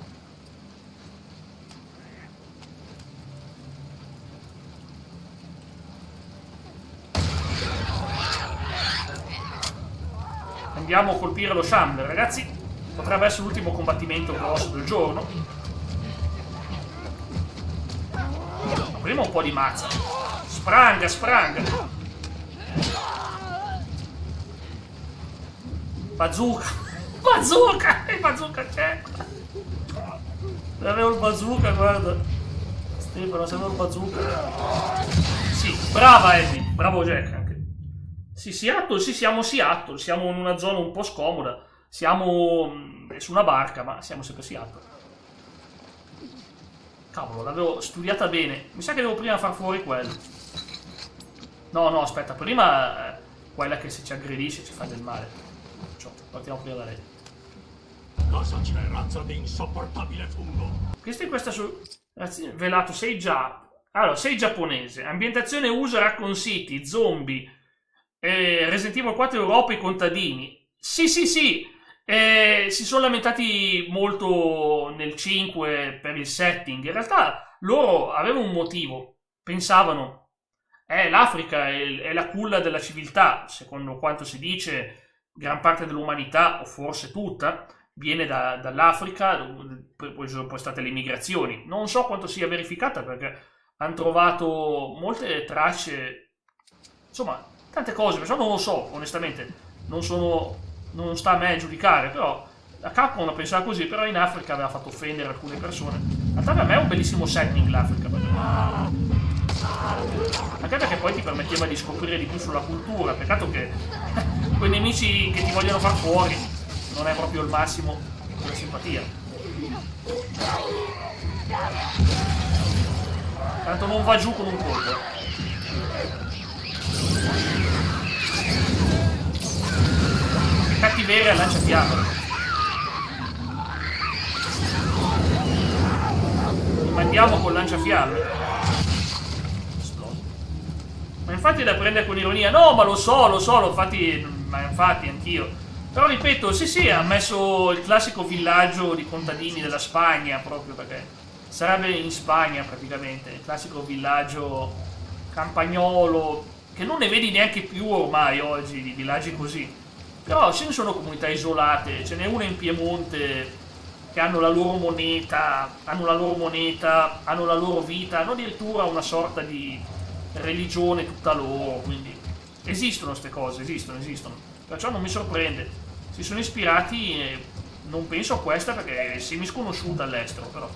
Andiamo a colpire lo Shambler, ragazzi. Potrebbe essere l'ultimo combattimento grosso del giorno. Ma prima un po' di mazza. Spranga. Bazooka! Il bazooka c'è! Avevo il bazooka, guarda. Stefano, se avevo il bazooka. Sì, brava Abby, bravo Jack anche. Sì, Seattle, sì, siamo Seattle, siamo in una zona un po' scomoda. Siamo su una barca, ma siamo sempre Seattle. Cavolo, l'avevo studiata bene. Mi sa che devo prima far fuori quello. No, aspetta, prima quella che se ci aggredisce ci fa del male. Cioè, partiamo prima da lei. Cosa c'è, razza di insopportabile fungo? Questa velato, sei già... Allora, sei giapponese. Ambientazione USA, Raccoon City, zombie, Resident Evil 4 Europa, i contadini. Sì. Si sono lamentati molto nel 5 per il setting. In realtà loro avevano un motivo. Pensavano, l'Africa è la culla della civiltà. Secondo quanto si dice, gran parte dell'umanità, o forse tutta, viene dall'Africa, poi sono poi state le migrazioni. Non so quanto sia verificata perché hanno trovato molte tracce, insomma, tante cose, perciò non lo so, onestamente, non sta a me giudicare, però la Capcom la pensava così, però in Africa aveva fatto offendere alcune persone. In realtà per me è un bellissimo setting l'Africa, anche perché poi ti permetteva di scoprire di più sulla cultura. Peccato che quei nemici che ti vogliono far fuori non è proprio il massimo della simpatia. Tanto non va giù con un colpo. Cattiveria lanciafiamme. Mandiamo col lanciafiamme. Ma infatti è da prendere con ironia. No, ma lo so, infatti anch'io. Però ripeto, sì, ha messo il classico villaggio di contadini della Spagna, proprio perché sarebbe in Spagna praticamente, il classico villaggio campagnolo, che non ne vedi neanche più ormai oggi, di villaggi così. Però ce ne sono comunità isolate, ce n'è una in Piemonte che hanno la loro moneta, hanno la loro vita, hanno addirittura una sorta di religione tutta loro, quindi esistono queste cose, esistono. Perciò non mi sorprende. Si sono ispirati, non penso a questa perché è semi-sconosciuta all'estero, però.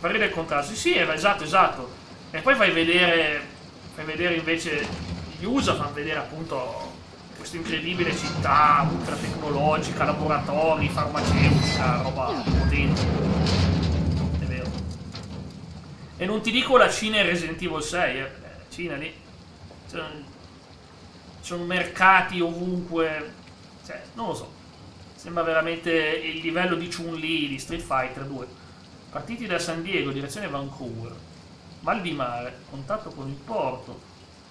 Per il contrasto, sì, esatto. E poi fai vedere invece gli USA, fanno vedere appunto questa incredibile città ultra tecnologica, laboratori, farmaceutica, roba potente. È vero. E non ti dico la Cina e Resident Evil 6, Cina lì. Sono mercati ovunque. Cioè, non lo so. Sembra veramente il livello di Chun-Li di Street Fighter 2. Partiti da San Diego, direzione Vancouver. Mal di mare, contatto con il porto.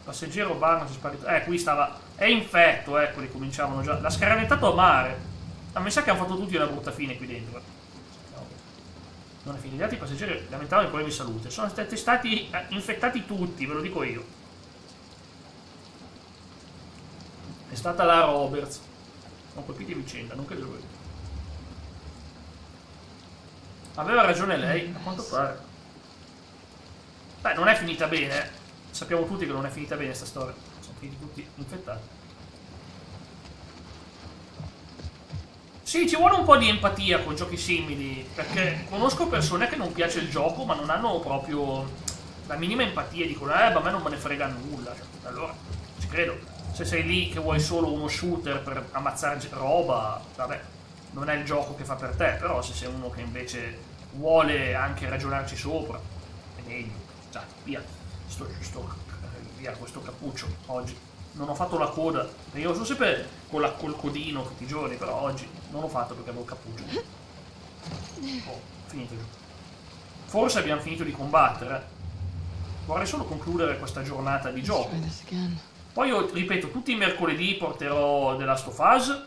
Passeggero Barnes sparito. Qui stava. È infetto, ecco, ricominciavano già. L'ha scaraventato a mare. Ma mi sa che hanno fatto tutti una brutta fine qui dentro. No. Non è finito. Gli altri passeggeri lamentavano i problemi di salute. Sono stati infettati tutti, ve lo dico io. È stata la Roberts. Sono colpiti a vicenda, non credo lui. Aveva ragione lei, a quanto pare. Beh, non è finita bene. Sappiamo tutti che non è finita bene sta storia. Sono finiti tutti infettati. Sì, ci vuole un po' di empatia con giochi simili, perché conosco persone che non piace il gioco, ma non hanno proprio la minima empatia, dicono, ma a me non me ne frega nulla. Allora, ci credo. Se sei lì che vuoi solo uno shooter per ammazzare roba, vabbè, non è il gioco che fa per te, però se sei uno che invece vuole anche ragionarci sopra, è meglio. Dai, via, via questo cappuccio oggi. Non ho fatto la coda, io sono sempre col codino tutti i giorni, però oggi non l'ho fatto perché avevo il cappuccio. Oh, finito giù. Forse abbiamo finito di combattere. Vorrei solo concludere questa giornata di gioco. Poi io, ripeto, tutti i mercoledì porterò The Last of Us.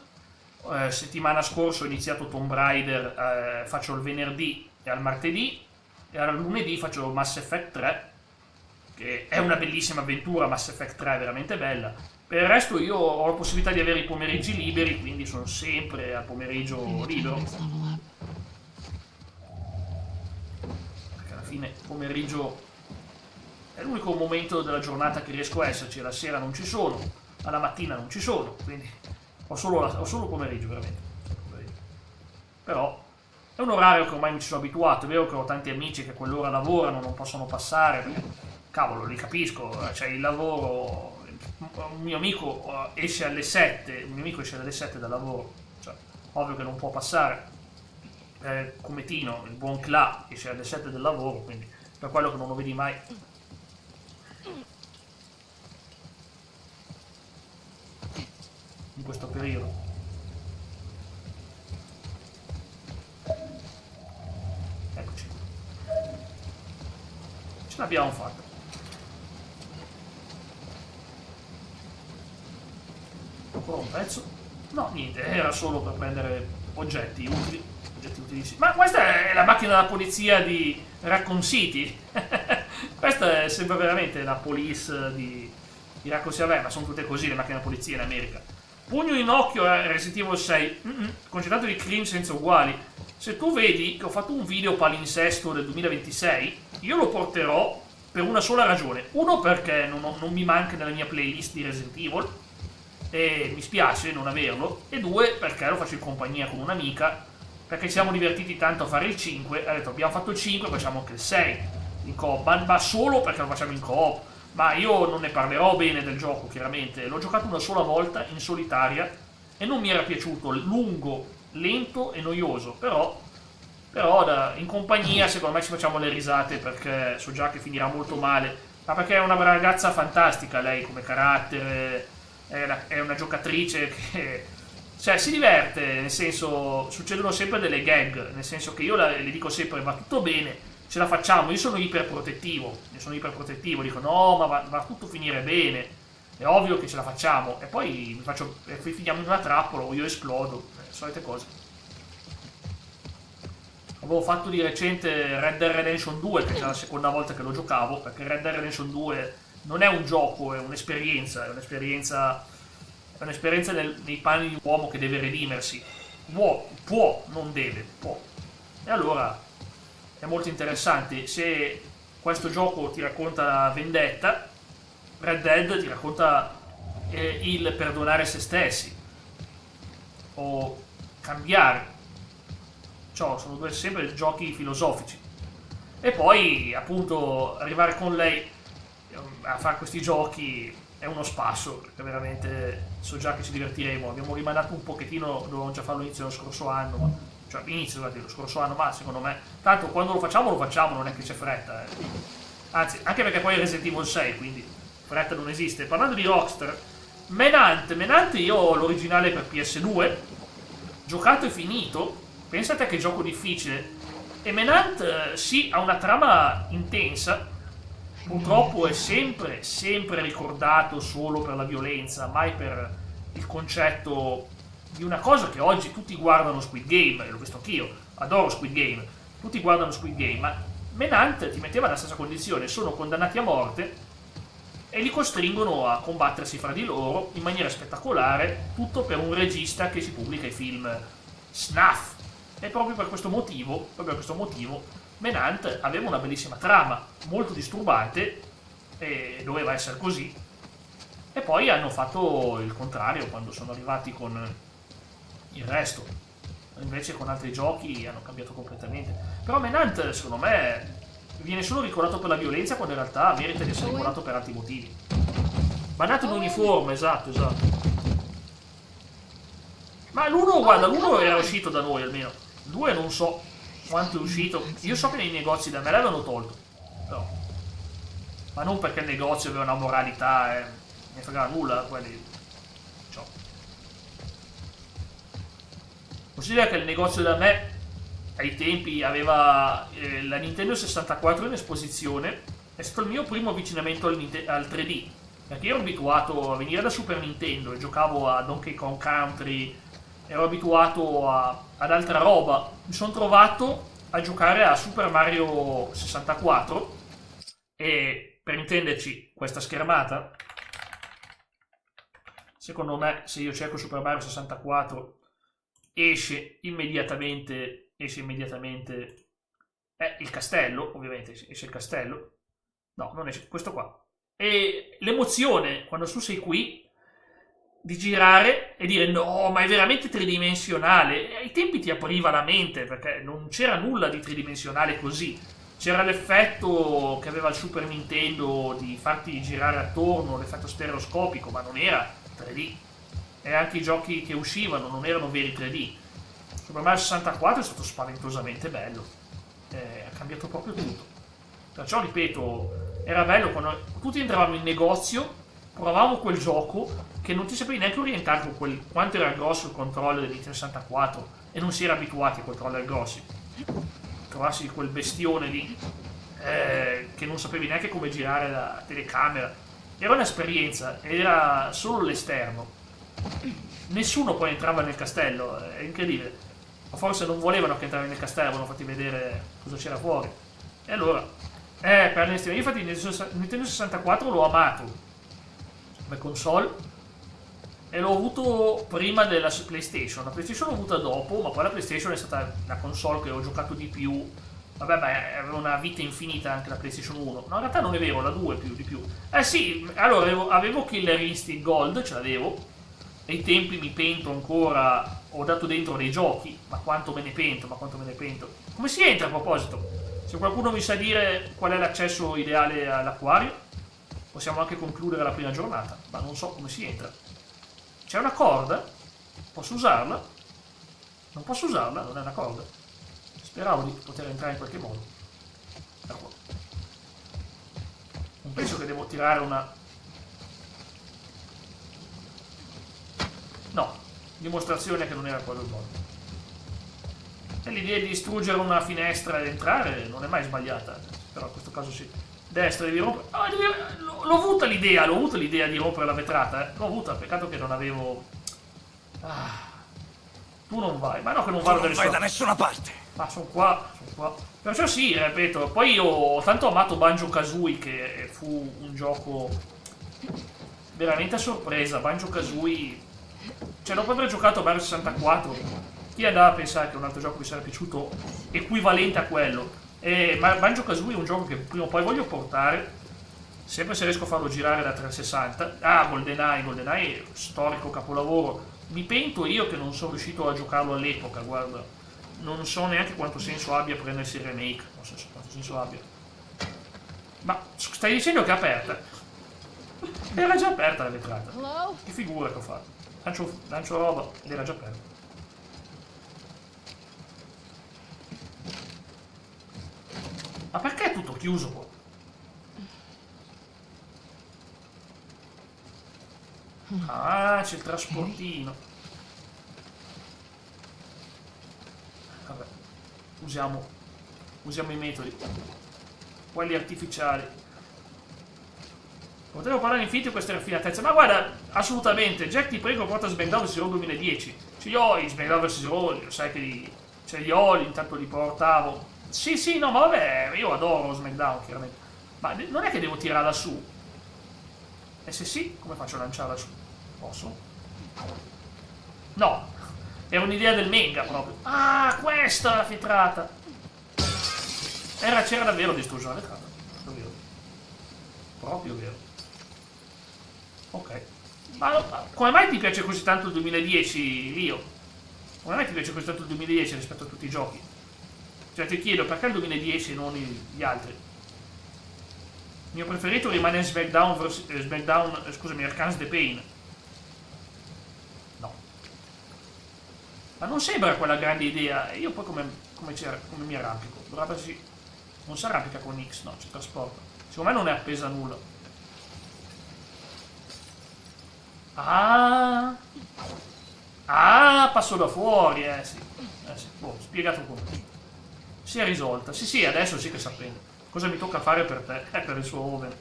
Settimana scorsa ho iniziato Tomb Raider, faccio il venerdì e al martedì. E al lunedì faccio Mass Effect 3, che è una bellissima avventura. Mass Effect 3 è veramente bella. Per il resto io ho la possibilità di avere i pomeriggi liberi, quindi sono sempre al pomeriggio libero. Perché alla fine pomeriggio è l'unico momento della giornata che riesco a esserci. La sera non ci sono, alla mattina non ci sono, quindi ho solo pomeriggio veramente. Però è un orario che ormai mi ci sono abituato. È vero che ho tanti amici che a quell'ora lavorano, non possono passare, perché, cavolo, li capisco, c'è il lavoro. Un mio amico esce alle 7, un mio amico esce alle 7 dal lavoro, cioè, ovvio che non può passare. Come Tino, il buon Cla, esce alle 7 del lavoro, quindi per quello che non lo vedi mai. In questo periodo. Eccoci. Ce l'abbiamo fatta. Ancora un pezzo? No, niente, era solo per prendere oggetti utili. Oggetti utilissimi. Ma questa è la macchina della polizia di Raccoon City. Questa sembra veramente la police di Raccoon City. Vabbè, ma sono tutte così le macchine della polizia in America. Pugno in occhio a Resident Evil 6. Concentrato di cringe senza uguali. Se tu vedi che ho fatto un video palinsesto del 2026, io lo porterò per una sola ragione. Uno, perché non mi manca nella mia playlist di Resident Evil, e mi spiace non averlo. E due, perché lo faccio in compagnia con un'amica, perché ci siamo divertiti tanto a fare il 5. Ha detto, abbiamo fatto il 5, facciamo anche il 6 in coop, ma solo perché lo facciamo in coop. Ma io non ne parlerò bene del gioco, chiaramente. L'ho giocato una sola volta in solitaria e non mi era piaciuto. Lungo, lento e noioso. Però in compagnia secondo me ci facciamo le risate, perché so già che finirà molto male. Ma perché è una ragazza fantastica lei come carattere. È una giocatrice che, cioè, si diverte, nel senso, succedono sempre delle gag, nel senso che io le dico sempre, va tutto bene, ce la facciamo. Io sono iperprotettivo, dico no, ma va tutto a finire bene, è ovvio che ce la facciamo. E poi finiamo in una trappola o io esplodo, solite cose. Avevo fatto di recente Red Dead Redemption 2, che è la seconda volta che lo giocavo, perché Red Dead Redemption 2 non è un gioco, è un'esperienza nei panni di un uomo che deve redimersi. Può, non deve, può. E allora è molto interessante. Se questo gioco ti racconta la vendetta, Red Dead ti racconta il perdonare se stessi o cambiare. Ciò sono sempre giochi filosofici. E poi appunto arrivare con lei a fare questi giochi è uno spasso, perché veramente so già che ci divertiremo. Abbiamo rimandato un pochettino, dovevamo già farlo all'inizio dello scorso anno, ma cioè inizio, guardi, lo scorso anno, ma secondo me, tanto quando lo facciamo, non è che c'è fretta, Anzi, anche perché poi è Resident Evil 6, quindi fretta non esiste. Parlando di Rockstar, Menant io ho l'originale per PS2, giocato e finito, pensate che gioco difficile, e Menant sì, ha una trama intensa, purtroppo è sempre ricordato solo per la violenza, mai per il concetto di una cosa che oggi tutti guardano Squid Game, e l'ho visto anch'io, adoro Squid Game, tutti guardano Squid Game, ma Menant ti metteva nella stessa condizione, sono condannati a morte e li costringono a combattersi fra di loro in maniera spettacolare, tutto per un regista che si pubblica i film snuff. E proprio per questo motivo, Menant aveva una bellissima trama, molto disturbante, e doveva essere così. E poi hanno fatto il contrario quando sono arrivati con il resto. Invece con altri giochi hanno cambiato completamente. Però Menant, secondo me, viene solo ricordato per la violenza, quando in realtà merita di essere ricordato per altri motivi. Bannato in uniforme, esatto. Ma l'1, guarda, l'1 era uscito da noi almeno. Il 2 non so quanto è uscito. Io so che nei negozi da me l'avevano tolto. Però. Ma non perché il negozio aveva una moralità, ne fregava nulla, quelli. Ciao. Considera che il negozio da me ai tempi aveva la Nintendo 64 in esposizione. È stato il mio primo avvicinamento al 3D, perché io ero abituato a venire da Super Nintendo e giocavo a Donkey Kong Country, ero abituato ad altra roba. Mi sono trovato a giocare a Super Mario 64 e, per intenderci, questa schermata, secondo me, se io cerco Super Mario 64 esce immediatamente il castello, ovviamente esce il castello, no, non esce, questo qua, e l'emozione quando tu sei qui di girare e dire no, ma è veramente tridimensionale, e ai tempi ti apriva la mente perché non c'era nulla di tridimensionale così, c'era l'effetto che aveva il Super Nintendo di farti girare attorno, l'effetto stereoscopico, ma non era 3D. E anche i giochi che uscivano non erano veri 3D. Super Mario 64 è stato spaventosamente bello, ha cambiato proprio tutto. Perciò, ripeto, era bello quando tutti entravamo in negozio, provavamo quel gioco che non ti sapevi neanche orientare con quanto era grosso il controller del Nintendo 64 e non si era abituati ai controller grossi. Trovassi quel bestione lì che non sapevi neanche come girare la telecamera. Era un'esperienza, era solo l'esterno. Nessuno poi entrava nel castello, è incredibile. O forse non volevano che entravi nel castello, volevano farti vedere cosa c'era fuori. E allora, per l'estimo, io infatti il Nintendo 64 l'ho amato come console e l'ho avuto prima della PlayStation. La PlayStation l'ho avuta dopo, ma poi la PlayStation è stata la console che ho giocato di più. Vabbè, ma aveva una vita infinita anche la PlayStation 1. No, in realtà non è vero, la 2 di più. Sì, allora avevo Killer Instinct Gold, ce l'avevo. Ai tempi mi pento ancora, ho dato dentro dei giochi, ma quanto me ne pento. Come si entra a proposito? Se qualcuno mi sa dire qual è l'accesso ideale all'acquario, possiamo anche concludere la prima giornata, ma non so come si entra. C'è una corda? Posso usarla? Non posso usarla, non è una corda. Speravo di poter entrare in qualche modo. Ecco. Non penso che devo tirare una... No, dimostrazione che non era quello il modo. E l'idea di distruggere una finestra ed entrare non è mai sbagliata, però in questo caso sì. Destra, devi rompere... l'ho avuta l'idea di rompere la vetrata, l'ho avuta, peccato che non avevo... Tu non vai, ma no che non vado da nessuna parte. Ah, sono qua. Perciò sì, ripeto, poi io ho tanto amato Banjo-Kazooie che fu un gioco veramente a sorpresa. Banjo-Kazooie... Cioè, dopo aver giocato a Mario 64, chi andava a pensare che un altro gioco mi sarebbe piaciuto equivalente a quello? Ma Banjo-Kazooie è un gioco che prima o poi voglio portare, sempre se riesco a farlo girare da 360. GoldenEye, storico capolavoro. Mi pento io che non sono riuscito a giocarlo all'epoca, guarda. Non so neanche quanto senso abbia prendersi il remake, non so quanto senso abbia. Ma stai dicendo che è aperta? Era già aperta la vetrata. Che figura che ho fatto. Lancio roba ed era già aperta. Ma perché è tutto chiuso qua? Ah, c'è il trasportino. Vabbè, usiamo i metodi. Quelli artificiali. Potevo parlare infinito di queste raffinatezze, ma guarda, assolutamente. Jack, ti prego, porta SmackDown vs. Raw 2010. Ce li ho, i SmackDown vs. Raw, sai che ce li ho, intanto li portavo. Sì, no, ma vabbè, io adoro SmackDown, chiaramente. Ma non è che devo tirarla su? E se sì, come faccio a lanciarla su? Posso? No, era un'idea del manga proprio. Ah, questa è la filtrata. C'era davvero distruzione alle carte. Proprio vero. Ok. Ma come mai ti piace così tanto il 2010, Lio? Come mai ti piace così tanto il 2010 rispetto a tutti i giochi? Cioè ti chiedo perché il 2010 e non gli altri? Il mio preferito rimane SmackDown, scusami, Arcane the Pain. No. Ma non sembra quella grande idea. Io poi come mi arrampico? Non si arrampica con X, no, ci trasporta. Secondo me non è appesa a nulla. Passo da fuori, sì. Boh, spiegato come. Si è risolta. Sì, adesso sì che sapendo. Cosa mi tocca fare per te? Per il suo Owen.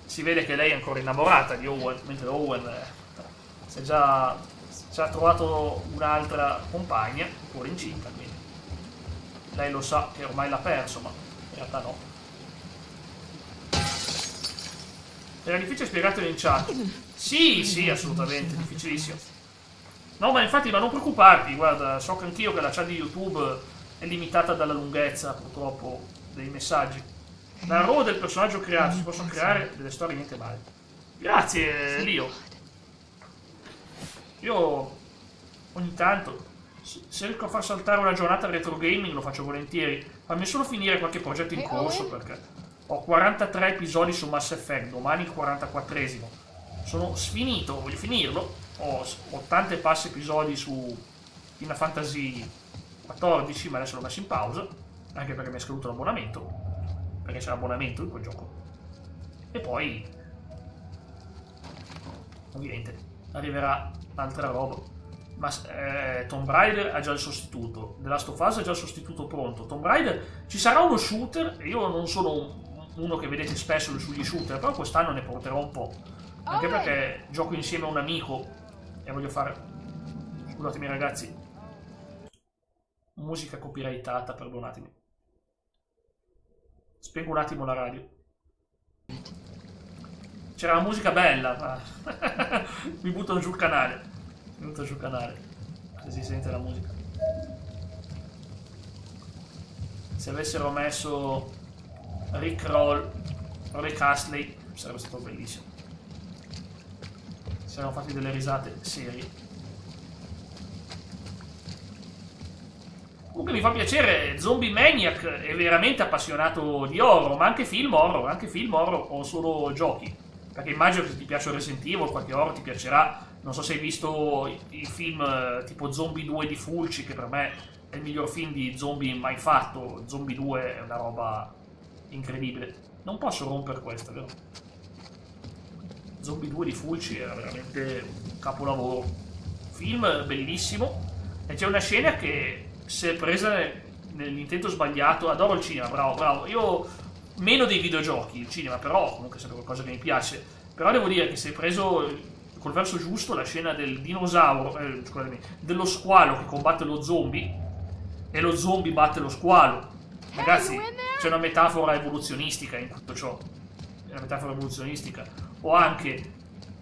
Si vede che lei è ancora innamorata di Owen, mentre Owen si è già trovato un'altra compagna, pure incinta, quindi. Lei lo sa che ormai l'ha perso, ma in realtà no. Era difficile spiegartelo in chat. Sì, assolutamente, difficilissimo. No, ma infatti, ma non preoccuparti, guarda, so che anch'io che la chat di YouTube è limitata dalla lunghezza, purtroppo, dei messaggi. Dal ruolo del personaggio creato si possono creare delle storie niente male. Grazie, Lio. Io ogni tanto, se riesco a far saltare una giornata retro gaming, lo faccio volentieri. Fammi solo finire qualche progetto in corso, perché ho 43 episodi su Mass Effect, domani il 44esimo. Sono sfinito, voglio finirlo. Ho 80 e passi episodi su Final Fantasy 14, ma adesso l'ho messo in pausa, anche perché mi è scaduto l'abbonamento, perché c'è l'abbonamento in quel gioco. E poi, ovviamente, arriverà altra roba. Ma Tomb Raider ha già il sostituto, The Last of Us ha già il sostituto pronto. Tomb Raider ci sarà uno shooter, e io non sono uno che vedete spesso sugli shooter, però quest'anno ne porterò un po'. Anche perché gioco insieme a un amico e voglio fare... Scusatemi ragazzi. Musica copyrightata, perdonatemi. Spengo un attimo la radio. C'era la musica bella, ma... Mi buttano giù il canale. Se si sente la musica. Se avessero messo Rick Astley sarebbe stato bellissimo. Si erano fatti delle risate serie. Comunque mi fa piacere, Zombie Maniac è veramente appassionato di horror, ma anche film horror o solo giochi. Perché immagino che se ti piace Resident Evil, qualche horror ti piacerà. Non so se hai visto il film tipo Zombie 2 di Fulci, che per me è il miglior film di zombie mai fatto. Zombie 2 è una roba incredibile. Non posso rompere questa, vero? Zombie 2 di Fulci era veramente un capolavoro. Film bellissimo. E c'è una scena che si è presa nell'intento sbagliato. Adoro il cinema, bravo. Io meno dei videogiochi, il cinema, però comunque è sempre qualcosa che mi piace. Però devo dire che si è preso col verso giusto la scena del dinosauro, dello squalo che combatte lo zombie e lo zombie batte lo squalo. Ragazzi, c'è una metafora evoluzionistica in tutto ciò. È una metafora evoluzionistica. O anche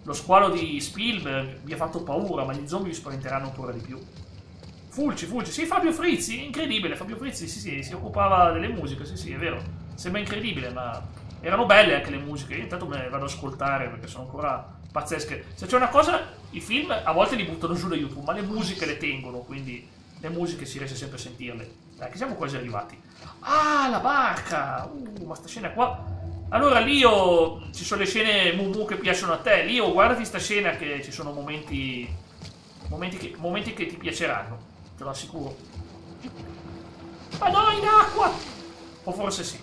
lo squalo di Spielberg vi ha fatto paura, ma gli zombie vi spaventeranno ancora di più. Fulci, sì, Fabio Frizzi, incredibile, Fabio Frizzi, sì, si occupava delle musiche, sì, è vero. Sembra incredibile, ma erano belle anche le musiche. Io intanto me le vado ad ascoltare perché sono ancora pazzesche. Se c'è una cosa, i film a volte li buttano giù da YouTube, ma le musiche le tengono, quindi le musiche si riesce sempre a sentirle. Dai, che siamo quasi arrivati. Ah, la barca! Ma sta scena qua... Allora, Lio, ci sono le scene Mumu che piacciono a te. Lio, guardati sta scena che ci sono momenti che ti piaceranno, te lo assicuro. Ma no, in acqua! O forse sì.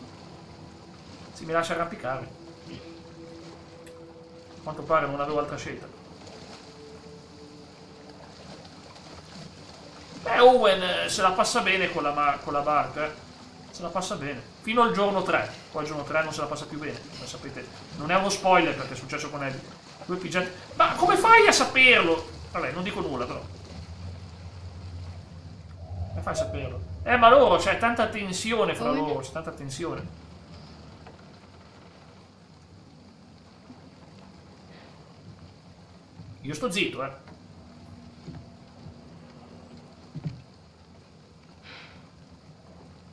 Si mi lascia arrampicare. A quanto pare non avevo altra scelta. Beh, Owen se la passa bene con la barca, se la passa bene. Fino al giorno 3. Poi al giorno 3 non se la passa più bene. Come sapete, non è uno spoiler perché è successo con Ellie. Due pigiati. Ma come fai a saperlo? Vabbè, non dico nulla però. Come fai a saperlo? Ma loro, c'è tanta tensione fra loro, c'è tanta tensione. Io sto zitto,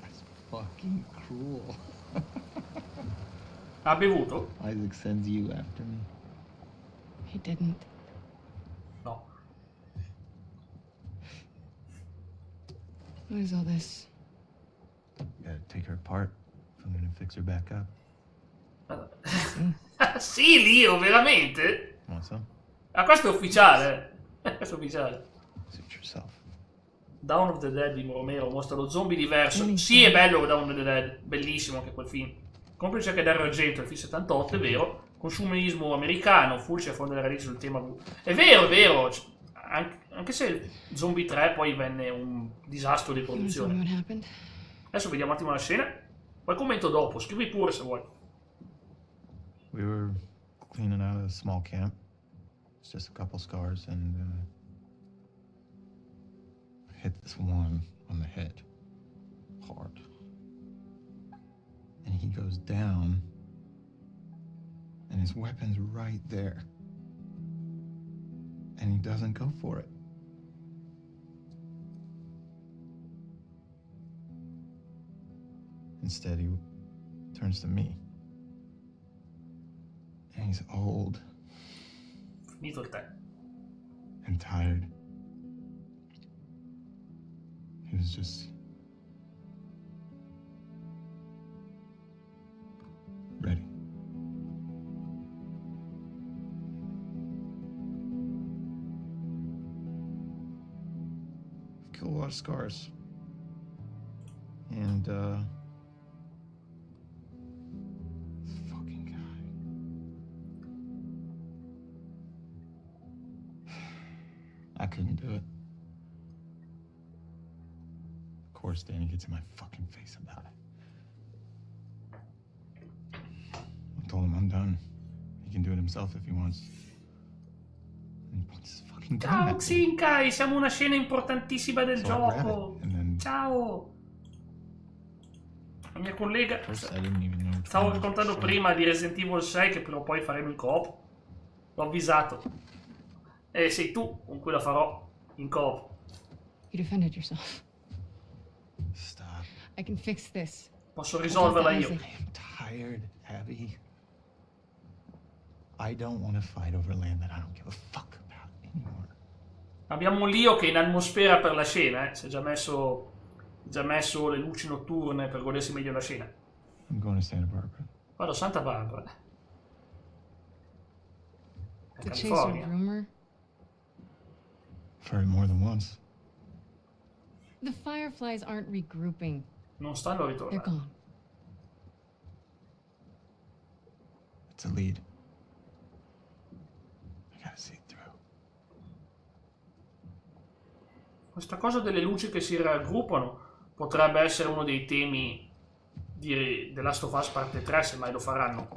That's fucking cruel. Ha bevuto? Isaac sends you after me. He didn't. No. What is all this? You gotta take her apart if I'm gonna fix her back up. Sì, Leo, veramente? Want some? Ah, questo è ufficiale. Questo è ufficiale. Suit yourself. Dawn of the Dead di Romero mostra lo zombie diverso. Sì, è bello Dawn of the Dead. Bellissimo anche quel film. Complice anche Dario Argento, il film 78, è vero. Consumismo americano, Fulci affonda le radici sul tema. È vero, è vero. Anche se Zombie 3 poi venne un disastro di You wanna tell me produzione. what happened? Adesso vediamo un attimo la scena. Poi commento dopo. Scrivi pure se vuoi. We were cleaning out a small camp. It's just a couple scars, and I hit this one on the head hard. And he goes down, and his weapon's right there. And he doesn't go for it. Instead, he turns to me. And he's old Finito il tè. and tired. He was just ready. I've killed a lot of scars. And this fucking guy. I couldn't do it. Of course, Danny gets in my fucking face about it. I told him I'm done. He can do it himself if he wants. And he puts his fucking gun Ciao at me. Xinkai, siamo una scena importantissima del So I grab gioco. it, and then Ciao. La mia collega. first I didn't even know which Stavo one was raccontando which. prima di Resident Evil 6 che però poi faremo in coop. L'ho avvisato. E sei tu con cui la farò in coop. You defended yourself. Stop. I can fix this. Posso risolverla io. Isaac. I am tired, Abby. I don't want to fight over land that I don't give a fuck about anymore. Abbiamo un Leo che è in atmosfera per la scena, Si è già messo le luci notturne per godersi meglio la scena. I'm going to Santa Barbara. Vado a Santa Barbara. The chaser California. rumor. I've heard it more than once. The Fireflies aren't regrouping. Non stanno They're ritornando. gone. It's a lead. I gotta see it through. Questa cosa delle luci che si raggruppano potrebbe essere uno dei temi di The Last of Us parte 3, se mai lo faranno.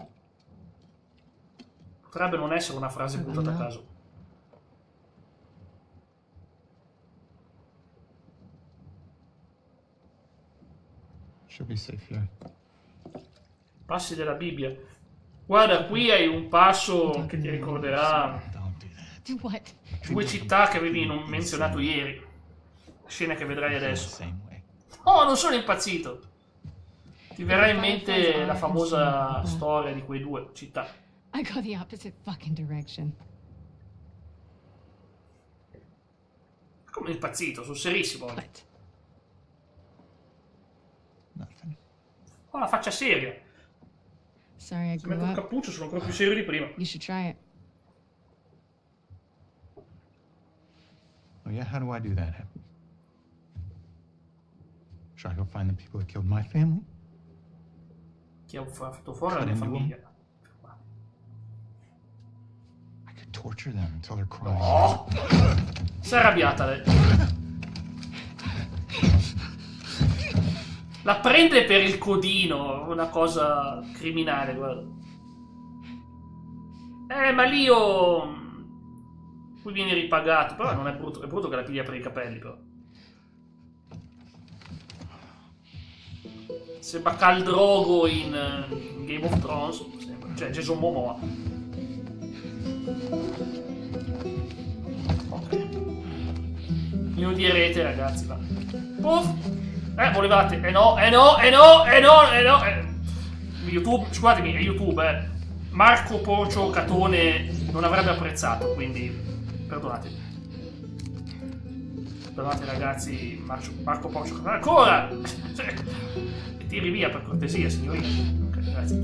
Potrebbe non essere una frase buttata a caso. She'll be safe here. Passi della Bibbia. Guarda, qui hai un passo che ti ricorderà Don't do that. Do what? due città che avevi menzionato ieri. Scena che vedrai I feel the adesso. same way. Oh, non sono impazzito. Ti verrà in mente la famosa storia di quei due città. I go the opposite fucking direction. Come impazzito, sul serissimo. What? Nothing. Ho la faccia seria. Sorry I Se grew metto il up. cappuccio sono ancora più serio di prima. You should try it. Oh yeah, how do I do that, Abby? Should I go find the people that killed my family? chi ha fatto fuori la mia famiglia. I could torture them until they're crying. Oh! Si è arrabbiata lei. La prende per il codino, una cosa criminale, guarda. Ma lì io... Qui vieni ripagato, però non è brutto che la piglia per i capelli, però. Sembra Khal Drogo in Game of Thrones, sembra. Cioè Jason Momoa. Ok. Mi odierete, ragazzi, va. Puff! Volevate? No. YouTube, scusatemi, è YouTube, Marco Porcio Catone non avrebbe apprezzato, quindi perdonatemi. Perdonate ragazzi, Marco Porcio Catone. Ancora! E tiri via per cortesia, signorina. Ok, grazie.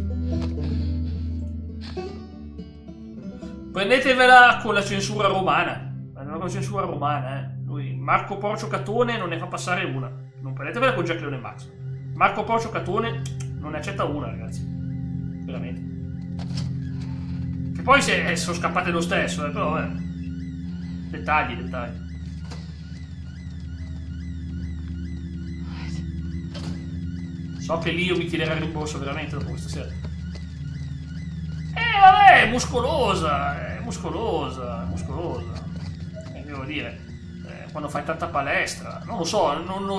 Prendetevela con la censura romana. Prendetevela con la censura romana, Lui, Marco Porcio Catone non ne fa passare una. Non prendetevela con Jack Leone e Max. Marco Porcio Catone non ne accetta una, ragazzi. Veramente. Che poi sono scappate lo stesso, però dettagli. So che Lio mi chiederà il rimborso veramente dopo questa sera. Vabbè, è muscolosa. Devo dire, quando fai tanta palestra, non lo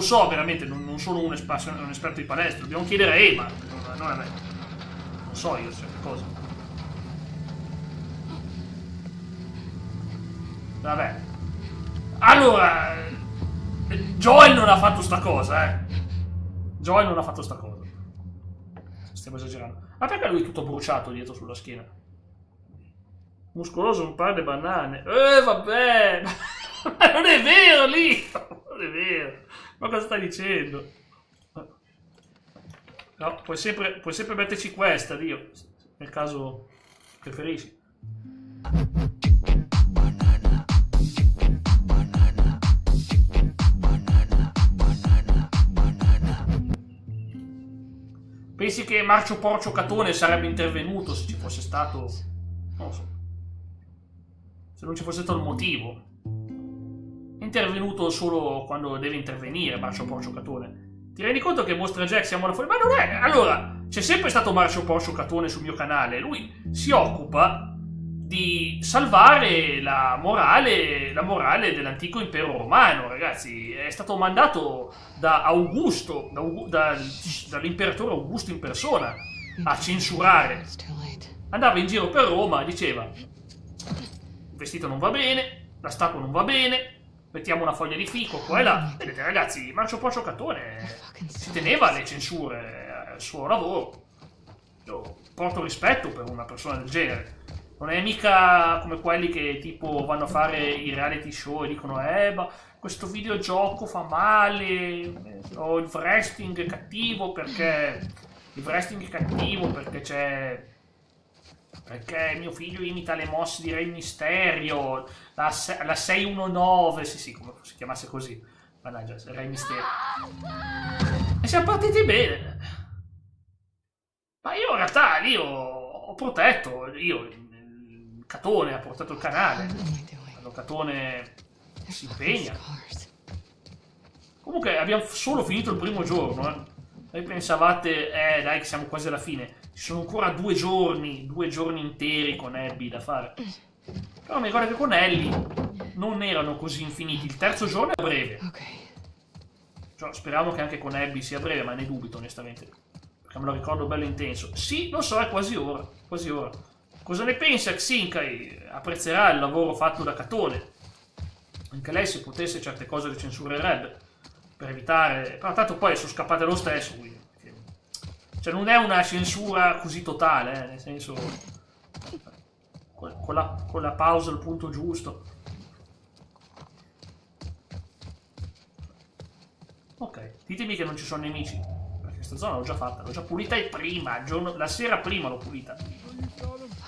so veramente, non sono un esperto di palestra, dobbiamo chiedere a Ema, non a me. Non so io certe cose. Vabbè. Allora, Joel non ha fatto sta cosa, Joel non ha fatto sta cosa. Stiamo esagerando. Ma perché lui è tutto bruciato dietro sulla schiena? Muscoloso un par di banane. Vabbè. Ma non è vero lì. Non è vero. Ma cosa stai dicendo? No, puoi sempre metterci questa, Dio. Nel caso preferisci. Pensi che Marcio Porcio Catone sarebbe intervenuto se ci fosse stato... non lo so. Se non ci fosse stato il motivo. È intervenuto solo quando deve intervenire Marcio Porcio Catone. Ti rendi conto che Mostra Jack siamo alla fuori? Ma non è... Allora, c'è sempre stato Marcio Porcio Catone sul mio canale. Lui si occupa di salvare la morale dell'antico impero romano, ragazzi. È stato mandato da Augusto, dall'imperatore Augusto in persona, a censurare. Andava in giro per Roma e diceva: il vestito non va bene, la statua non va bene, mettiamo una foglia di fico qua e là. Vedete ragazzi, Marcio Porcio Catone si teneva alle censure, al suo lavoro. Io porto rispetto per una persona del genere. Non è mica come quelli che tipo vanno a fare i reality show e dicono ma questo videogioco fa male, o il wrestling è cattivo perché c'è... perché mio figlio imita le mosse di Re Mysterio, la 619, sì, come si chiamasse così, mannaggia, Re Mysterio. E siamo partiti bene. Ma io in realtà lì ho protetto, Catone ha portato il canale, quando Catone si impegna. Comunque abbiamo solo finito il primo giorno, Voi pensavate, dai che siamo quasi alla fine, ci sono ancora 2 giorni interi con Abby da fare. Però mi ricordo che con Ellie non erano così infiniti, il terzo giorno è breve. Cioè, speriamo che anche con Abby sia breve, ma ne dubito onestamente, perché me lo ricordo bello intenso. Sì, lo so, è quasi ora. Cosa ne pensa Xinkai? Apprezzerà il lavoro fatto da Catone. Anche lei, se potesse, certe cose le censurerebbe per evitare... Però tanto poi sono scappate lo stesso, quindi. Cioè non è una censura così totale, nel senso... Con la pausa al punto giusto. Ok, ditemi che non ci sono nemici. Perché questa zona l'ho già fatta, l'ho già pulita prima, la sera prima l'ho pulita.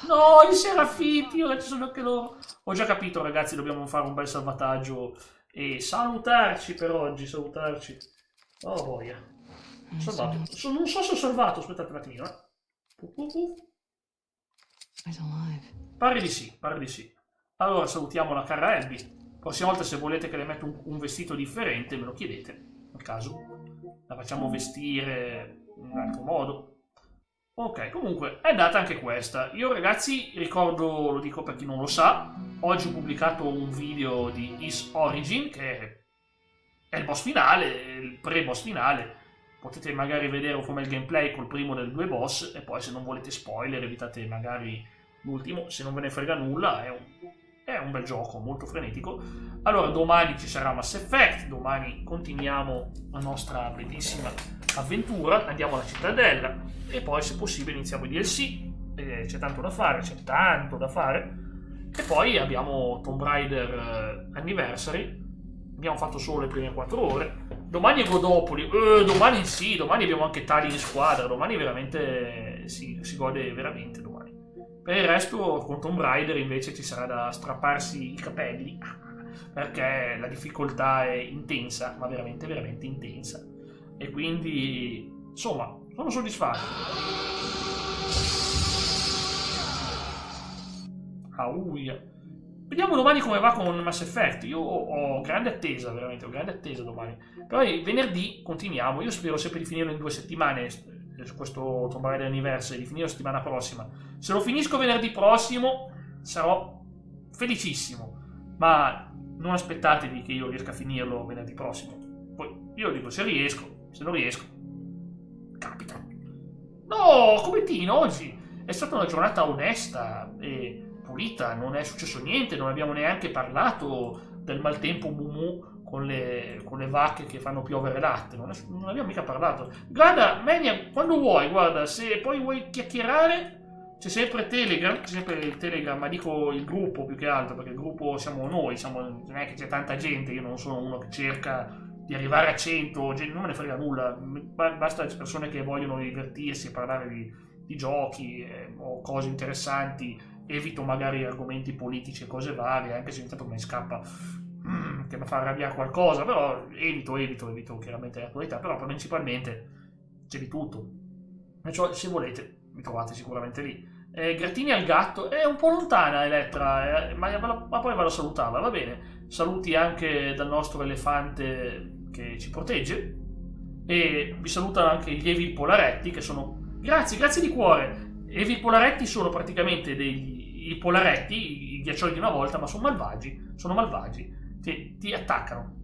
No, i serafiti, ora ci sono anche loro. Ho già capito, ragazzi, dobbiamo fare un bel salvataggio e salutarci per oggi, salutarci. Oh, boia. Salvato. Non so se ho salvato, aspettate un attimino, He's alive. Pare di sì, pare di sì. Allora salutiamo la cara Abby. Prossima volta se volete che le metto un vestito differente me lo chiedete, nel caso. La facciamo vestire in un altro modo. Ok, comunque è andata anche questa. Io ragazzi ricordo, lo dico per chi non lo sa, oggi ho pubblicato un video di His Origin, che è il boss finale, il pre-boss finale. Potete magari vedere com'è il gameplay col primo dei 2 boss, e poi se non volete spoiler evitate magari l'ultimo, se non ve ne frega nulla, è un bel gioco, molto frenetico. Allora, domani ci sarà Mass Effect, domani continuiamo la nostra bellissima avventura, andiamo alla cittadella, e poi se possibile iniziamo i DLC, c'è tanto da fare, e poi abbiamo Tomb Raider Anniversary, abbiamo fatto solo le prime 4 ore, domani è Godopoli, domani abbiamo anche Tali in squadra, domani veramente si gode veramente domani. Per il resto con Tomb Raider invece ci sarà da strapparsi i capelli, perché la difficoltà è intensa, ma veramente veramente intensa, e quindi insomma sono soddisfatto. Auia. Vediamo domani come va con Mass Effect. Io ho grande attesa, veramente, ho grande attesa domani. Poi venerdì continuiamo. Io spero sempre di finirlo in 2 settimane, su questo Tomb Raider Anniversary, di finire la settimana prossima. Se lo finisco venerdì prossimo sarò felicissimo, ma non aspettatevi che io riesca a finirlo venerdì prossimo. Poi io dico se riesco, se non riesco, capita. No, come Tino oggi è stata una giornata onesta e pulita, non è successo niente, non abbiamo neanche parlato del maltempo Mumu con le vacche che fanno piovere latte, non abbiamo mica parlato. Guarda, Mania, quando vuoi, guarda, se poi vuoi chiacchierare, c'è sempre il Telegram, ma dico il gruppo più che altro, perché il gruppo siamo noi, non è che c'è tanta gente, io non sono uno che cerca di arrivare a 100, non me ne frega nulla, basta persone che vogliono divertirsi e parlare di giochi o cose interessanti. Evito magari argomenti politici e cose varie, anche se ogni tanto mi scappa che mi fa arrabbiare qualcosa, però evito chiaramente l'attualità, però principalmente c'è di tutto. Perciò se volete mi trovate sicuramente lì. Grattini al gatto, è un po' lontana Elettra, ma poi vado a salutarla, va bene. Saluti anche dal nostro elefante che ci protegge, e vi salutano anche gli Evil Polaretti, che sono... Grazie di cuore! Evil Polaretti sono praticamente i Polaretti, i ghiaccioli di una volta, ma sono malvagi, ti attaccano,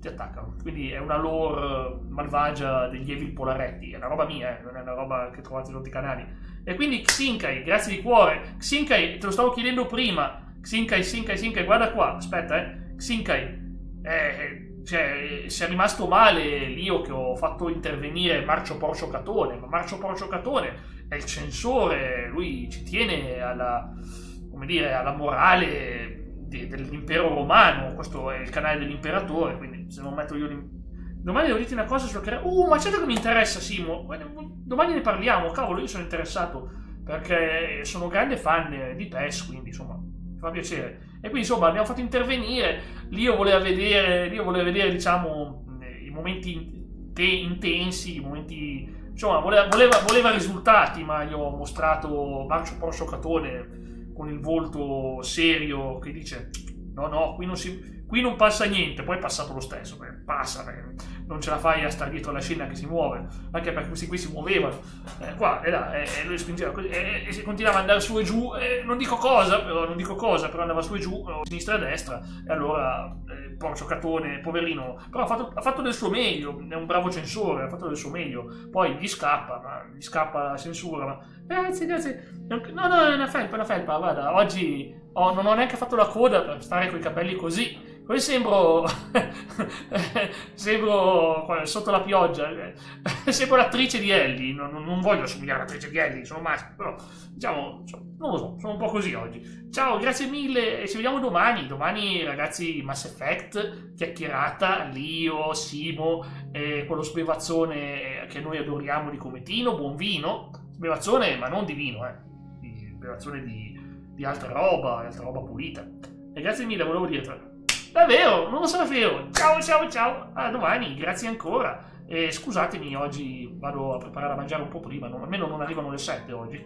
quindi è una lore malvagia degli Evil Polaretti, è una roba mia, non è una roba che trovate su tutti i canali. E quindi Xinkai, grazie di cuore. Xinkai, te lo stavo chiedendo prima, Xinkai, guarda qua, aspetta, Xinkai, se è rimasto male io che ho fatto intervenire Marcio Porcio Catone, ma Marcio Porcio Catone è il censore, lui ci tiene alla morale dell'impero romano, questo è il canale dell'imperatore, quindi se non metto io domani devo dirti una cosa sul canale, ma certo che mi interessa Simo, domani ne parliamo, cavolo, io sono interessato, perché sono grande fan di PES, quindi insomma mi fa piacere, e quindi insomma abbiamo fatto intervenire, Lio voleva vedere diciamo i momenti intensi, i momenti... Insomma, voleva risultati, ma gli ho mostrato Marcio Porcio Catone con il volto serio che dice no, qui non passa niente, poi è passato lo stesso, perché non ce la fai a stare dietro alla scena che si muove, anche perché questi qui si muovevano, qua e là, e lui spingeva così, e si continuava ad andare su e giù, non dico cosa, però andava su e giù, sinistra e destra, e allora Porcio Catone, poverino, però ha fatto del suo meglio, è un bravo censore, ha fatto del suo meglio, poi gli scappa la censura, ma grazie, no, è una felpa, guarda, oggi non ho neanche fatto la coda per stare coi capelli così sembro sotto la pioggia, sembro l'attrice di Ellie, non voglio assomigliare all'attrice di Ellie, sono maschio, però diciamo, non lo so, sono un po' così oggi. Ciao, grazie mille e ci vediamo domani ragazzi, Mass Effect, chiacchierata, Lio, Simo, quello sbevazzone che noi adoriamo di Cometino, buon vino, sbevazzone ma non di vino, sbevazzone di altra roba pulita, e grazie mille, volevo dirtelo. Davvero, non lo sapevo. Ciao. A domani, grazie ancora. E scusatemi, oggi vado a preparare a mangiare un po' prima, almeno non arrivano le 7 oggi.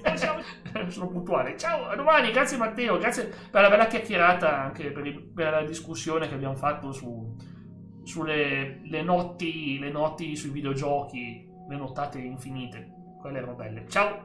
Sono puntuale. Ciao, a domani, grazie Matteo, grazie per la bella chiacchierata, anche per la discussione che abbiamo fatto sulle le notti sui videogiochi, le nottate infinite. Quelle erano belle. Ciao!